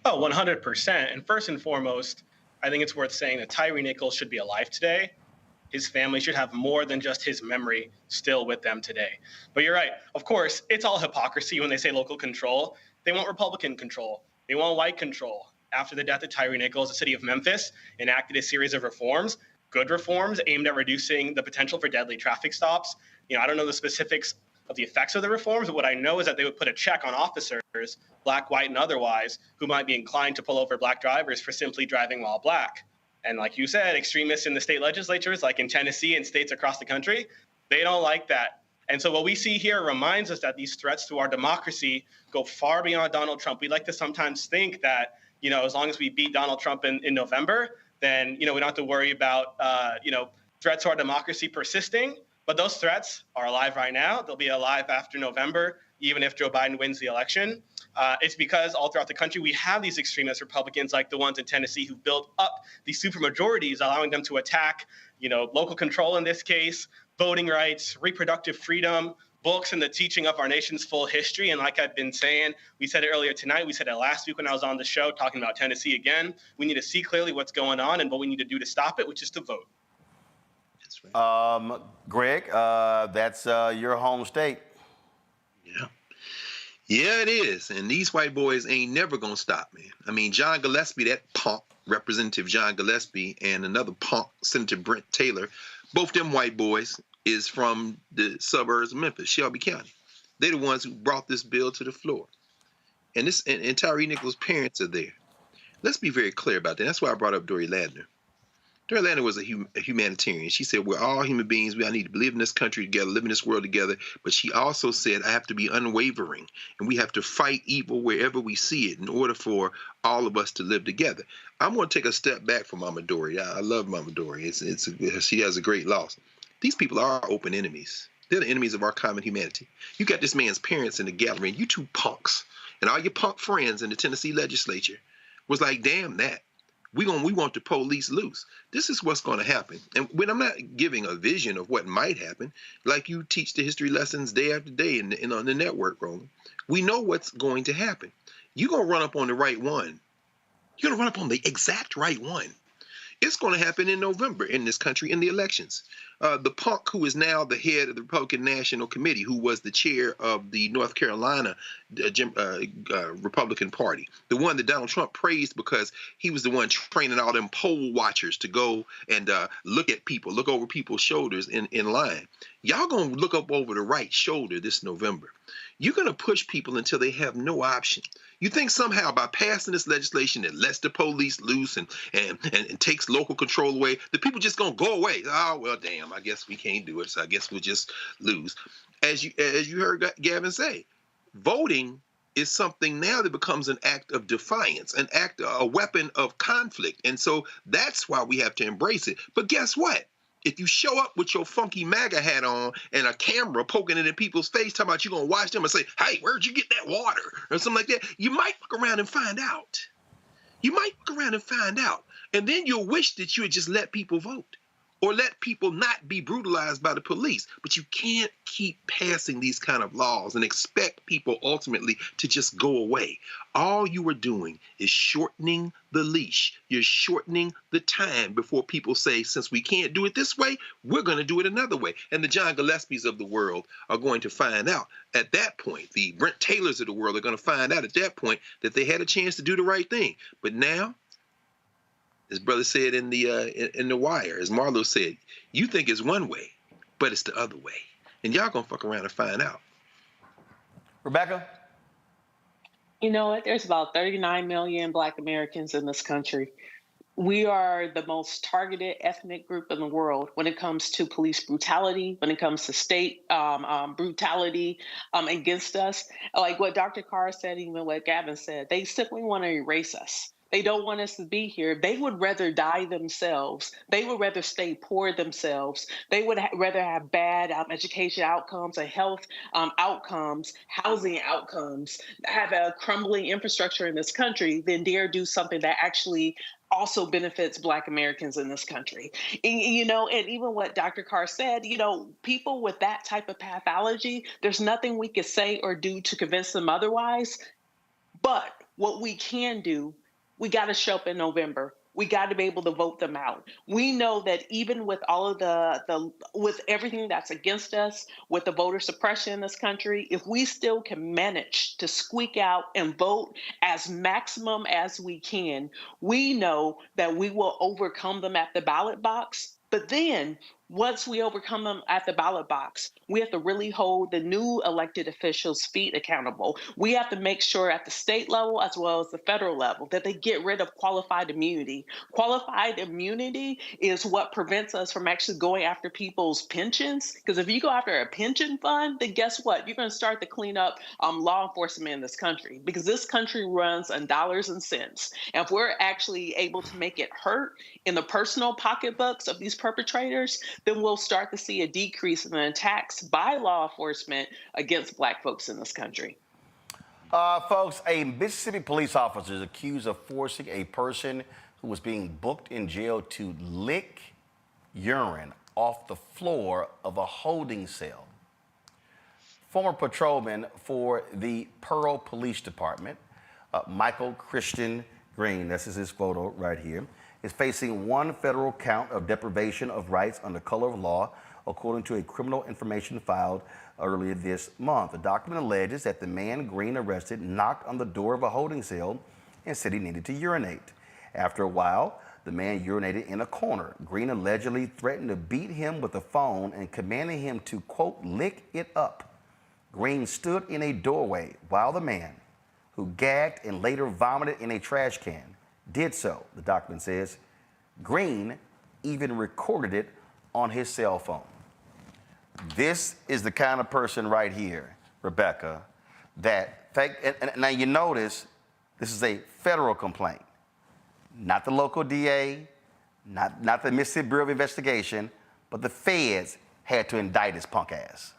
Oh, 100%. And first and foremost, I think it's worth saying that Tyree Nichols should be alive today. His family should have more than just his memory still with them today. But you're right. Of course, it's all hypocrisy when they say local control. They want Republican control. They want white control. After the death of Tyree Nichols, the city of Memphis enacted a series of reforms, good reforms aimed at reducing the potential for deadly traffic stops. I don't know the specifics of the effects of the reforms, but what I know is that they would put a check on officers, black, white, and otherwise, who might be inclined to pull over black drivers for simply driving while black. And like you said, extremists in the state legislatures, like in Tennessee and states across the country, they don't like that. And so what we see here reminds us that these threats to our democracy go far beyond Donald Trump. We like to sometimes think that, as long as we beat Donald Trump in November, then, we don't have to worry about, threats to our democracy persisting. But those threats are alive right now. They'll be alive after November, even if Joe Biden wins the election. It's because all throughout the country, we have these extremist Republicans like the ones in Tennessee who built up these supermajorities, allowing them to attack, local control in this case, voting rights, reproductive freedom, books, and the teaching of our nation's full history. And like I've been saying, we said it earlier tonight, we said it last week when I was on the show talking about Tennessee again. We need to see clearly what's going on and what we need to do to stop it, which is to vote. Greg, that's your home state. Yeah, it is. And these white boys ain't never going to stop, man. I mean, John Gillespie, that punk, Representative John Gillespie, and another punk, Senator Brent Taylor, both them white boys is from the suburbs of Memphis, Shelby County. They're the ones who brought this bill to the floor. And Tyree Nichols' parents are there. Let's be very clear about that. That's why I brought up Dory Ladner. Dory Ladner was a humanitarian. She said, we're all human beings. We all need to live in this country together, live in this world together. But she also said, I have to be unwavering, and we have to fight evil wherever we see it in order for all of us to live together. I'm going to take a step back from Mama Dory. I love Mama Dory. She has a great loss. These people are open enemies. They're the enemies of our common humanity. You got this man's parents in the gallery, and you two punks, and all your punk friends in the Tennessee legislature was like, damn that. We want the police loose. This is what's going to happen. And when I'm not giving a vision of what might happen, like you teach the history lessons day after day on the network, Roland, we know what's going to happen. You're going to run up on the right one. You're going to run up on the exact right one. It's going to happen in November in this country in the elections. The punk who is now the head of the Republican National Committee, who was the chair of the North Carolina Republican Party, the one that Donald Trump praised because he was the one training all them poll watchers to go and look over people's shoulders in line. Y'all going to look up over the right shoulder this November. You're going to push people until they have no option. You think somehow by passing this legislation that lets the police loose and takes local control away, the people just going to go away? Oh, well, damn, I guess we can't do it, so I guess we'll just lose. As you heard Gavin say, voting is something now that becomes an act of defiance, a weapon of conflict. And so that's why we have to embrace it. But guess what? If you show up with your funky MAGA hat on and a camera poking it in people's face, talking about you're going to watch them and say, hey, where'd you get that water? Or something like that, you might look around and find out. And then you'll wish that you had just let people vote or let people not be brutalized by the police. But you can't keep passing these kind of laws and expect people ultimately to just go away. All you are doing is shortening the leash. You're shortening the time before people say, since we can't do it this way, we're going to do it another way. And the John Gillespies of the world are going to find out at that point, the Brent Taylors of the world are going to find out at that point that they had a chance to do the right thing. But now, as brother said in the Wire, as Marlo said, you think it's one way, but it's the other way. And y'all gonna fuck around and find out. Rebecca? You know what? There's about 39 million Black Americans in this country. We are the most targeted ethnic group in the world when it comes to police brutality, when it comes to state brutality against us. Like what Dr. Carr said, even what Gavin said, they simply want to erase us. They don't want us to be here. They would rather die themselves. They would rather stay poor themselves. They would rather have bad education outcomes and health outcomes, housing outcomes, have a crumbling infrastructure in this country than dare do something that actually also benefits Black Americans in this country. And even what Dr. Carr said, people with that type of pathology, there's nothing we could say or do to convince them otherwise. But what we can do, we got to show up in November. We got to be able to vote them out. We know that even with all of with everything that's against us, with the voter suppression in this country, if we still can manage to squeak out and vote as maximum as we can, we know that we will overcome them at the ballot box. But then once we overcome them at the ballot box, we have to really hold the new elected officials' feet accountable. We have to make sure at the state level as well as the federal level that they get rid of qualified immunity. Qualified immunity is what prevents us from actually going after people's pensions. Because if you go after a pension fund, then guess what? You're going to start to clean up law enforcement in this country, because this country runs on dollars and cents. And if we're actually able to make it hurt in the personal pocketbooks of these perpetrators, then we'll start to see a decrease in the attacks by law enforcement against Black folks in this country. Folks, a Mississippi police officer is accused of forcing a person who was being booked in jail to lick urine off the floor of a holding cell. Former patrolman for the Pearl Police Department, Michael Christian Green, this is his photo right here, is facing one federal count of deprivation of rights under color of law, according to a criminal information filed earlier this month. The document alleges that the man Green arrested knocked on the door of a holding cell and said he needed to urinate. After a while, the man urinated in a corner. Green allegedly threatened to beat him with a phone and commanded him to, quote, lick it up. Green stood in a doorway while the man, who gagged and later vomited in a trash can, did so, the document says. Green even recorded it on his cell phone. This is the kind of person right here, Rebecca, that, and now you notice this is a federal complaint, not the local DA, not the Mississippi Bureau of Investigation, but the feds had to indict his punk ass.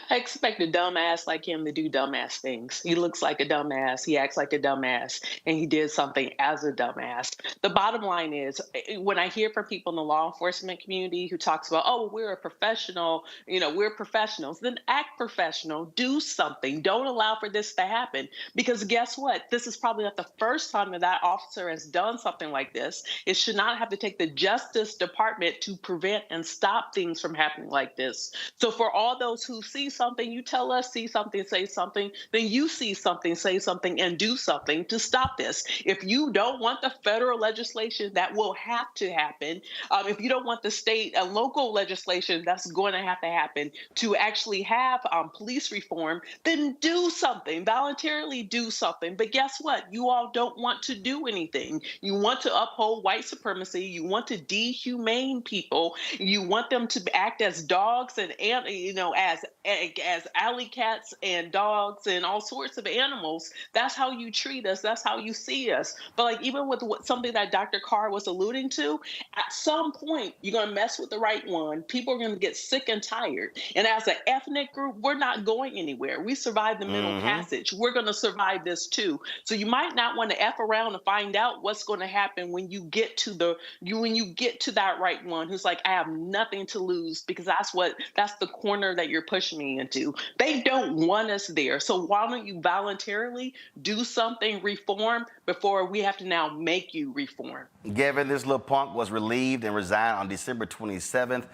I expect a dumbass like him to do dumbass things. He looks like a dumbass. He acts like a dumbass. And he did something as a dumbass. The bottom line is, when I hear from people in the law enforcement community who talks about, oh, we're a professional, we're professionals, then act professional. Do something. Don't allow for this to happen. Because guess what? This is probably not the first time that officer has done something like this. It should not have to take the Justice Department to prevent and stop things from happening like this. So for all those who see something, you tell us, see something, say something, then you see something, say something, and do something to stop this. If you don't want the federal legislation, that will have to happen. If you don't want the state and local legislation, that's going to have to happen to actually have police reform, then do something, voluntarily do something. But guess what? You all don't want to do anything. You want to uphold white supremacy. You want to dehumane people. You want them to act as dogs and as alley cats and dogs and all sorts of animals. That's how you treat us. That's how you see us. But like even with something that Dr. Carr was alluding to, at some point you're going to mess with the right one. People are going to get sick and tired. And as an ethnic group, we're not going anywhere. We survived the Middle Passage. We're going to survive this too. So you might not want to F around and find out what's going to happen when you get to that right one who's like, I have nothing to lose, because that's the corner that you're pushing me into. They don't want us there. So why don't you voluntarily do something, reform, before we have to now make you reform? Gavin, this little punk was relieved and resigned on December 27th.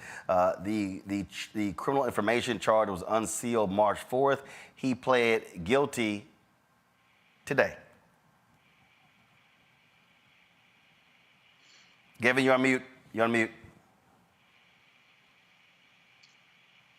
The criminal information charge was unsealed March 4th. He pled guilty today. Gavin, you're on mute. You're on mute.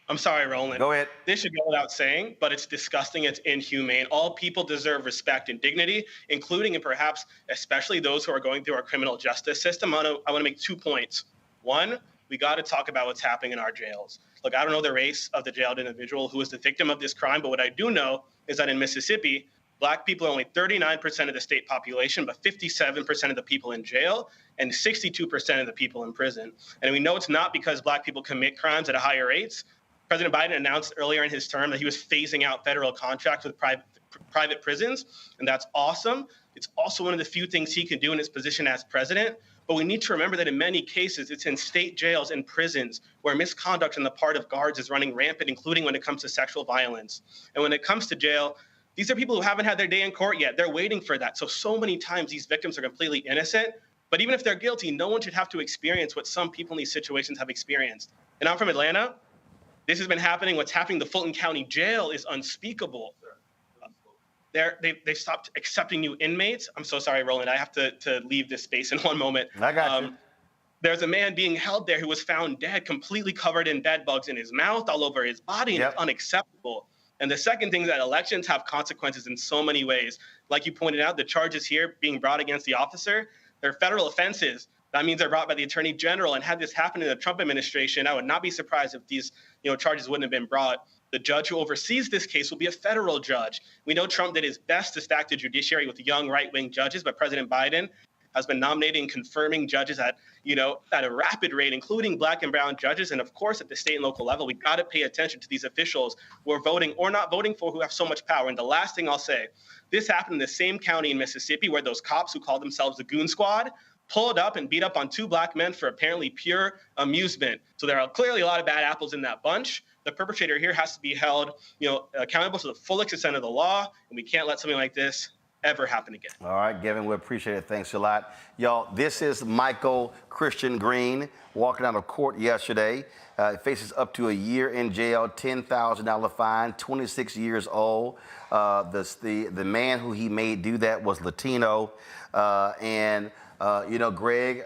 I'm sorry, Roland. Go ahead. This should go without saying, but it's disgusting. It's inhumane. All people deserve respect and dignity, including and perhaps especially those who are going through our criminal justice system. I want to make 2 points. One, we got to talk about what's happening in our jails. Look, I don't know the race of the jailed individual who is the victim of this crime, but what I do know is that in Mississippi, Black people are only 39% of the state population, but 57% of the people in jail and 62% of the people in prison. And we know it's not because Black people commit crimes at a higher rates. President Biden announced earlier in his term that he was phasing out federal contracts with private prisons, and that's awesome. It's also one of the few things he can do in his position as president. But we need to remember that in many cases, it's in state jails and prisons where misconduct on the part of guards is running rampant, including when it comes to sexual violence. And when it comes to jail, these are people who haven't had their day in court yet. They're waiting for that. So many times these victims are completely innocent. But even if they're guilty, no one should have to experience what some people in these situations have experienced. And I'm from Atlanta. This has been happening. What's happening in the Fulton County Jail is unspeakable. They've stopped accepting new inmates. I'm so sorry, Roland. I have to leave this space in one moment. I got you. There's a man being held there who was found dead, completely covered in bed bugs in his mouth, all over his body, and it's unacceptable. And the second thing is that elections have consequences in so many ways. Like you pointed out, the charges here being brought against the officer, they're federal offenses. That means they're brought by the Attorney General. And had this happened in the Trump administration, I would not be surprised if these charges wouldn't have been brought. The judge who oversees this case will be a federal judge. We know Trump did his best to stack the judiciary with young right-wing judges, but President Biden has been nominating and confirming judges at a rapid rate, including Black and brown judges. And of course, at the state and local level, we got to pay attention to these officials who are voting or not voting for, who have so much power. And the last thing I'll say, this happened in the same county in Mississippi where those cops who call themselves the Goon Squad pulled up and beat up on 2 Black men for apparently pure amusement. So there are clearly a lot of bad apples in that bunch. The perpetrator here has to be held, accountable to the full extent of the law, and we can't let something like this ever happen again. All right, Gavin, we appreciate it. Thanks a lot. Y'all, this is Michael Christian Green walking out of court yesterday. Faces up to a year in jail, $10,000 fine, 26 years old. The man who he made do that was Latino. Greg,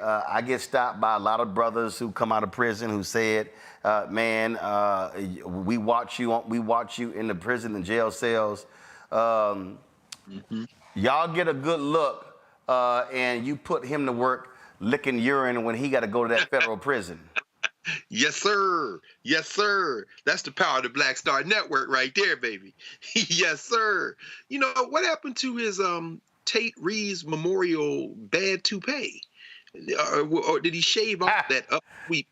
I get stopped by a lot of brothers who come out of prison who said, we watch you in the prison and jail cells. Y'all get a good look, and you put him to work licking urine when he got to go to that federal prison. Yes, sir. Yes, sir. That's the power of the Black Star Network right there, baby. Yes, sir. What happened to his Tate Reeves Memorial bad toupee? Or did he shave off that upsweep?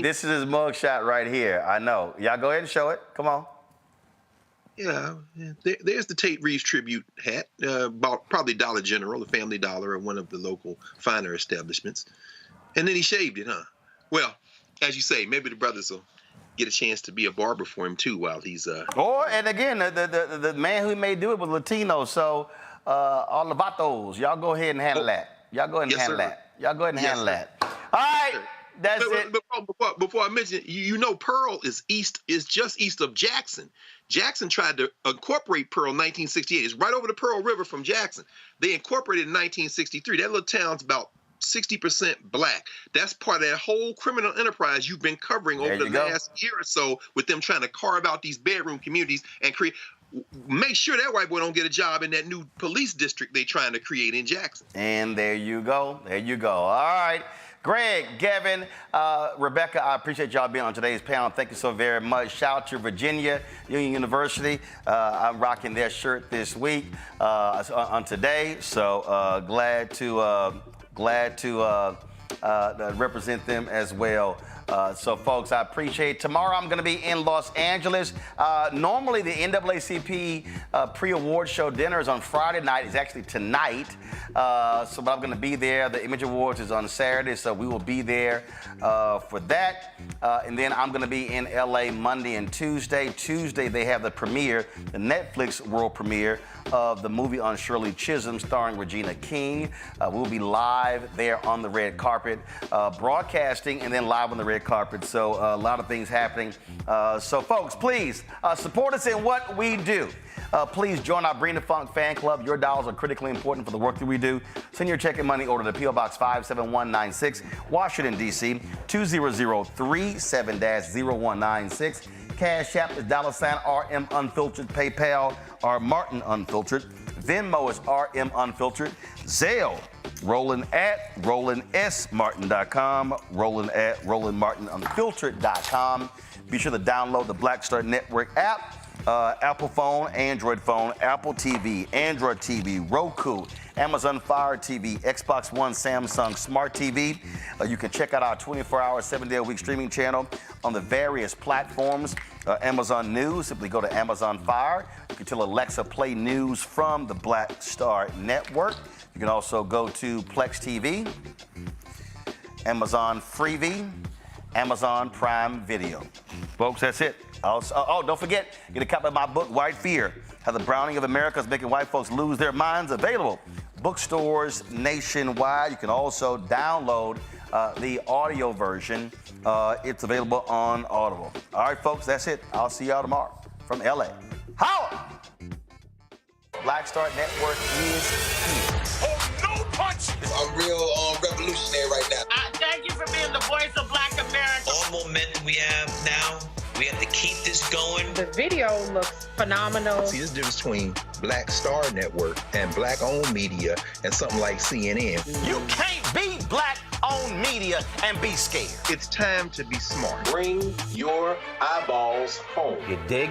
This is his mugshot right here. I know. Y'all go ahead and show it. Come on. Yeah, there's the Tate Reeves tribute hat, bought probably Dollar General, the Family Dollar, or one of the local finer establishments. And then he shaved it, huh? Well, as you say, maybe the brothers will get a chance to be a barber for him too while he's And again, the man who may do it was Latino, so all the vatos, y'all go ahead and handle that. Y'all go ahead and handle that. Y'all go ahead and handle that. All right. That's it. Before I mention, you know, Pearl is just east of Jackson. Jackson tried to incorporate Pearl in 1968. It's right over the Pearl River from Jackson. They incorporated in 1963. That little town's about 60% black. That's part of that whole criminal enterprise you've been covering over the last year or so with them trying to carve out these bedroom communities and make sure that white boy don't get a job in that new police district they're trying to create in Jackson. And there you go. There you go. All right. Greg, Gavin, Rebecca, I appreciate y'all being on today's panel. Thank you so very much. Shout out to Virginia Union University. I'm rocking their shirt this week on today. So glad to represent them as well. So, folks, I appreciate it. Tomorrow I'm going to be in Los Angeles. Normally, the NAACP pre-award show dinner is on Friday night. It's actually tonight. But I'm going to be there. The Image Awards is on Saturday, so we will be there for that. And then I'm going to be in L.A. Monday and Tuesday. Tuesday, they have the premiere, the Netflix world premiere of the movie on Shirley Chisholm starring Regina King. We'll be live there on the red carpet, broadcasting and then live on the red carpet. So a lot of things happening. So folks, please support us in what we do. Please join our Bring the Funk fan club. Your dollars are critically important for the work that we do. Send your check and money order to P.O. Box 57196, Washington, D.C., 20037-0196. Cash App is $RM Unfiltered. PayPal are Martin Unfiltered. Venmo is RM Unfiltered. Zelle, Roland@RolandSMartin.com. Roland@RolandMartinUnfiltered.com. Be sure to download the Black Star Network app. Apple phone, Android phone, Apple TV, Android TV, Roku, Amazon Fire TV, Xbox One, Samsung Smart TV. You can check out our 24-hour, 7-day-a-week streaming channel on the various platforms. Amazon News, simply go to Amazon Fire. You can tell Alexa play news from the Black Star Network. You can also go to Plex TV, Amazon Freevee, Amazon Prime Video. Folks, that's it. Don't forget, get a copy of my book, White Fear, How the Browning of America is Making White Folks Lose Their Minds, available bookstores nationwide. You can also download the audio version. It's available on Audible. All right, folks, that's it. I'll see y'all tomorrow from L.A. Howard! Black Star Network is here. Oh, no punch! I'm real revolutionary right now. Thank you for being the voice of Black America. All momentum we have now, we have to keep this going. The video looks phenomenal. See, there's a difference between Black Star Network and black-owned media and something like CNN. You can't be black-owned media and be scared. It's time to be smart. Bring your eyeballs home. You dig?